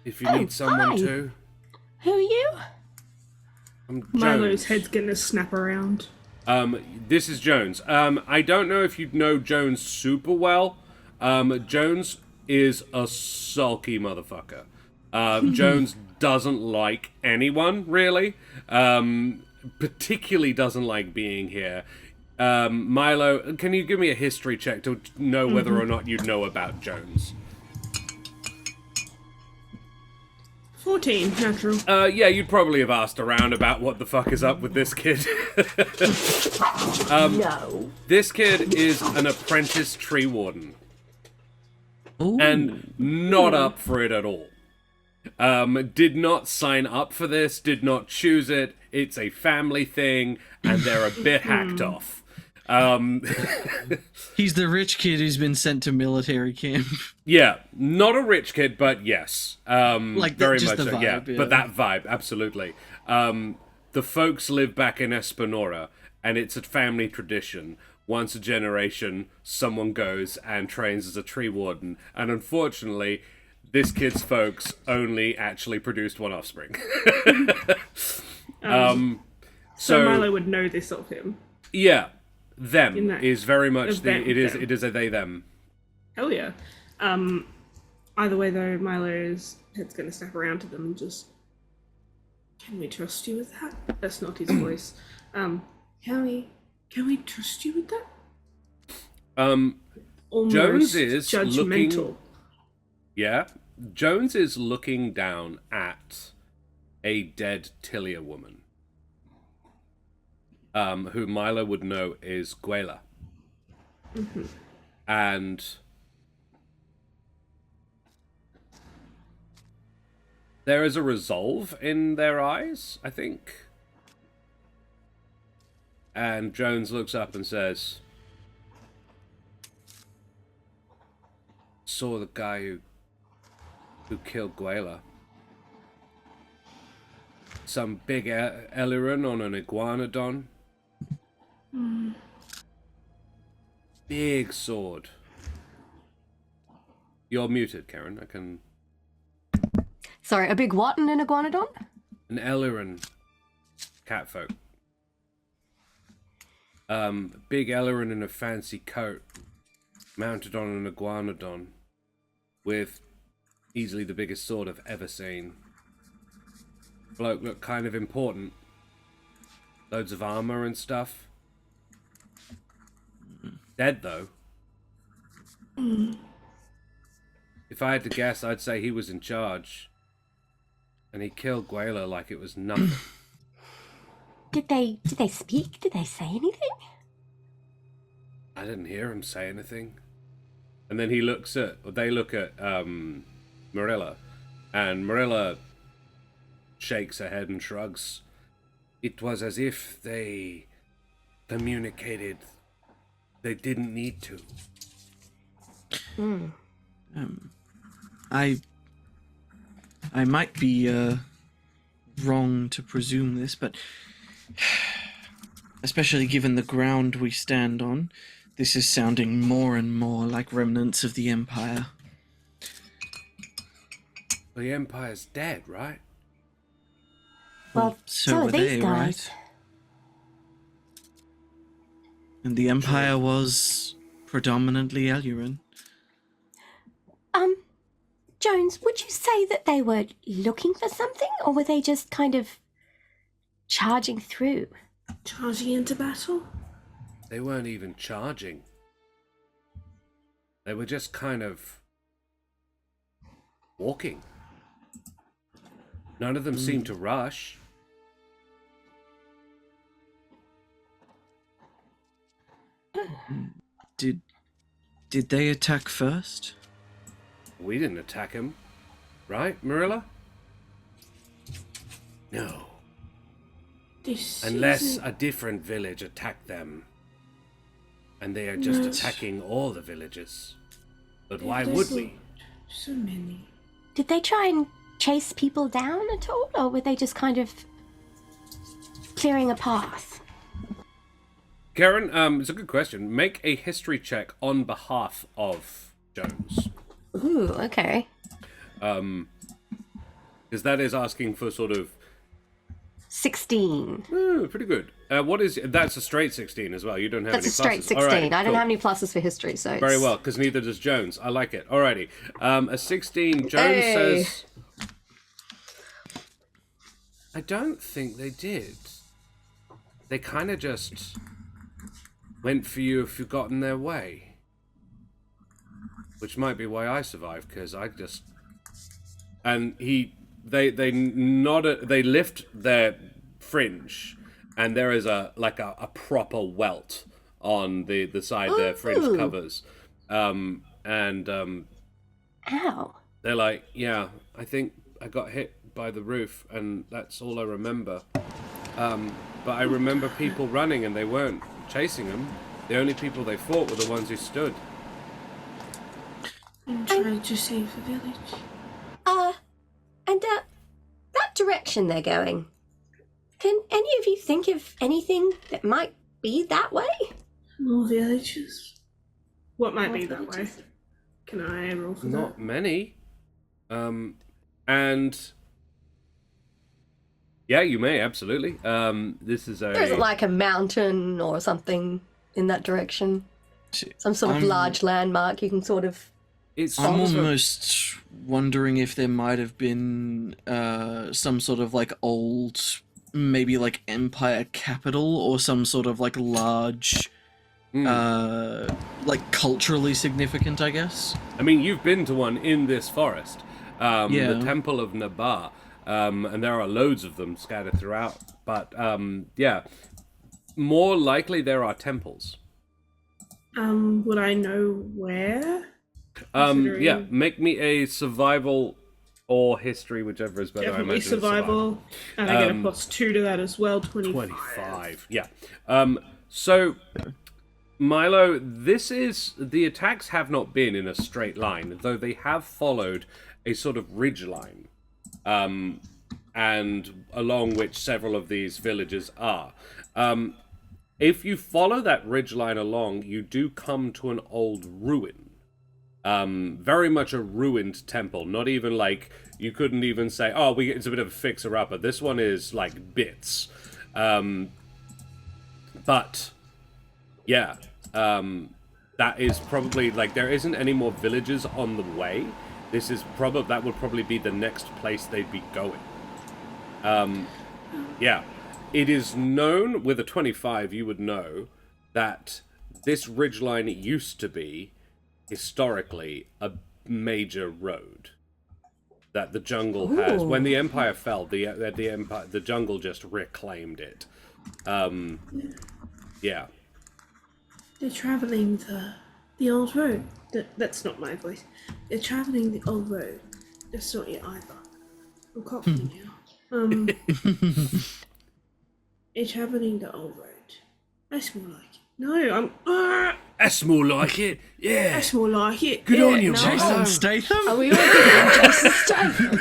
If you need someone to. Who are you? I'm Jones. Milo's head's gonna snap around. This is Jones. I don't know if you know Jones super well. Jones is a sulky motherfucker. Jones doesn't like anyone, really. Particularly doesn't like being here. Milo, can you give me a history check to know whether or not you know about Jones? 14, natural. Yeah, you'd probably have asked around about what the fuck is up with this kid. No. This kid is an apprentice tree warden. Ooh. And not up for it at all. Did not sign up for this, did not choose it. It's a family thing, and they're a bit hacked off. He's the rich kid who's been sent to military camp. Yeah, not a rich kid, but yes. Like very just much the so, vibe, yeah. yeah. But that vibe, absolutely. The folks live back in Espinora, and it's a family tradition. Once a generation, someone goes and trains as a tree warden, and unfortunately, this kid's folks only actually produced one offspring. So Milo would know this of him. Yeah, them In that is very much event, it them. is a they them. Hell yeah. Either way though, Milo's head's gonna snap around to them and just, can we trust you with that? That's not his voice. Can we trust you with that? Almost Jones is judgmental. looking. Yeah, Jones is looking down at a dead Tilia woman, who Milo would know is Guela. Mm-hmm. And there is a resolve in their eyes, I think. And Jones looks up and says, saw the guy who killed Guela. Some big Eliran on an iguanodon. Big sword. You're muted, Karen. I can... Sorry, a big what in an iguanodon? An Eliran catfolk. Big Eliran in a fancy coat, mounted on an iguanodon, with easily the biggest sword I've ever seen. bloke looked kind of important. Loads of armor and stuff. Dead, though. If I had to guess, I'd say he was in charge. And he killed Gwayla like it was nothing. Did they speak? Did they say anything? I didn't hear him say anything. And then they look at Marilla, and Marilla shakes her head and shrugs. It was as if they communicated they didn't need to. I might be wrong to presume this, but especially given the ground we stand on, this is sounding more and more like remnants of the Empire. The Empire's dead, right? Well, so are these guys. Right? And the Empire was predominantly Eluran. Jones, would you say that they were looking for something, or were they just kind of charging through? Charging into battle? They weren't even charging. They were just kind of walking. None of them seemed to rush. Did they attack first? We didn't attack him, right, Marilla? No. Unless a different village attacked them. And they are just attacking all the villages. But why would we? So many. Did they try and chase people down at all, or were they just kind of clearing a path? Karen, it's a good question. Make a history check on behalf of Jones. Ooh, okay. Because that is asking for sort of 16. pretty good. That's a straight 16 as well. You don't have That's any a straight pluses. 16. Alright, I don't cool. have any pluses for history, so Very well, because neither does Jones. I like it. Alrighty. A 16. Jones says... I don't think they did. They kind of just went for you if you got in their way. Which might be why I survived, because I just... And they lift their fringe, and there is a proper welt on the side their fringe covers. Ow. They're like, yeah, I think I got hit by the roof, and that's all I remember. But I remember people running, and they weren't chasing them. The only people they fought were the ones who stood. I'm trying to save the village. And that direction they're going. Can any of you think of anything that might be that way? More villages. What might be that way? villages? Can I roll for Not that? many. And yeah, you may absolutely. This is There isn't like a mountain or something in that direction. Some sort of large landmark you can sort of... I'm almost wondering if there might have been some sort of like old, maybe like Empire capital or some sort of like large, like culturally significant, I guess. I mean, you've been to one in this forest, Yeah. the Temple of Nabar, and there are loads of them scattered throughout. But yeah, more likely there are temples. Would I know where? Yeah, make me a survival or history, whichever is better. I Definitely imagine it's survival. And I get a +2 to that as well, 25. 25, yeah. So, Milo, the attacks have not been in a straight line, though they have followed a sort of ridge line, and along which several of these villages are. If you follow that ridge line along, you do come to an old ruin. Very much a ruined temple. Not even like, you couldn't even say, oh, it's a bit of a fixer-upper. This one is like bits. But yeah, that is probably like, there isn't any more villages on the way. That would probably be the next place they'd be going. Yeah. It is known, with a 25, you would know, that this ridgeline used to be, historically, a major road. That the jungle has. When the Empire fell, the jungle just reclaimed it. Yeah. They're traveling the old road. That's not my voice. They're traveling the old road. That's not it either. I'm coughing now. They're traveling the old road. That's more like it. No, I'm. That's more like it. Yeah. That's more like it. Good on you, no. Jason Statham? Are we all doing Jason Statham?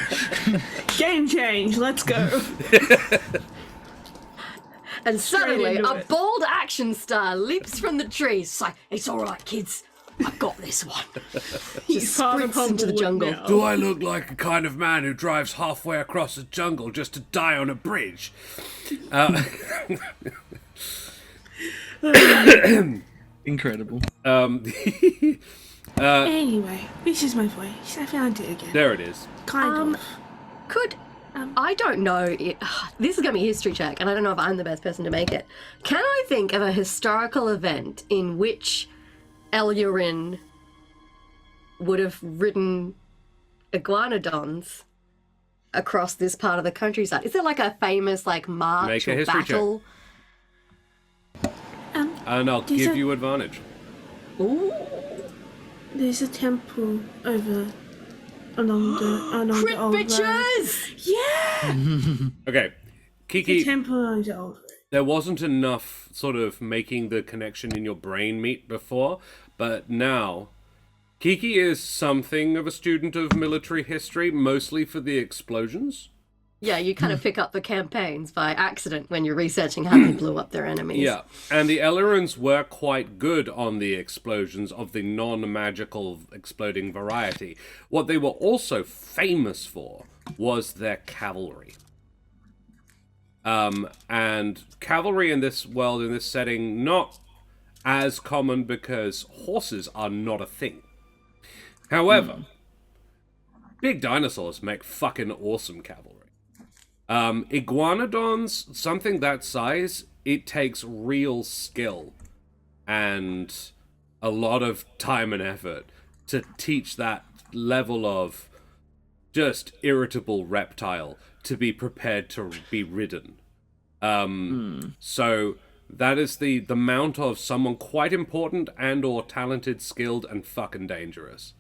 Game change. Let's go. And suddenly, into a it. bold action star leaps from the trees. It's like, it's all right, kids. I got this one. He He's part of sprints into the Humblewood jungle. now. Do I look like a kind of man who drives halfway across the jungle just to die on a bridge? Incredible. Anyway, this is my voice. I found it again. There it is. Kind of. Could I don't know. This is going to be a history check, and I don't know if I'm the best person to make it. Can I think of a historical event in which Elurin would have ridden iguanodons across this part of the countryside? Is there like a famous march Make a or history check. battle? And I'll There's give a- you advantage. Ooh, There's a temple along the crit old road. bitches! Yeah. Okay. The Kiki, temple along the old road. there wasn't enough sort of making the connection in your brain meet before, but now Kiki is something of a student of military history, mostly for the explosions. Yeah, you kind of pick up the campaigns by accident when you're researching how they blew up their enemies. Yeah, and the Ellerons were quite good on the explosions of the non-magical exploding variety. What they were also famous for was their cavalry. And cavalry in this world, in this setting, not as common because horses are not a thing. However, big dinosaurs make fucking awesome cavalry. Iguanodons, something that size, it takes real skill and a lot of time and effort to teach that level of just irritable reptile to be prepared to be ridden. So that is the mount of someone quite important and or talented, skilled, and fucking dangerous.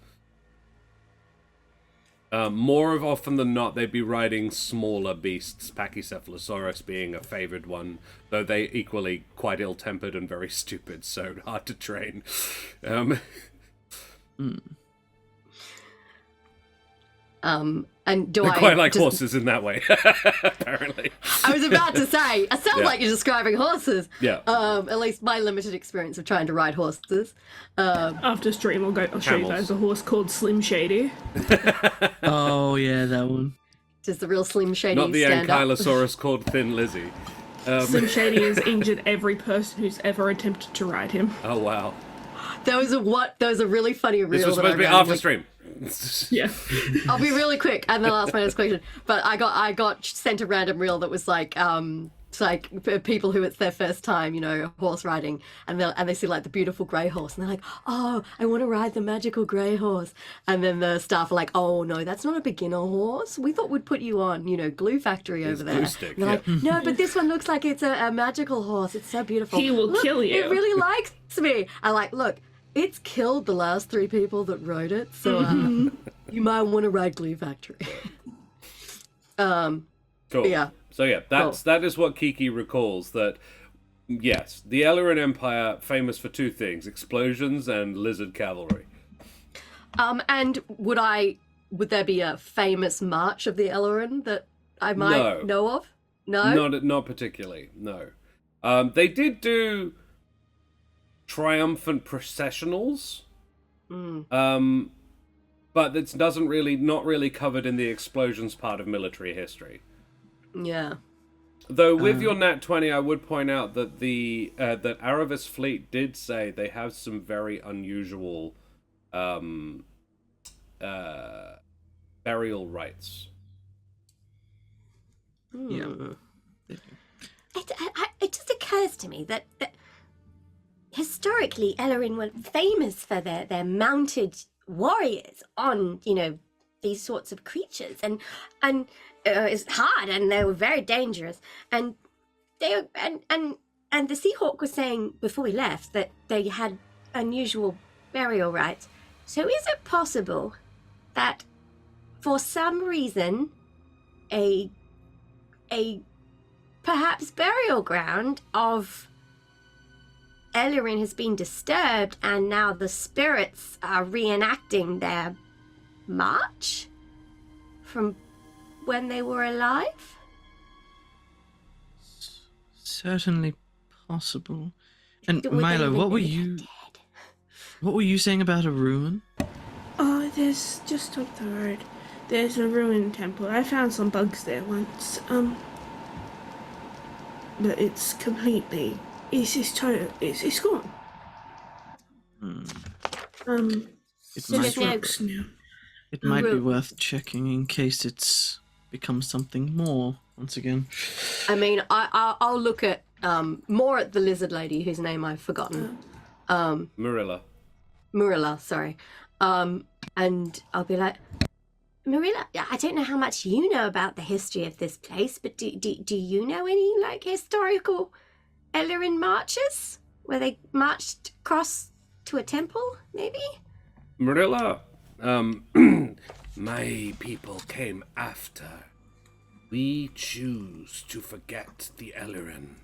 More of often than not, they'd be riding smaller beasts, Pachycephalosaurus being a favored one, though they equally quite ill-tempered and very stupid, so hard to train. And do They're I quite like just- horses in that way, apparently. I was about to say, it sounds Yeah. like you're describing horses. Yeah. At least my limited experience of trying to ride horses. After stream, I'll show you Camels. guys a horse called Slim Shady. Oh, yeah, that one. Just the real Slim Shady Not the stand-up. Ankylosaurus called Thin Lizzy. Slim Shady has injured every person who's ever attempted to ride him. Oh, wow. There was a really funny reel This was that I supposed to be ran, after like- stream. Yeah. I'll be really quick, and then I'll ask my next question. But I got sent a random reel that was like, it's like people who it's their first time, horse riding, and they see like the beautiful grey horse, and they're like, oh, I want to ride the magical grey horse, and then the staff are like, oh no, that's not a beginner horse. We thought we'd put you on, Glue Factory over there. Glue Stick, And they're yeah. like, no, but this one looks like it's a magical horse. It's so beautiful. He will Look, kill you. It really likes me. I like, look. It's killed the last 3 people that rode it, so you might want to ride Glue Factory. Cool. Yeah. So yeah, that is what Kiki recalls, that yes, the Ellerin Empire famous for 2 things: explosions and lizard cavalry. And would there be a famous march of the Ellerin that I might know of? No? Not particularly. No. They did do triumphant processionals. But it's not really covered in the explosions part of military history. Yeah. Though with your Nat 20, I would point out that that Aravis fleet did say they have some very unusual burial rites. Yeah. It just occurs to me that historically, Ellerin were famous for their mounted warriors on, these sorts of creatures, and it's hard, and they were very dangerous, and they and the Seahawk was saying before we left that they had unusual burial rites. So is it possible that, for some reason, a perhaps burial ground of Ellerin has been disturbed, and now the spirits are reenacting their march from when they were alive? Certainly possible. And Would they Milo, even what were be you dead? what were you saying about a ruin? Oh, there's just up the road. There's a ruined temple. I found some bugs there once. But it's completely. It's gone. It So might, there's no- now. it might be Ru- worth checking in case it's become something more once again. I mean, I'll look at more at the lizard lady whose name I've forgotten. Marilla. Murilla, sorry. And I'll be like, Marilla, I don't know how much you know about the history of this place, but do you know any, historical Ellerin marches? Where they marched across to a temple, maybe? Marilla, my people came after. We choose to forget the Ellerin.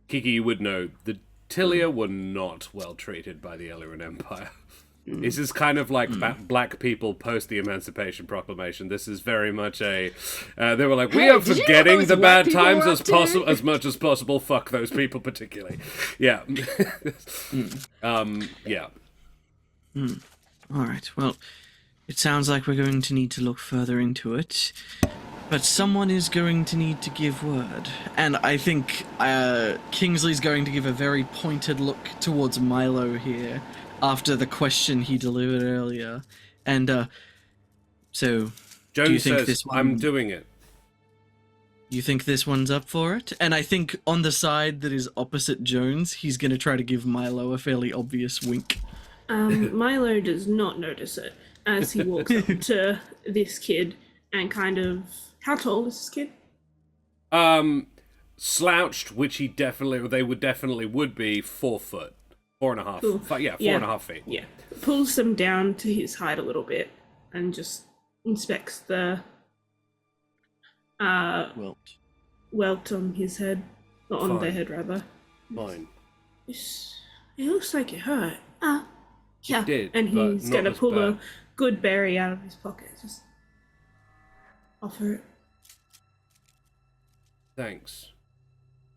Kiki, you would know, the Tilia were not well treated by the Ellerin Empire. This is kind of like black people post the Emancipation Proclamation. This is very much a... they were like, we Hey, are did you know forgetting those the white bad people times were as up to? as much as possible. Fuck those people particularly. Yeah. Yeah. All right. Well, it sounds like we're going to need to look further into it. But someone is going to need to give word. And I think Kingsley's going to give a very pointed look towards Milo here after the question he delivered earlier. And so, do you Jones think says, this one... I'm doing it. You think this one's up for it? And I think on the side that is opposite Jones, he's going to try to give Milo a fairly obvious wink. Milo does not notice it as he walks up to this kid and kind of... How tall is this kid? Slouched, which they would be 4 foot. 4.5. Cool. 4.5 feet. Yeah. Pulls them down to his height a little bit and just inspects the welt on his head. Or on their Fine. head, rather. Fine. It looks like it hurt. Yeah. did, and but he's not gonna as pull a bad. good berry out of his pocket. Just offer it. Thanks.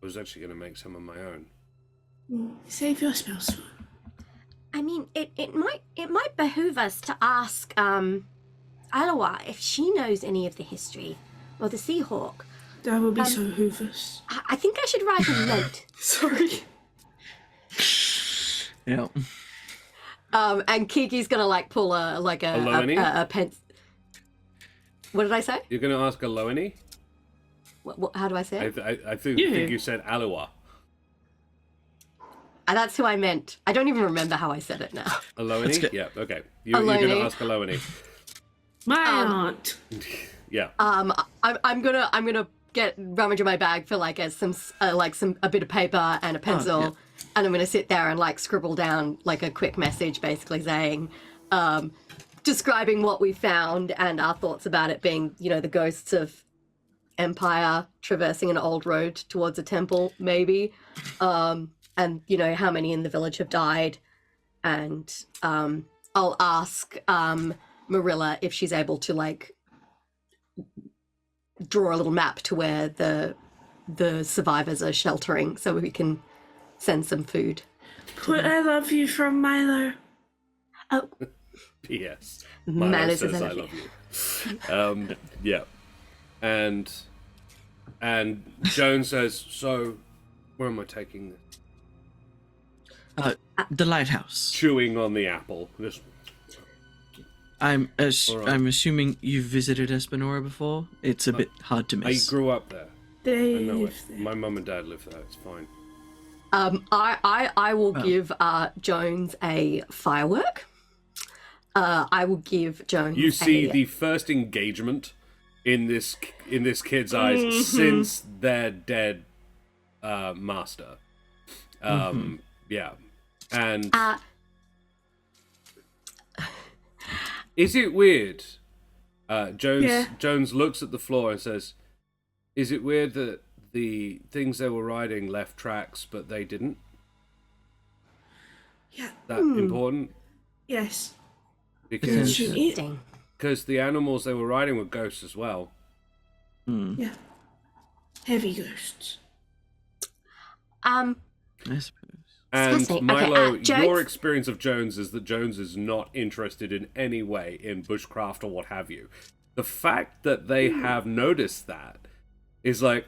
I was actually going to make some of my own. Save your smells for. I mean, it might behoove us to ask Alawa if she knows any of the history, or the Seahawk. That would be so hoovers. I think I should write a note. Sorry. Yeah. and Kiki's gonna pull a pen. What did I say? You're going to ask a Loany? What, how do I say it? I think you said Alawa. That's who I meant. I don't even remember how I said it now. A Loany? good. Yeah, okay. You're going to Loany. ask a Loany. My aunt. Yeah. I'm gonna get rummage in my bag for a bit of paper and a pencil, yeah. and I'm gonna sit there and scribble down a quick message, basically saying, describing what we found and our thoughts about it being, the ghosts of Empire traversing an old road towards a temple, maybe, and how many in the village have died, and I'll ask Marilla if she's able to draw a little map to where the survivors are sheltering so we can send some food. Put I love you from Milo. Oh, P.S. Milo Milo says says I I love love you. Yeah. And Joan says, so where am I taking this? The lighthouse. Chewing on the apple. Just... I'm Alright. I'm assuming you've visited Espinora before. It's a bit hard to I miss. grew up there. They I know live it. there. My mum and dad live there. It's fine. I will give Jones a firework. I will give Jones. You see the first engagement in this kid's eyes since their dead master. Yeah, and is it weird? Jones looks at the floor and says, "Is it weird that the things they were riding left tracks, but they didn't? Yeah. That important? Yes. Because Interesting. the animals they were riding were ghosts as well." Yeah. Heavy ghosts. I suppose. And Fascinating. Okay, Milo, Jones? your experience of Jones is that Jones is not interested in any way in bushcraft or what have you. The fact that they have noticed that is like,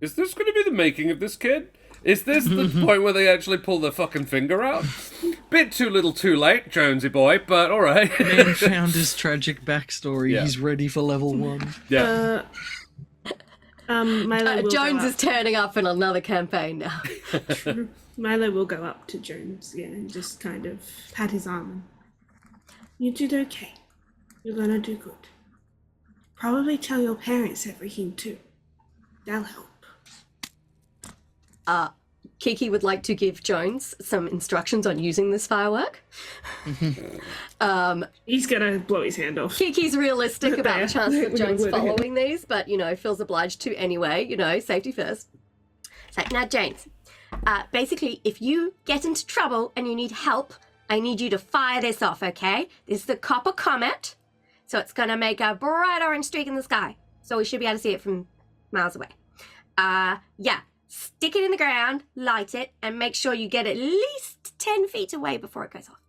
is this going to be the making of this kid? Is this the point where they actually pull their fucking finger out? Bit too little too late, Jonesy boy, but alright. Man found his tragic backstory. Yeah. He's ready for level 1. Yeah. Milo will Jones go is turning up in another campaign now. Milo will go up to Jones, and just kind of pat his arm. You did okay. You're gonna do good. Probably tell your parents everything too. That'll help. Kiki would like to give Jones some instructions on using this firework. He's gonna blow his hand off. Kiki's realistic about the chance of We Jones would. following these, but, feels obliged to anyway. Safety first. It's like, now, James, basically, if you get into trouble and you need help, I need you to fire this off, okay? This is the Copper Comet, so it's going to make a bright orange streak in the sky. So we should be able to see it from miles away. Yeah, stick it in the ground, light it, and make sure you get at least 10 feet away before it goes off.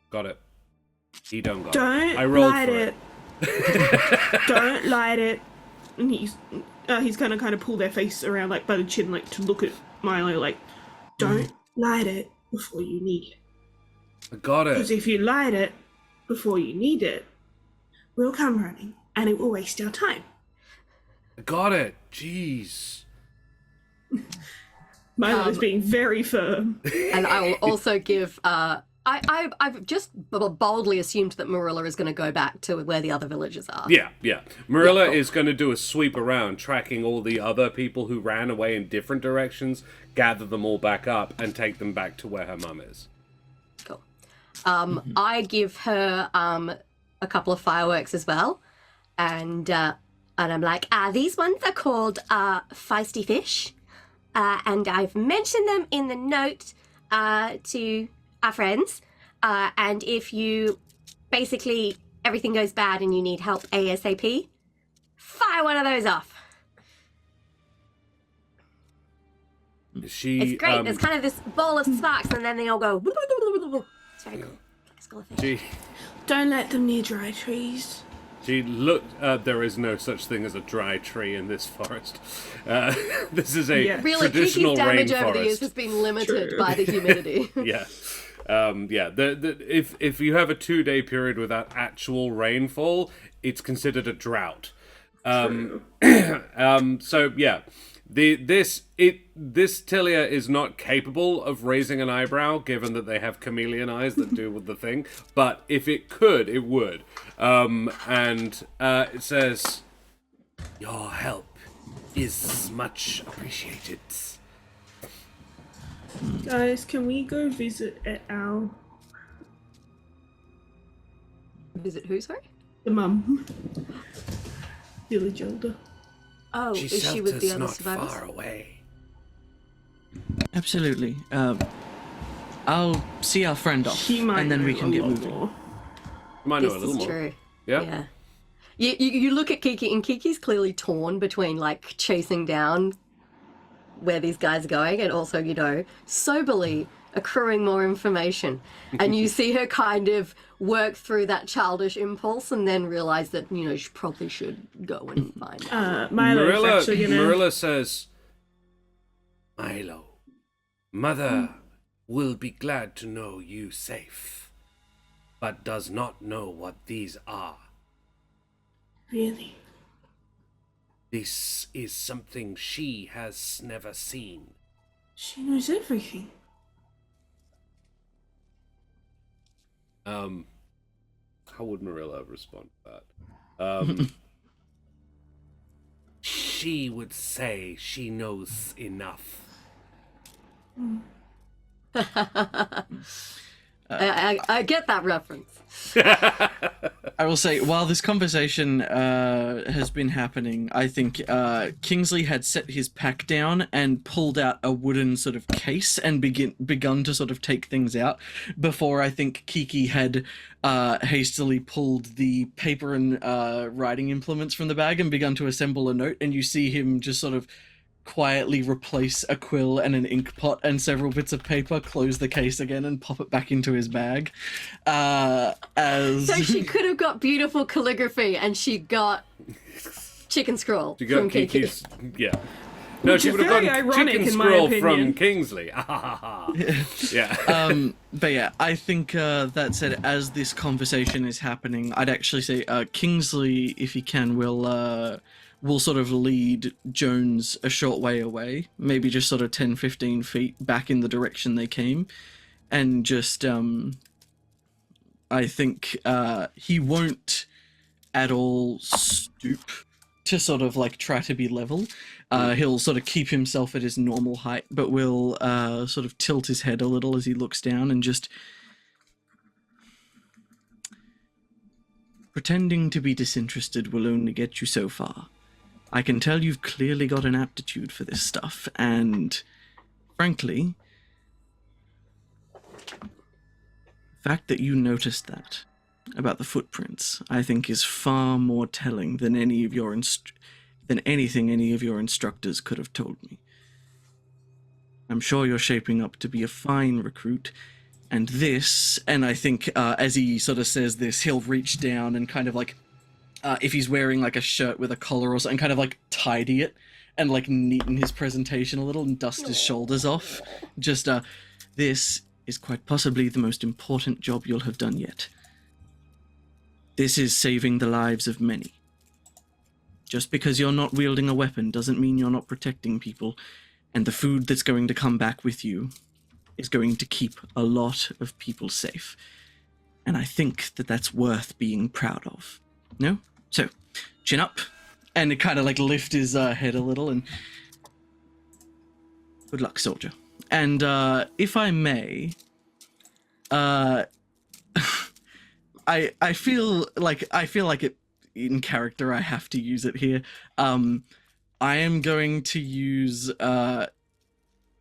Got it. He don't got Don't it. I rolled light for it. Don't light it. And he's gonna kind of pull their face around like by the chin, like to look at Milo. Like, don't light it before you need it. I got Because it. if you light it before you need it, we'll come running, and it will waste our time. I got it. Jeez. Milo's being very firm. And I will also give. I've just boldly assumed that Marilla is going to go back to where the other villagers are. Yeah. Marilla is going to do a sweep around, tracking all the other people who ran away in different directions, gather them all back up, and take them back to where her mum is. Cool. I give her a couple of fireworks as well, and I'm like, These ones are called Feisty Fish, and I've mentioned them in the note to our friends, and if you basically everything goes bad and you need help ASAP, fire one of those off. She, It's great. There's kind of this ball of sparks, and then they all go. It's very cool. Like a skull of fish. Don't let them near dry trees. She looked. There is no such thing as a dry tree in this forest. This is a Yeah. really, traditional Kiki's damage over the rainforest. years has been limited True. by the humidity. Yeah. If you have a 2-day period without actual rainfall, it's considered a drought. So yeah, this Tilia is not capable of raising an eyebrow, given that they have chameleon eyes that do with the thing. But if it could, it would. It says, "Your help is much appreciated." Guys, can we go visit at our Visit who, sorry? the mum? Village elder. Oh, She is she with the other not survivors? far away. Absolutely. I'll see our friend off, She might and then we know can a get lot moving. more. Might know This a little is more. true. Yeah. Yeah. You look at Kiki, and Kiki's clearly torn between, like, chasing down where these guys are going and also, soberly accruing more information. And you see her kind of work through that childish impulse and then realize that, she probably should go and find out. Milo's actually gonna. Marilla says, "Milo, Mother will be glad to know you safe." but does not know what these are. Really? This is something she has never seen. She knows everything. How would Marilla respond to that? She would say she knows enough. I get that reference. I will say, while this conversation has been happening, I think Kingsley had set his pack down and pulled out a wooden sort of case and begun to sort of take things out before I think Kiki had hastily pulled the paper and writing implements from the bag and begun to assemble a note, and you see him just sort of quietly replace a quill and an ink pot and several bits of paper, close the case again, and pop it back into his bag. So she could have got beautiful calligraphy, and she got chicken scroll She got from Kiki. Kiki's... Yeah. No, she is would have very gotten ironic, chicken in my scroll opinion. from Kingsley. Yeah. But yeah, I think that said, as this conversation is happening, I'd actually say Kingsley, if he can, will sort of lead Jones a short way away, maybe just sort of 10-15 feet back in the direction they came, and just I think he won't at all stoop to sort of like try to be level. He'll sort of keep himself at his normal height, but will sort of tilt his head a little as he looks down and just pretending to be disinterested will only get you so far. I can tell you've clearly got an aptitude for this stuff, and frankly, the fact that you noticed that about the footprints, I think, is far more telling than any of your anything any of your instructors could have told me. I'm sure you're shaping up to be a fine recruit, and this, and I think as he sort of says this, he'll reach down and kind of like, if he's wearing like a shirt with a collar or something, kind of like tidy it and like neaten his presentation a little and dust his shoulders off. Just, this is quite possibly the most important job you'll have done yet. This is saving the lives of many. Just because you're not wielding a weapon doesn't mean you're not protecting people, and the food that's going to come back with you is going to keep a lot of people safe. And I think that that's worth being proud of. No? So, chin up, and kind of like lift his head a little, and good luck, soldier. And if I may, I feel like it in character. I have to use it here. I am going to use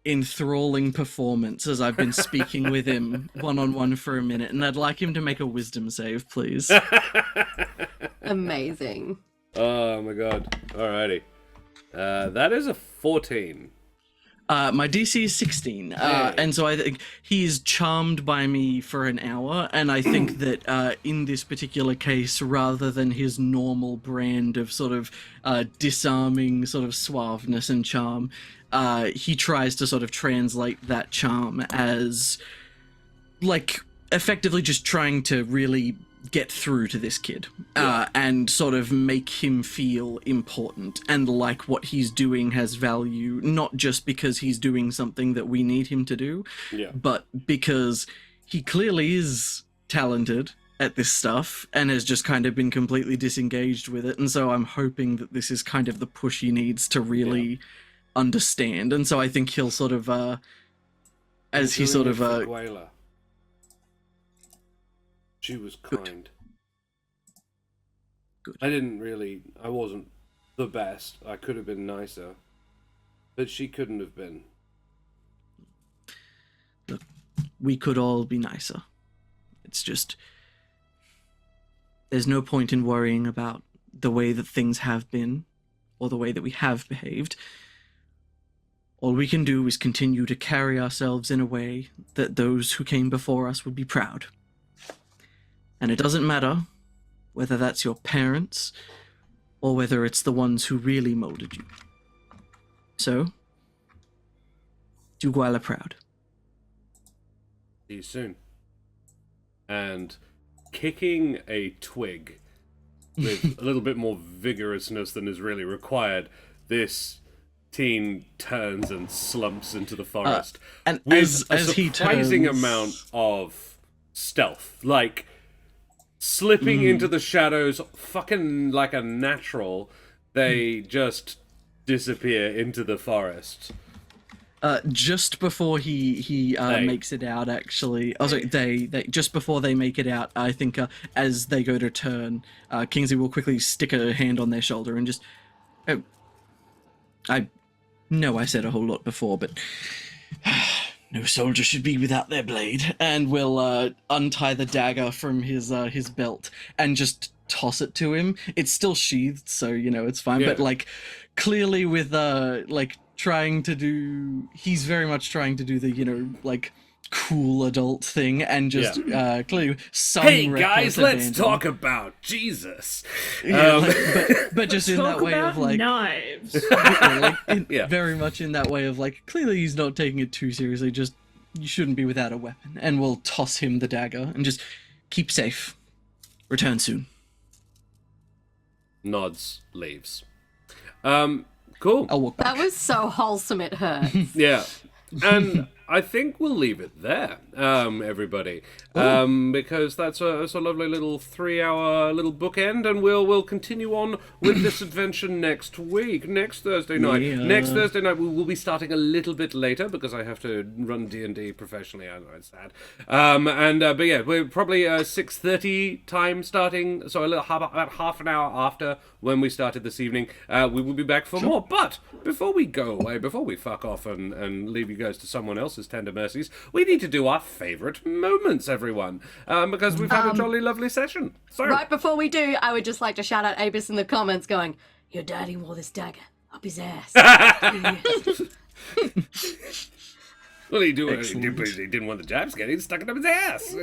enthralling performance as I've been speaking with him one-on-one for a minute, and I'd like him to make a wisdom save, please. Amazing. Oh my god. Alrighty. That is a 14. My DC is 16, and so I think he's charmed by me for an hour, and I think that in this particular case, rather than his normal brand of sort of disarming sort of suaveness and charm, he tries to sort of translate that charm as, like, effectively just trying to really get through to this kid, and sort of make him feel important and like what he's doing has value, not just because he's doing something that we need him to do, but because he clearly is talented at this stuff and has just kind of been completely disengaged with it. And so I'm hoping that this is kind of the push he needs to really understand. And so I think he'll sort of, as he sort of... Guayla. She was kind. Good. I wasn't the best. I could have been nicer. But she couldn't have been. Look, we could all be nicer. It's just, there's no point in worrying about the way that things have been, or the way that we have behaved. All we can do is continue to carry ourselves in a way that those who came before us would be proud. And it doesn't matter whether that's your parents or whether it's the ones who really molded you. So, do Guayla proud. See you soon. And kicking a twig with a little bit more vigorousness than is really required, this teen turns and slumps into the forest and with a as he surprising turns, amount of stealth, like slipping into the shadows, fucking like a natural. They just disappear into the forest. just before he makes it out, actually. Oh, sorry, they just before they make it out, I think as they go to turn, Kingsley will quickly stick a hand on their shoulder and just. Oh, I know I said a whole lot before, but no soldier should be without their blade. And will untie the dagger from his belt and just toss it to him. It's still sheathed, so it's fine. Yeah. But like, clearly with trying to do, he's very much trying to do the cool adult thing, and just clearly some Hey reckless guys, let's abandon. talk about Jesus. But just in Talk that way about of like knives. Yeah. very much in that way of like, clearly he's not taking it too seriously, just you shouldn't be without a weapon, and we'll toss him the dagger and just keep safe, return soon. Nods, leaves. Cool. I'll walk back. That was so wholesome it hurts. Yeah. And I think we'll leave it there, everybody, because that's a lovely little 3-hour little bookend, and we'll continue on with this adventure next week, next Thursday night. Yeah. Next Thursday night we will be starting a little bit later because I have to run D&D professionally. I know it's sad, but yeah, we're probably 6:30 time starting, so about half an hour after when we started this evening. We will be back for more. But before we go away, before we fuck off and leave you guys to someone else's tender mercies, we need to do our favourite moments, everyone, because we've had a jolly lovely session. So, Right before we do, I would just like to shout out Ep6 in the comments going, your daddy wore this dagger up his ass. well, he didn't want the jabs getting stuck it up his ass.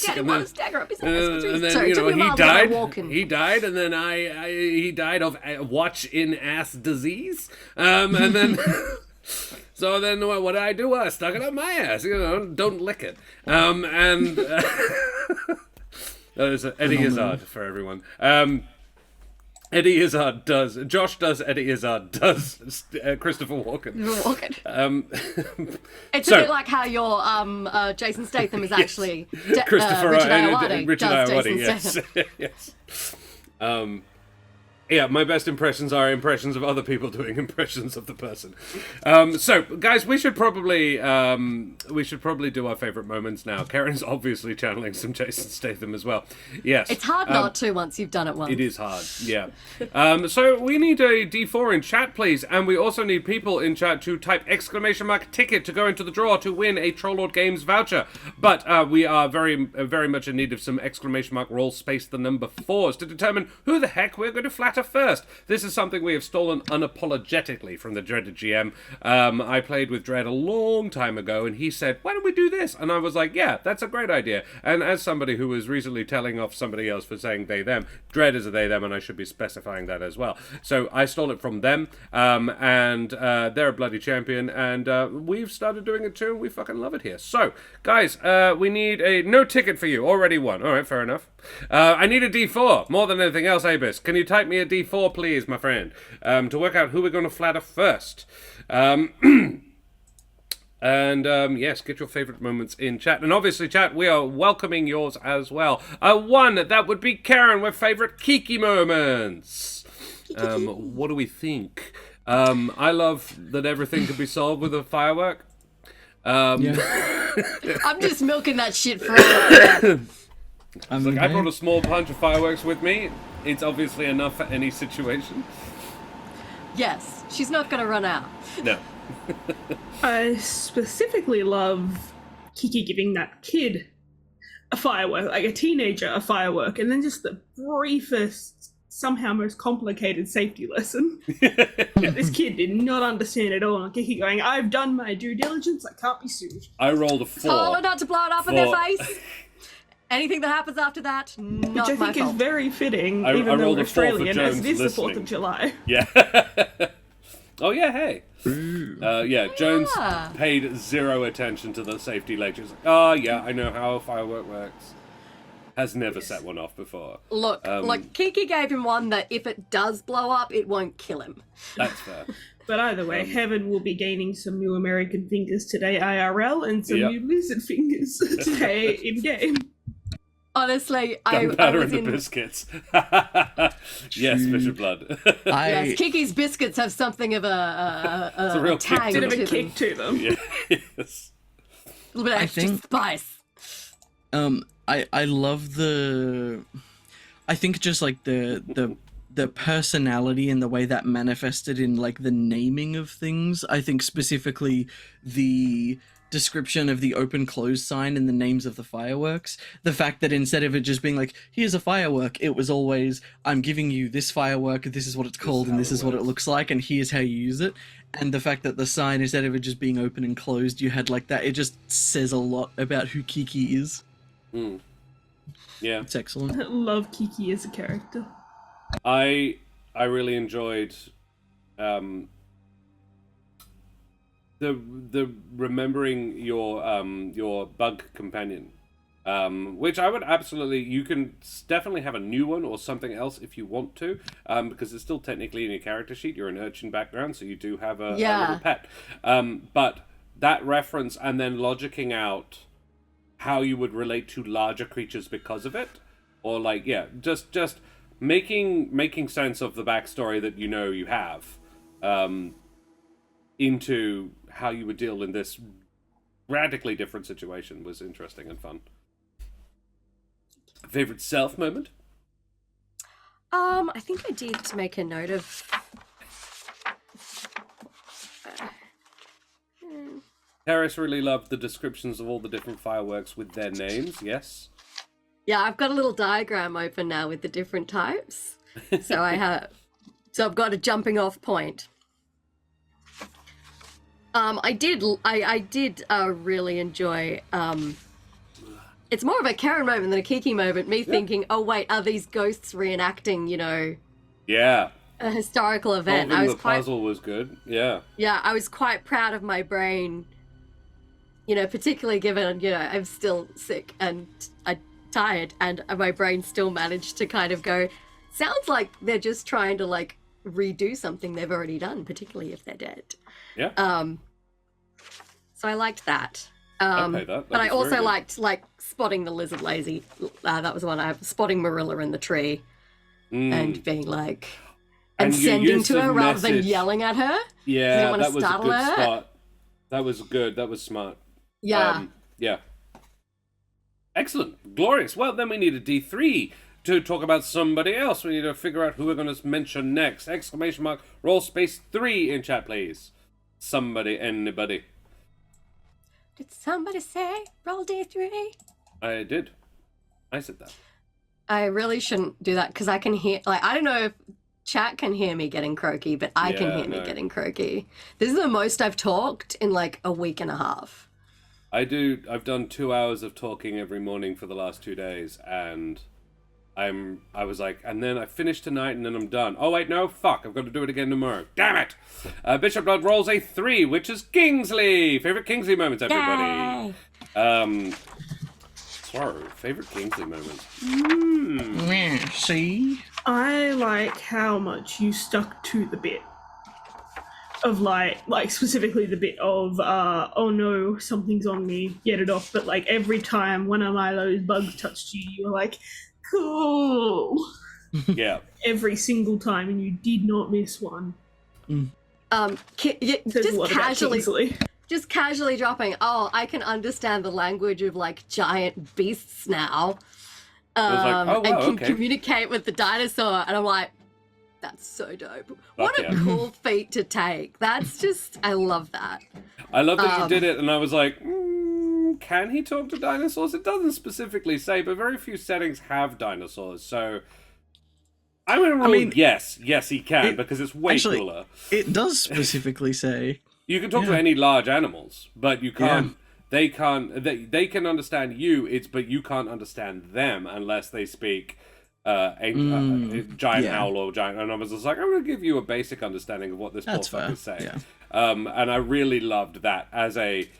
Daddy wore this dagger up his ass. And then Sorry, it took me a he while to get my died. walk in. He died, and then he died of watch in ass disease. And then so then what did I do? I stuck it up my ass. Don't lick it. And that is Eddie Izzard for everyone. Eddie Izzard does. Josh does. Eddie Izzard does. Christopher Walken. It's So- a bit like how your Jason Statham is actually Christopher Richard Richard does Ayoade, Jason yes. Yes. Yeah, my best impressions are impressions of other people doing impressions of the person. So, guys, we should probably do our favorite moments now. Karen's obviously channeling some Jason Statham as well. Yes, It's hard not to once you've done it once. it is hard, yeah. So we need a D4 in chat, please, and we also need people in chat to type !ticket to go into the draw to win a Trollord Games voucher. But we are very much in need of some ! Roll space the number 4s to determine who the heck we're going to flatter first. This is something we have stolen unapologetically from the dreaded GM. I played with Dredd a long time ago, and he said, why don't we do this? And I was like, yeah, that's a great idea. And as somebody who was recently telling off somebody else for saying they, them, Dredd is a they, them, and I should be specifying that as well. So I stole it from them, and they're a bloody champion, and we've started doing it too, and we fucking love it here. So, guys, we need a no ticket for you. Already won. All right, fair enough. I need a D4. More than anything else, Abis. Can you type me a D4, please, my friend, to work out who we're going to flatter first. And yes, get your favourite moments in chat. And obviously, chat, we are welcoming yours as well. One, that would be Karen with favourite Kiki moments. What do we think? I love that everything can be solved with a firework. Yeah. I'm just milking that shit for all. I brought a small bunch of fireworks with me. It's obviously enough for any situation. Yes, she's not going to run out. No. I specifically love Kiki giving that kid a firework, like a teenager a firework, and then just the briefest, somehow most complicated safety lesson. This kid did not understand at all. And Kiki going, I've done my due diligence, I can't be sued. I rolled a 4. Tell her not to blow it up in their face. Anything that happens after that, not Which I my think is fault. very fitting, I even though rolled we're a 4 for Australian, as Jones it is the 4th listening. of July. Yeah. Oh, yeah, hey. Yeah, Jones paid 0 attention to the safety lectures. Like, oh, yeah, I know how a firework works. has never set one off before. Look, Kiki gave him one that if it does blow up, it won't kill him. That's fair. But either way, Heaven will be gaining some new American fingers today IRL and some Yep. new lizard fingers today in-game. Honestly, I Gunpowder was and the in... biscuits. Yes, Fish of Blood. Yes, Kiki's biscuits have something of a real tang kick Bit of to a them. kick to them. Yes. A little bit of extra think- spice. I love I think just like the personality and the way that manifested in like the naming of things. I think specifically the description of the open close sign and the names of the fireworks. The fact that instead of it just being like, here's a firework, it was always, I'm giving you this firework, this is what it's called, and this is what it looks like, and here's how you use it. And the fact that the sign, instead of it just being open and closed, you had like that, it just says a lot about who Kiki is. Yeah. It's excellent. I love Kiki as a character. I really enjoyed the remembering your bug companion, which I would absolutely. You can definitely have a new one or something else if you want to, because it's still technically in your character sheet. You're an urchin background, so you do have a little pet. But that reference and then logicking out how you would relate to larger creatures because of it, or like just making sense of the backstory that you have, into how you would deal in this radically different situation was interesting and fun. Favorite self moment? I think I did make a note of. Harris really loved the descriptions of all the different fireworks with their names. Yes. Yeah, I've got a little diagram open now with the different types. So I've got a jumping off point. I did really enjoy. It's more of a Karen moment than a Kiki moment. Me thinking, oh wait, are these ghosts reenacting? Yeah. A historical event? Solving the puzzle was good. Yeah. Yeah, I was quite proud of my brain. Particularly given I'm still sick and I'm tired, and my brain still managed to kind of go. Sounds like they're just trying to like redo something they've already done, particularly if they're dead. Yeah. So I liked that. Okay, that but I was also very good. liked like spotting the lizard lazy. That was the one I have. Spotting Marilla in the tree and being like, and your sending use to her of rather than message- yelling at her. Yeah, wanna that was a startle good her? spot. That was good. That was smart. Yeah. Yeah. Excellent. Glorious. Well, then we need a D3 to talk about somebody else. We need to figure out who we're going to mention next. Exclamation mark, roll space 3 in chat, please. Somebody, anybody. Did somebody say roll D3? I did. I said that. I really shouldn't do that because I can hear. Like, I don't know if chat can hear me getting croaky, but I can Yeah, hear me no. getting croaky. This is the most I've talked in like a week and a half. I've done 2 hours of talking every morning for the last 2 days, and I was like, and then I finish tonight, and then I'm done. Oh wait, no, fuck, I've got to do it again tomorrow. Damn it! Bishop Blood rolls a 3, which is Kingsley. Favorite Kingsley moments, everybody. So, favorite Kingsley moments. See? I like how much you stuck to the bit of like specifically the bit of oh no, something's on me, get it off. But like every time one of Milo's bugs touched you, you were like, cool. Yeah. Every single time, and you did not miss one. Says a Just lot about casually, Kingsley. just casually dropping. Oh, I can understand the language of like giant beasts now, was like, oh, wow, and can okay. communicate with the dinosaur. And I'm like, that's so dope. What a yeah. cool feat to take. That's just, I love that. I love that you did it, and I was like, can he talk to dinosaurs? It doesn't specifically say, but very few settings have dinosaurs, so I'm going to rule yes, he can, because it's way actually, cooler. It does specifically say. You can talk to any large animals, but you can't. They can't. They can understand you. But you can't understand them unless they speak a giant owl or giant. And I was just like, I'm going to give you a basic understanding of what this poor That's fucker fair, is saying. yeah. And I really loved that as a.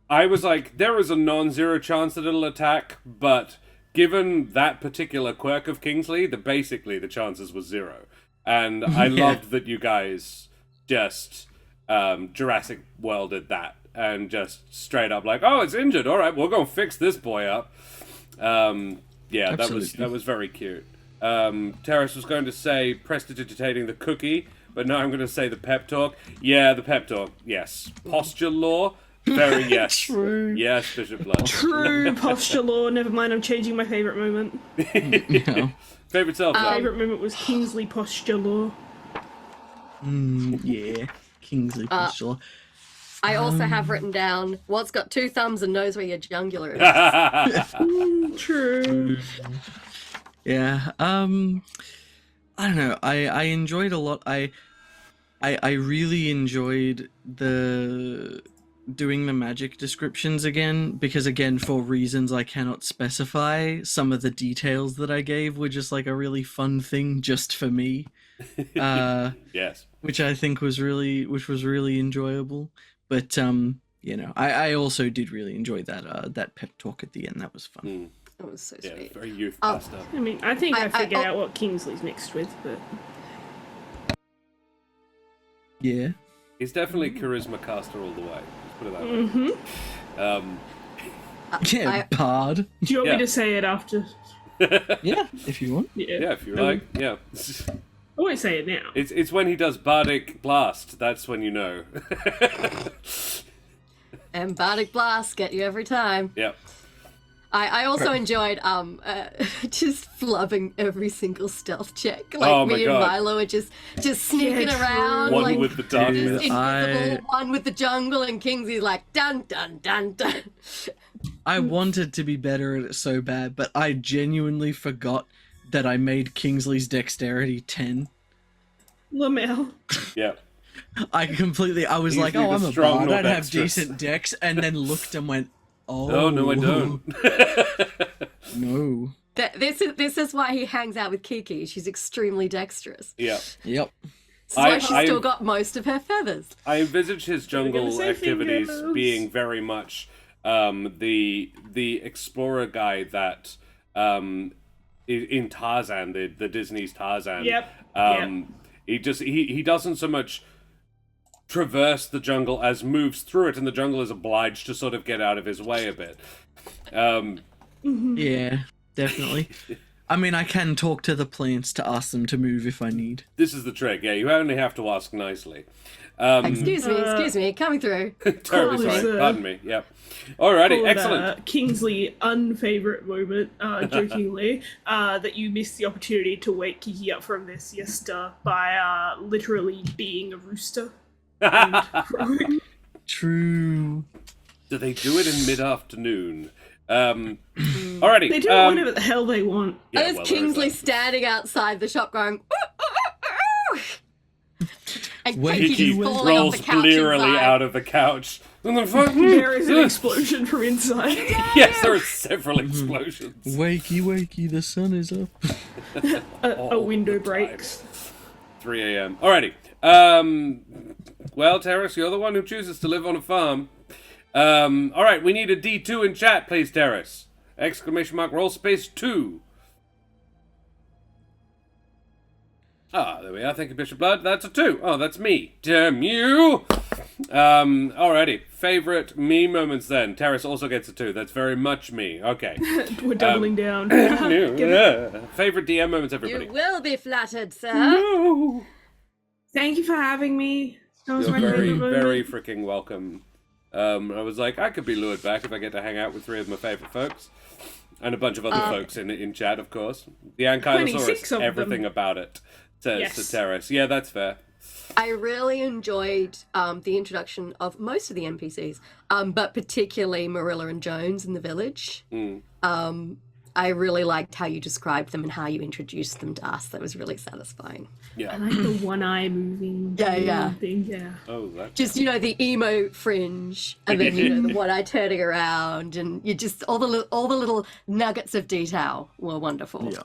I was like, there is a non-zero chance that it'll attack, but given that particular quirk of Kingsley, basically the chances were 0. And I loved that you guys just Jurassic Worlded that and just straight up like, oh, it's injured. All right, we're gonna fix this boy up. Yeah, that was very cute. Terrace was going to say prestidigitating the cookie, but now I'm going to say the pep talk. Yeah, the pep talk. Yes, posture law. Very yes. True. Yes, Bishop Blood. True posture law. Never mind, I'm changing my favourite moment. Yeah. Favorite self. My favourite moment was Kingsley posture law. Yeah. Kingsley posture. I also have written down what's got 2 thumbs and knows where your jugular is. True. Yeah. I don't know. I enjoyed a lot. I really enjoyed doing the magic descriptions again, because again, for reasons I cannot specify, some of the details that I gave were just like a really fun thing just for me. Yes. Which I think was really enjoyable. But you know, I also did really enjoy that pep talk at the end. That was fun. That was so Yeah, sweet. very youth pasta. I mean, I think I figured out what Kingsley's mixed with, but... Yeah. He's definitely charisma caster all the way. Let's put it that way. Yeah, Bard. Do you want me to say it after? Yeah, if you want. Yeah, if you like. Yeah. I won't say it now. It's when he does Bardic Blast. That's when you know. And Bardic Blast get you every time. Yep. I also enjoyed just flubbing every single stealth check. Like Oh my me God. and Milo were just sneaking Yeah, around. One like, with the darkness. Dude, invisible, one with the jungle, and Kingsley's like dun dun dun dun. I wanted to be better at it so bad, but I genuinely forgot that I made Kingsley's dexterity 10. Lamel. Yeah. I was He's like, neither oh, I'm a strong bard, nor I'd have dexterous. decent dex, and then looked and went, Oh, no, I don't. No. This is why he hangs out with Kiki. She's extremely dexterous. Yeah. Yep. This is why she's still got most of her feathers. I envisage his jungle say activities fingers. being very much the explorer guy that in Tarzan, the Disney's Tarzan. Yep. He doesn't so much traverse the jungle as moves through it, and the jungle is obliged to sort of get out of his way a bit. Yeah, definitely. I mean, I can talk to the plants to ask them to move if I need. This is the trick. Yeah, you only have to ask nicely. Excuse me, coming through. Terribly Cool, sorry. sir. Pardon me. Yep. Alrighty, Called, excellent. Kingsley unfavorite moment, jokingly, that you missed the opportunity to wake Kiki up from their siesta by literally being a rooster. And crowing. True. Do they do it in mid-afternoon? Alrighty. They do whatever the hell they want. yeah, There's well, Kingsley there's standing outside the shop going, and Wait, Kiki Kiki just falling off rolls the couch blearily inside. out of the couch. There is an explosion from inside. Yes, there are several explosions. Wakey, wakey, the sun is up. A window breaks. 3 a.m. Alrighty. Well, Terrace, you're the one who chooses to live on a farm. Alright, we need a D2 in chat, please, Terrace. Exclamation mark roll space 2. Ah, there we are. Thank you, Bishop Blood. That's a 2. Oh, that's me. Damn you! Alrighty. Favorite me moments then. Terrace also gets a 2. That's very much me. Okay. We're doubling down. Favorite DM moments, everybody. You will be flattered, sir. No. Thank you for having me. That was You're my very, favorite moment. very freaking welcome. I was like, I could be lured back if I get to hang out with 3 of my favorite folks. And a bunch of other folks in chat, of course. The 26 Ankylosaurus, of them. everything about it, says Yes. to Terrace. Yeah, that's fair. I really enjoyed the introduction of most of the NPCs, but particularly Marilla and Jones in the village. I really liked how you described them and how you introduced them to us. That was really satisfying. I Yeah. like the one eye moving Yeah. thing. Yeah. Oh, that. Just, the emo fringe, and then, the one eye turning around, and you just, all the little nuggets of detail were wonderful. Yeah.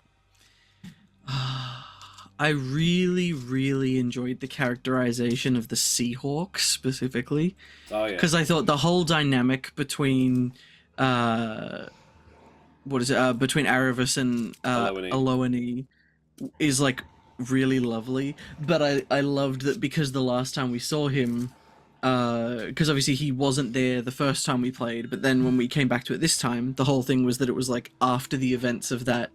I really, really enjoyed the characterization of the Seahawks specifically. Oh, yeah. Because I thought the whole dynamic between what is it? Between Aravis and Aloani. Aloani is like really lovely. But I loved that because the last time we saw him, because obviously he wasn't there the first time we played, but then when we came back to it this time, the whole thing was that it was like after the events of that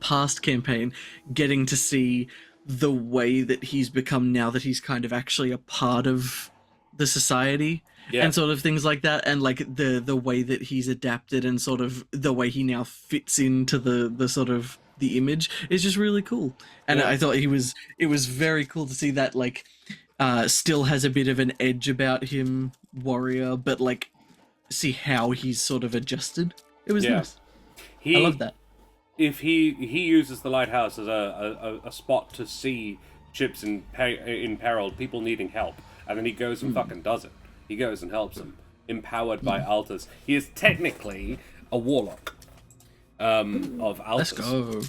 past campaign, getting to see the way that he's become now that he's kind of actually a part of the society. Yeah. And sort of things like that, and like the way that he's adapted and sort of the way he now fits into the sort of the image is just really cool. And I thought it was very cool to see that, like, still has a bit of an edge about him, warrior, but like see how he's sort of adjusted. It was nice. I love that. If he uses the lighthouse as a spot to see ships in peril, people needing help, and then he goes and fucking does it. He goes and helps them, empowered by altars. He is technically a warlock of altars. Let's go.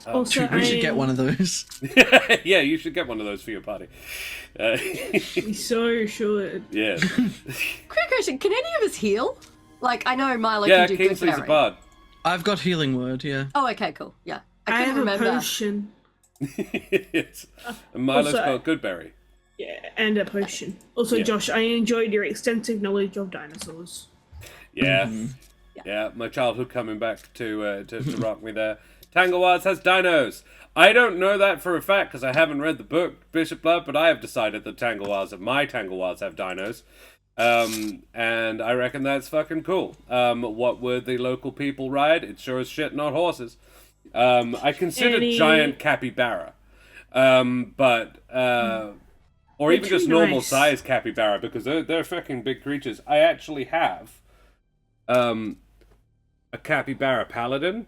Also, we should get one of those. Yeah, you should get one of those for your party. We so should. Yeah. Quick question, can any of us heal? Like, I know Milo Yeah, can do Kingsley's a good bard. I've got healing word, yeah. Oh, okay, cool. Yeah. I couldn't have remember. a potion. Yes. And Milo's Also, got Goodberry. Yeah, and a potion. Also, Yeah. Josh, I enjoyed your extensive knowledge of dinosaurs. Yeah. Yeah, my childhood coming back to rock me there. Tanglewards has dinos. I don't know that for a fact because I haven't read the book, Bishop Blood, but I have decided that my Tanglewards have dinos. And I reckon that's fucking cool. What would the local people ride? It's sure as shit not horses. I consider giant capybara. Or even just normal size capybara, because they're fucking big creatures. I actually have a capybara paladin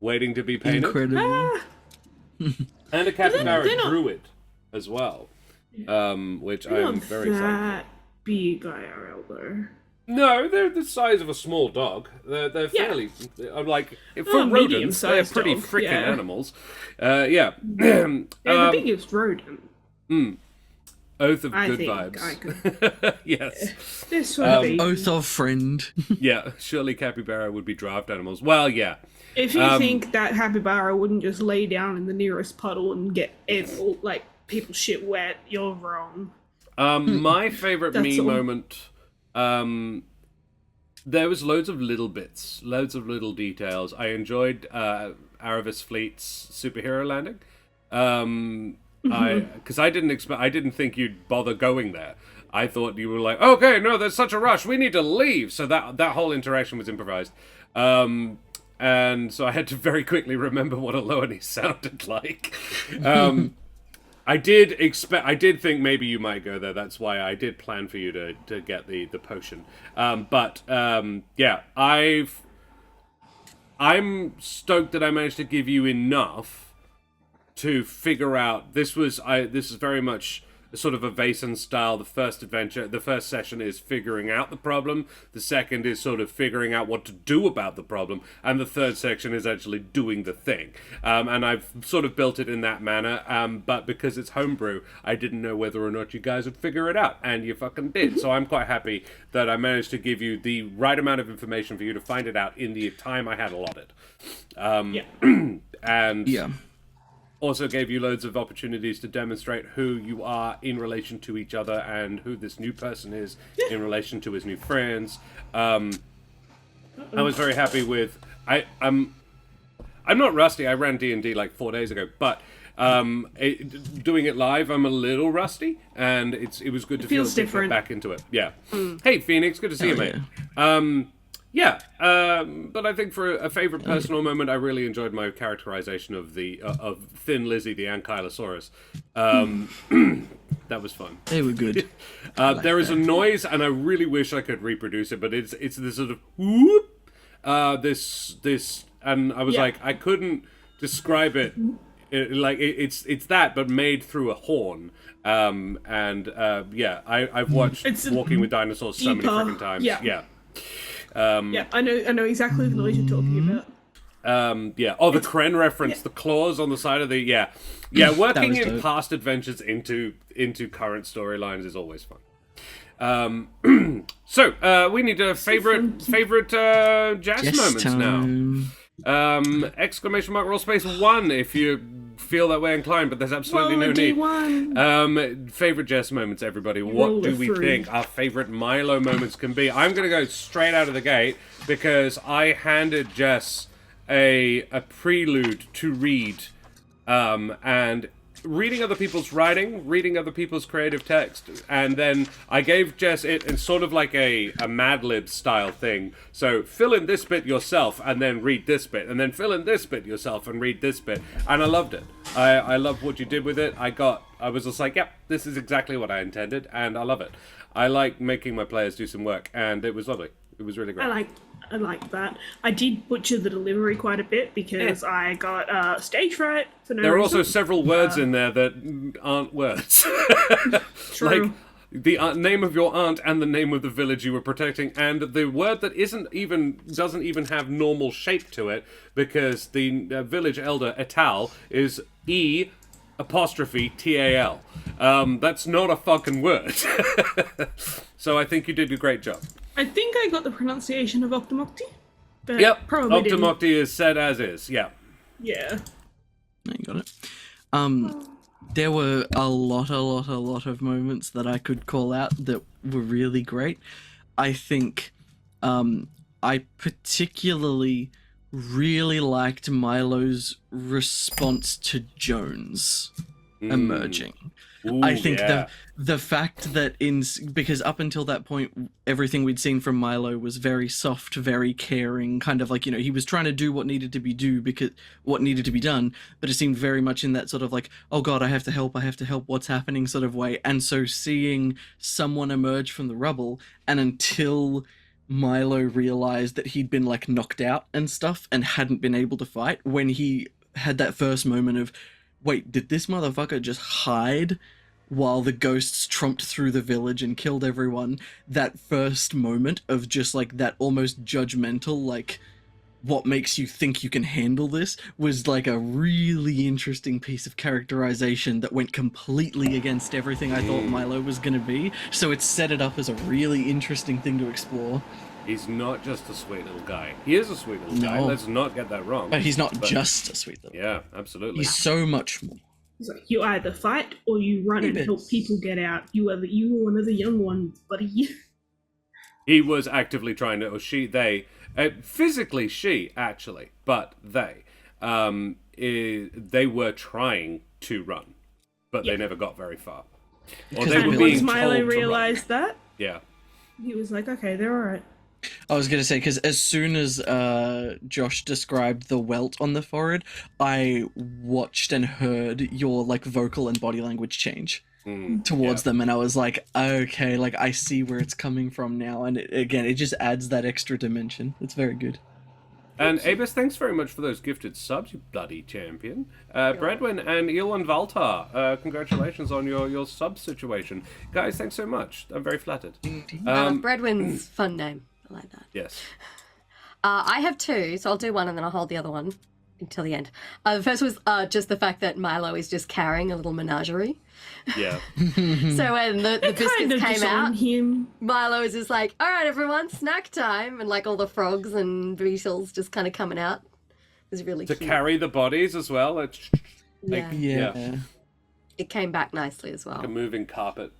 waiting to be painted. Incredible. And a capybara druid as well. Which I am very excited that big IRL though. No, they're the size of a small dog. They're fairly, like, for rodents, they're medium-sized pretty dog, freaking yeah. animals. Yeah. They're the biggest rodent. Oath of I good think vibes. I could. Yes. They're sort of big. Oath of friend. Yeah, surely capybara would be draft animals. Well, yeah. If you think that capybara wouldn't just lay down in the nearest puddle and get like people's shit wet, you're wrong. My favorite That's me all. moment, there was loads of little bits, loads of little details. I enjoyed Aravis Fleet's superhero landing. Because I didn't think you'd bother going there. I thought you were like, okay, no, there's such a rush, we need to leave. So that whole interaction was improvised. And so I had to very quickly remember what Aloani sounded like. I did think maybe you might go there. That's why I did plan for you to get the potion. Yeah, I'm stoked that I managed to give you enough to figure out. This is very much sort of a Vason style. The first session is figuring out the problem. The second is sort of figuring out what to do about the problem. And the third section is actually doing the thing. And I've sort of built it in that manner. But because it's homebrew, I didn't know whether or not you guys would figure it out. And you fucking did. So I'm quite happy that I managed to give you the right amount of information for you to find it out in the time I had allotted. And also gave you loads of opportunities to demonstrate who you are in relation to each other and who this new person is in relation to his new friends. I was very happy with. I'm not rusty. I ran D&D like 4 days ago, but doing it live, I'm a little rusty, and it was good to feel different. Get back into it. Yeah. Hey, Phoenix, good to see you, mate. But I think for a favorite personal moment, I really enjoyed my characterization of of Thin Lizzie, the Ankylosaurus. That was fun. They were good. There is a noise, and I really wish I could reproduce it, but it's this sort of whoop, this, and I was like, I couldn't describe it. It's that, but made through a horn. I've watched Walking with Dinosaurs so many freaking times. Yeah. I know exactly the noise you're talking about. The Kren reference, the claws on the side of the working in past adventures into current storylines is always fun. So we need a favorite Jess Yes, moments time. now. Exclamation mark roll space 1 if you feel that way inclined, but there's absolutely no need. D1. Favorite Jess moments, everybody. Roll What do a we 3. think our favorite Milo moments can be? I'm going to go straight out of the gate because I handed Jess a prelude to read, and reading other people's writing, reading other people's creative text, and then I gave Jess it in sort of like a Mad Lib style thing. So fill in this bit yourself and then read this bit, and then fill in this bit yourself and read this bit. And I loved it. I loved what you did with it. I was just like, yep, this is exactly what I intended, and I love it. I like making my players do some work, and it was lovely. It was really great. I like that. I did butcher the delivery quite a bit because I got stage fright for no There are reason. also several words in there that aren't words. True. Like the name of your aunt and the name of the village you were protecting, and the word that doesn't even have normal shape to it because the village elder Etal is E''Tal. That's not a fucking word. So I think you did a great job. I think I got the pronunciation of Octomocti. But Yep, probably didn't. Octomocti is said as is. Yeah. Yeah. No, you got it. There were a lot of moments that I could call out that were really great. I think I particularly really liked Milo's response to Jones emerging. Ooh, I think yeah. the fact that because up until that point everything we'd seen from Milo was very soft, very caring, kind of like, you know, he was trying to do what needed to be done, but it seemed very much in that sort of like, oh god, I have to help, what's happening sort of way. And so seeing someone emerge from the rubble, and until Milo realized that he'd been like knocked out and stuff and hadn't been able to fight, when he had that first moment of, wait, did this motherfucker just hide while the ghosts tromped through the village and killed everyone? That first moment of just like that almost judgmental, like, what makes you think you can handle this, was like a really interesting piece of characterization that went completely against everything I thought Milo was going to be. So it set it up as a really interesting thing to explore. He's not just a sweet little guy. He is a sweet little guy. No. Let's not get that wrong. But he's not just a sweet little. Yeah, absolutely. He's so much more. He's like, you either fight or you run and help people get out. You are one of the young ones, buddy. He was actively trying to, or they, physically she, actually, but they were trying to run, but they never got very far. Or they were And being once Milo told to realized run. that, Yeah. he was like, okay, they're alright. I was going to say, because as soon as Josh described the welt on the forehead, I watched and heard your like vocal and body language change towards them, and I was like, okay, like I see where it's coming from now, and it just adds that extra dimension. It's very good. And Abus, thanks very much for those gifted subs, you bloody champion. Bradwin and Elon Valtar, congratulations on your sub situation. Guys, thanks so much. I'm very flattered. Bradwin's fun name. I like that. Yes. I have two, so I'll do one and then I'll hold the other one until the end. The first was just the fact that Milo is just carrying a little menagerie. Yeah. So when the biscuits Kind of came just on out, him. Milo is just like, all right, everyone, snack time. And like all the frogs and beetles just kind of coming out. It was really To cute. carry the bodies as well. It's Yeah. Yeah. It came back nicely as well. like a moving carpet.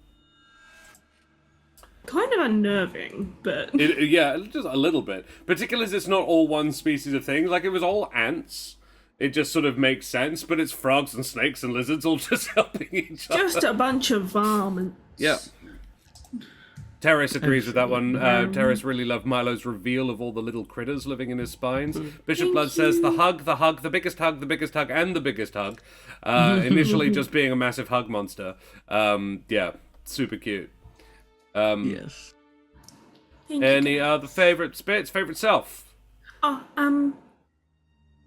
Kind of unnerving, but Yeah, just a little bit. Particularly as it's not all one species of thing. Like, it was all ants. It just sort of makes sense, but it's frogs and snakes and lizards all just helping each other. just a bunch of varmints. Yeah. Terrace agrees with that one. Terrace really loved Milo's reveal of all the little critters living in his spines. Bishop Blood says, the hug, the biggest hug, and the biggest hug. Initially just being a massive hug monster. Yeah, super cute. Yes. Any other favourite bits? Favourite self? Oh,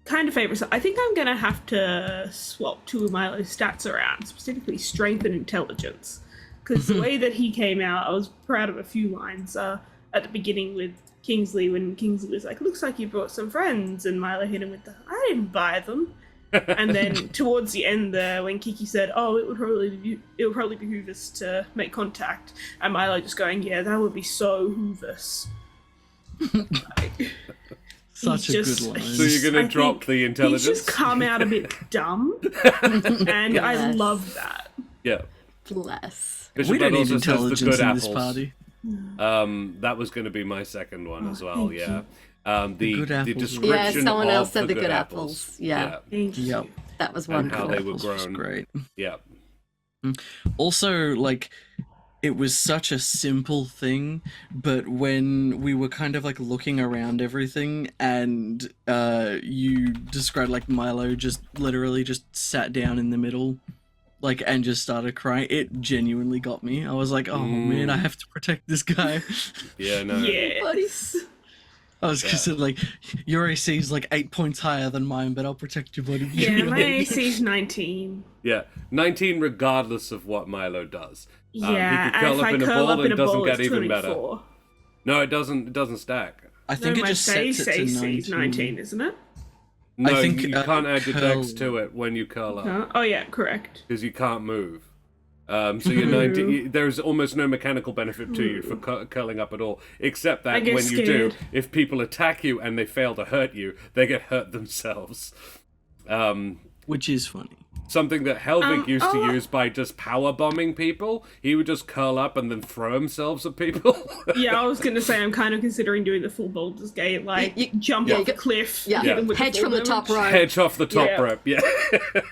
kind of favourite. I think I'm gonna have to swap two of Milo's stats around, specifically strength and intelligence, because the way that he came out, I was proud of a few lines at the beginning with Kingsley, when Kingsley was like, "Looks like you brought some friends," and Milo hit him with the, "I didn't buy them," And then towards the end there, when Kiki said, "Oh, it would probably behoove us to make contact," and Milo just going, "Yeah, that would be so hoovus." Such a just- good line. So you're going I to drop think the intelligence? He's just come out a bit dumb, and I Yes. love that. Yeah. Bless. Bishop We don't Blood need also says the intelligence good in this apples. party. That was going to be my second one as well. thank Yeah. you. The good apples. description Yeah, someone of else said the good apples. apples. Yeah. Thank you. Yep. That was And how wonderful. they were Apples was grown. great. Yeah. Also, like, it was such a simple thing, but when we were kind of like looking around everything, and you described like Milo just literally just sat down in the middle, like, and just started crying, it genuinely got me. I was like, oh man, I have to protect this guy. Yeah, no. Yes. I was just like, your AC is like 8 points higher than mine, but I'll protect you, buddy. Yeah, my AC's 19. Yeah. 19 regardless of what Milo does. Yeah, he could curl if up I in a curl ball up and in it a doesn't ball, get it's even better. 24. No, it doesn't stack. I think No, it just my sets it to AC 19. is 19, isn't it? No, think, you can't add your curl- dex to it when you curl up. Huh? Oh yeah, correct. Because you can't move. So you're 19. There's almost no mechanical benefit to you for curling up at all, except I that get when you do, scared. if people attack you and they fail to hurt you, they get hurt themselves. Which is funny. Something that Helvig used to oh. use by just power bombing people. He would just curl up and then throw himself at people. Yeah, I was gonna say I'm kind of considering doing the full Baldur's Gate, like jump Yeah. off a cliff, Yeah. hit him with Hedge the from the full top damage. rope. Hedge off the top Yeah. rope, yeah.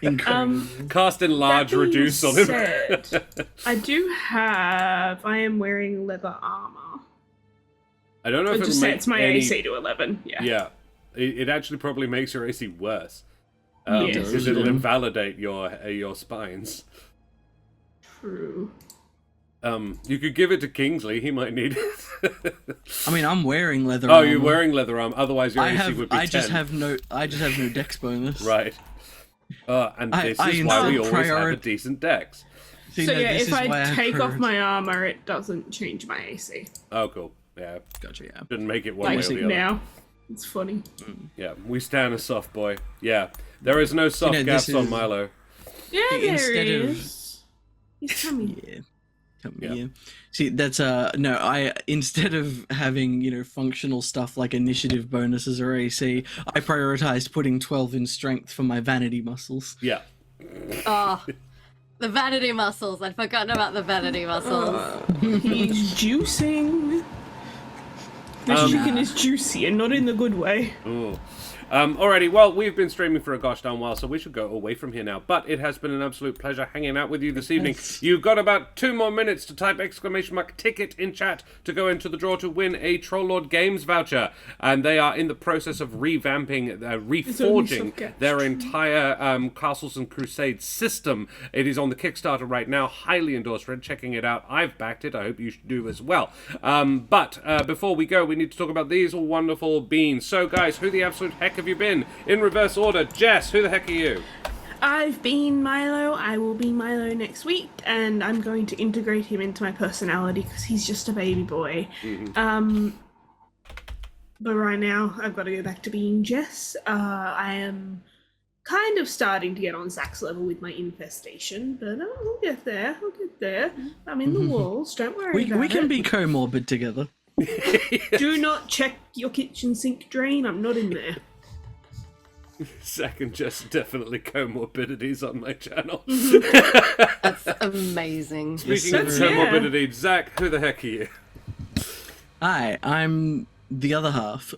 Incredible. Cast enlarge That being reduce on him. said, I am wearing leather armor. I don't know if It it just makes sets my any... AC to 11. Yeah. Yeah, it actually probably makes your AC worse. Yes. Because it'll invalidate your spines. True. You could give it to Kingsley. He might need it. I mean, I'm wearing leather Oh, armor. you're wearing leather armor. Otherwise, your AC would be 10. I just have no dex bonus. Right. And I- this I is why we instead always have a priori- decent dex. See, So no, yeah, this if is why I take off prioritize- my armor, it doesn't change my AC. Oh, cool. Yeah. Gotcha, yeah. Didn't make it one way or Like the other. now. It's funny. Yeah. We stand a soft boy. Yeah. There is no soft this gaps on is- Milo. Yeah, there Instead of- is. He's coming. Yeah. Come Yeah. here. See, that's no. I instead of having functional stuff like initiative bonuses or AC, I prioritized putting 12 in strength for my vanity muscles. Yeah. Oh, the vanity muscles. I'd forgotten about the vanity muscles. He's juicing. This chicken is juicy and not in the good way. Ooh. Alrighty, well, we've been streaming for a gosh darn while, so we should go away from here now. But it has been an absolute pleasure hanging out with you this evening. You've got about 2 more minutes to type !ticket in chat to go into the draw to win a Troll Games voucher. And they are in the process of revamping, reforging their entire Castles and Crusades system. It is on the Kickstarter right now. Highly endorsed for it. Checking it out. I've backed it. I hope you should do as well. But before we go, we need to talk about these wonderful beans. So, guys, who the absolute heck have you been? In reverse order, Jess, who the heck are you? I've been Milo. I will be Milo next week, and I'm going to integrate him into my personality because he's just a baby boy. But right now, I've got to go back to being Jess. I am kind of starting to get on Zach's level with my infestation, but I'll get there. I'm in the walls. Don't worry about We it. can be comorbid together. Do not check your kitchen sink drain. I'm not in there. Zach and Jess definitely comorbidities on my channel. That's amazing. Speaking of That's- yeah. comorbidities, Zach, who the heck are you? Hi, I'm the other half.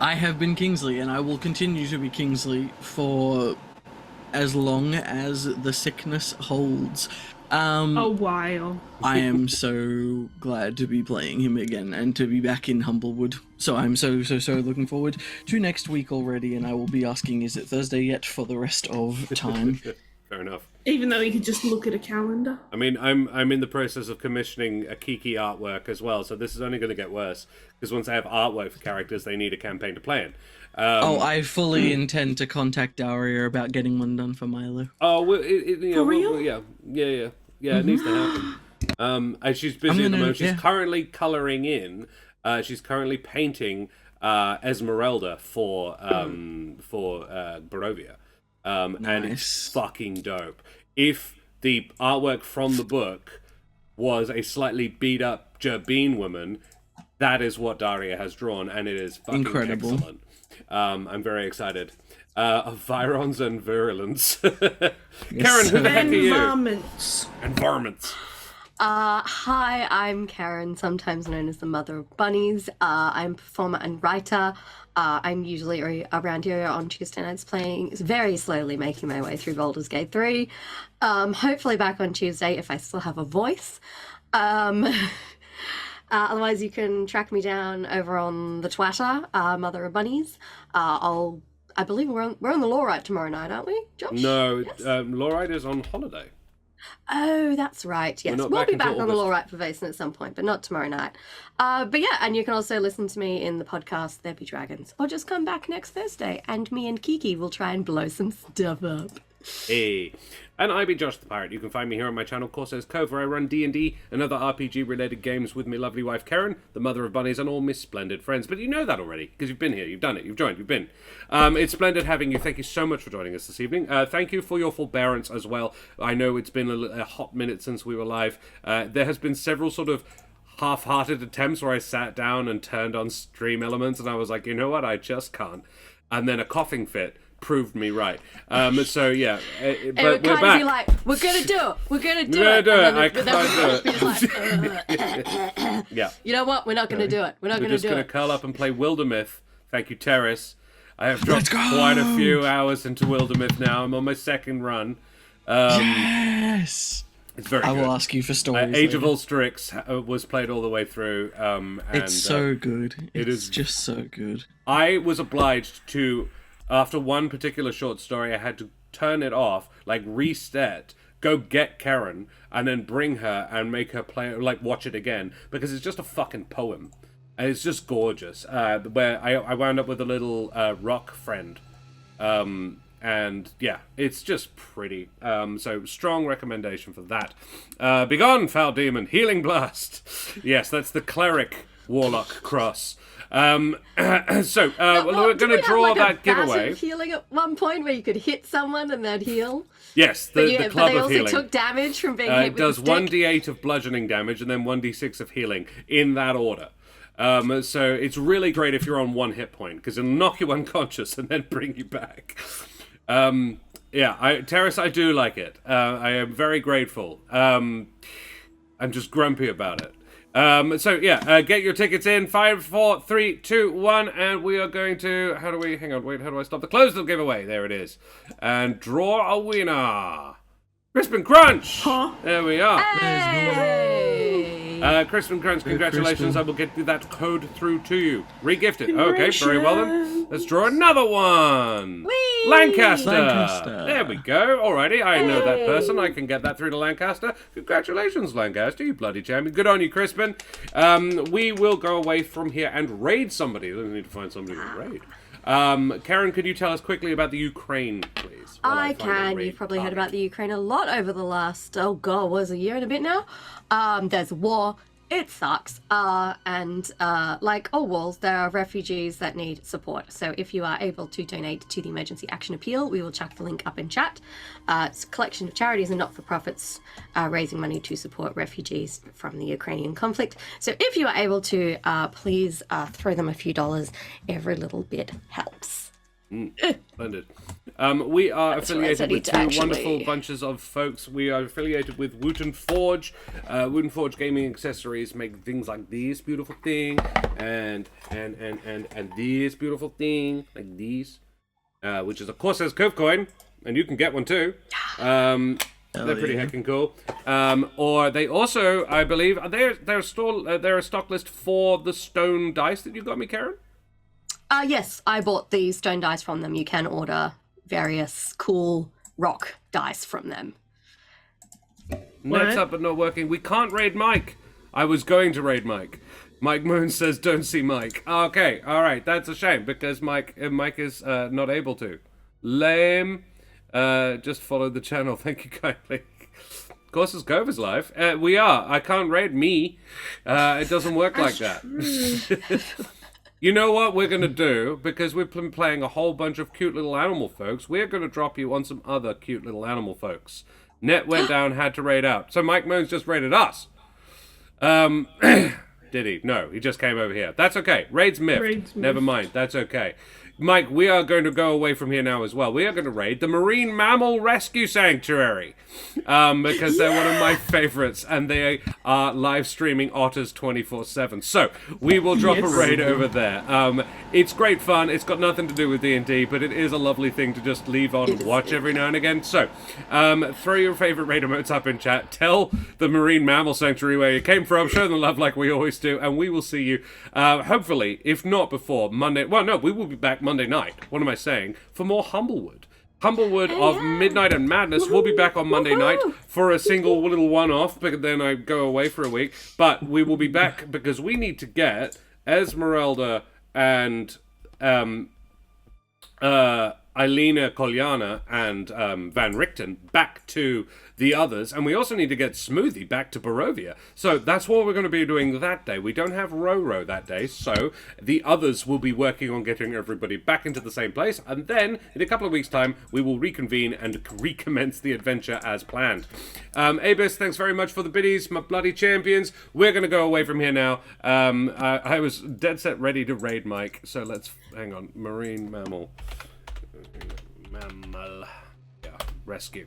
I have been Kingsley, and I will continue to be Kingsley for as long as the sickness holds. A while. I am so glad to be playing him again and to be back in Humblewood. So I'm so looking forward to next week already, and I will be asking, is it Thursday yet, for the rest of time. Fair enough. Even though you could just look at a calendar. I mean, I'm in the process of commissioning a Kiki artwork as well, so this is only going to get worse. Because once I have artwork for characters, they need a campaign to play in. I fully intend to contact Daria about getting one done for Milo. Oh, well, For real? yeah, it needs to happen. And she's busy at the gonna- moment. She's yeah. currently colouring in. She's currently painting Esmeralda for Barovia. And it's fucking dope. If the artwork from the book was a slightly beat up Gerbine woman, that is what Daria has drawn, and it is fucking incredible. Excellent. I'm very excited. Of Virons and Virulence. Karen, who the heck are you? Environments. Hi, I'm Karen, sometimes known as the Mother of Bunnies. I'm a performer and writer. I'm usually around here on Tuesday nights playing, very slowly making my way through Baldur's Gate 3. Hopefully back on Tuesday if I still have a voice. Otherwise, you can track me down over on the Twitter, Mother of Bunnies. I believe we're on the Lawrite tomorrow night, aren't we, Josh? No, yes? Lawrite is on holiday. Oh, that's right. Yes, we'll be back on the Lawrite for Vason at some point, but not tomorrow night. But yeah, and you can also listen to me in the podcast There Be Dragons, or just come back next Thursday, and me and Kiki will try and blow some stuff up. Hey. And I be Josh the Pirate. You can find me here on my channel, Corsair's Cove, where I run D&D and other RPG-related games with my lovely wife Karen, the Mother of Bunnies, and all my splendid friends. But you know that already, because you've been here, you've done it, you've joined, you've been. It's splendid having you. Thank you so much for joining us this evening. Thank you for your forbearance as well. I know it's been a hot minute since we were live. There has been several sort of half-hearted attempts where I sat down and turned on stream elements, and I was like, you know what, I just can't. And then a coughing fit proved me right. So yeah, but we're back. Be like, we're gonna do it. We're gonna do it. I can't do it. Yeah. You know what? We're not gonna do it. We're just gonna curl up and play Wildermyth. Thank you, Terrace. I have dropped quite a few hours into Wildermyth now. I'm on my second run. Yes. It's very good. I will ask you for stories. Age of Ulstrix was played all the way through. And, it's so good. It's just so good. I was obliged to, after one particular short story, I had to turn it off, like reset, go get Karen, and then bring her and make her play, like watch it again, because it's just a fucking poem. And it's just gorgeous. Where I wound up with a little rock friend. And yeah, it's just pretty. So strong recommendation for that. Begone, foul demon, healing blast. Yes, that's the cleric warlock cross. We're going to draw that giveaway. Healing at one point where you could hit someone and they'd heal. Yes, the club of healing. But they also took damage from being hit with does the stick. 1d8 of bludgeoning damage and then 1d6 of healing in that order. So it's really great if you're on one hit point, because it'll knock you unconscious and then bring you back. Terrace, I do like it. I am very grateful. I'm just grumpy about it. Get your tickets in. 5, 4, 3, 2, 1, and we are going to... How do I stop the close the giveaway? There it is. And draw a winner. Crispin Crunch! Huh? There we are. Hey! Crispin Crunch, congratulations. I will get that code through to you. Regift it. Okay, very well then. Let's draw another one. Whee! Lancaster. There we go. Alrighty, I know that person. I can get that through to Lancaster. Congratulations, Lancaster, you bloody champion. Good on you, Crispin. We will go away from here and raid somebody. We need to find somebody to raid. Karen, could you tell us quickly about the Ukraine, please? I can. You've probably heard about the Ukraine a lot over the last, a year and a bit now. There's war. It sucks. Like all wars, there are refugees that need support. So if you are able to donate to the Emergency Action Appeal, we will chuck the link up in chat. It's a collection of charities and not-for-profits raising money to support refugees from the Ukrainian conflict. So if you are able to, please throw them a few dollars. Every little bit helps. Splendid. We are affiliated with two actually... wonderful bunches of folks. We are affiliated with Wooten Forge. Wooten Forge gaming accessories make things like this beautiful thing and this beautiful thing like these, which is of course says Cove coin, and you can get one too. They're pretty heckin' cool. Or they also, I believe, they're a stock list for the stone dice that you got me, Karen. Yes, I bought the stone dice from them. You can order various cool rock dice from them. Net's up but not working. We can't raid Mike. I was going to raid Mike. Mike Moon says don't see Mike. Okay, alright, that's a shame because Mike is not able to. Lame. Just follow the channel. Thank you kindly. Of course, it's Cove is live. We are. I can't raid me. It doesn't work like that. You know what we're going to do? Because we've been playing a whole bunch of cute little animal folks, we're going to drop you on some other cute little animal folks. Net went down, had to raid out. So Mike Moans just raided us. Did he? No, he just came over here. That's okay. Raid's miffed. Never mind. That's okay. Mike, we are going to go away from here now as well. We are going to raid the Marine Mammal Rescue Sanctuary because they're one of my favorites, and they are live streaming otters 24/7. So we will drop a raid over there. It's great fun. It's got nothing to do with D&D, but it is a lovely thing to just leave on and watch every now and again. So throw your favorite raid emotes up in chat. Tell the Marine Mammal Sanctuary where you came from. Show them love like we always do, and we will see you hopefully, if not before Monday. Well, no, we will be back Monday night. What am I saying? For more Humblewood. Humblewood of Midnight and Madness. We'll be back on Monday night for a single little one-off, but then I go away for a week. But we will be back because we need to get Esmeralda and Eilina Kolyana and Van Richten back to the others, and we also need to get Smoothie back to Barovia. So that's what we're going to be doing that day. We don't have Roro that day, so the others will be working on getting everybody back into the same place, and then in a couple of weeks' time we will reconvene and recommence the adventure as planned. Abis, thanks very much for the biddies, my bloody champions. We're going to go away from here now. I was dead set ready to raid Mike, so let's hang on. Marine Mammal Rescue.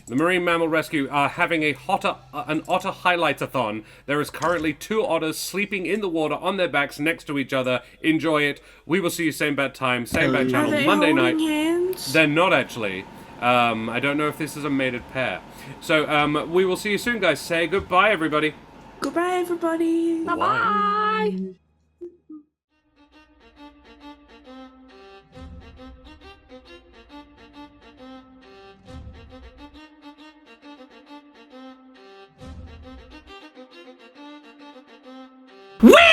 The Marine Mammal Rescue are having an otter highlight-a-thon. There is currently 2 otters sleeping in the water on their backs next to each other. Enjoy it. We will see you same bad time, same bad channel, Monday night. Hands? They're not actually. I don't know if this is a mated pair. So we will see you soon, guys. Say goodbye, everybody. Goodbye, everybody. Bye-bye. Whee!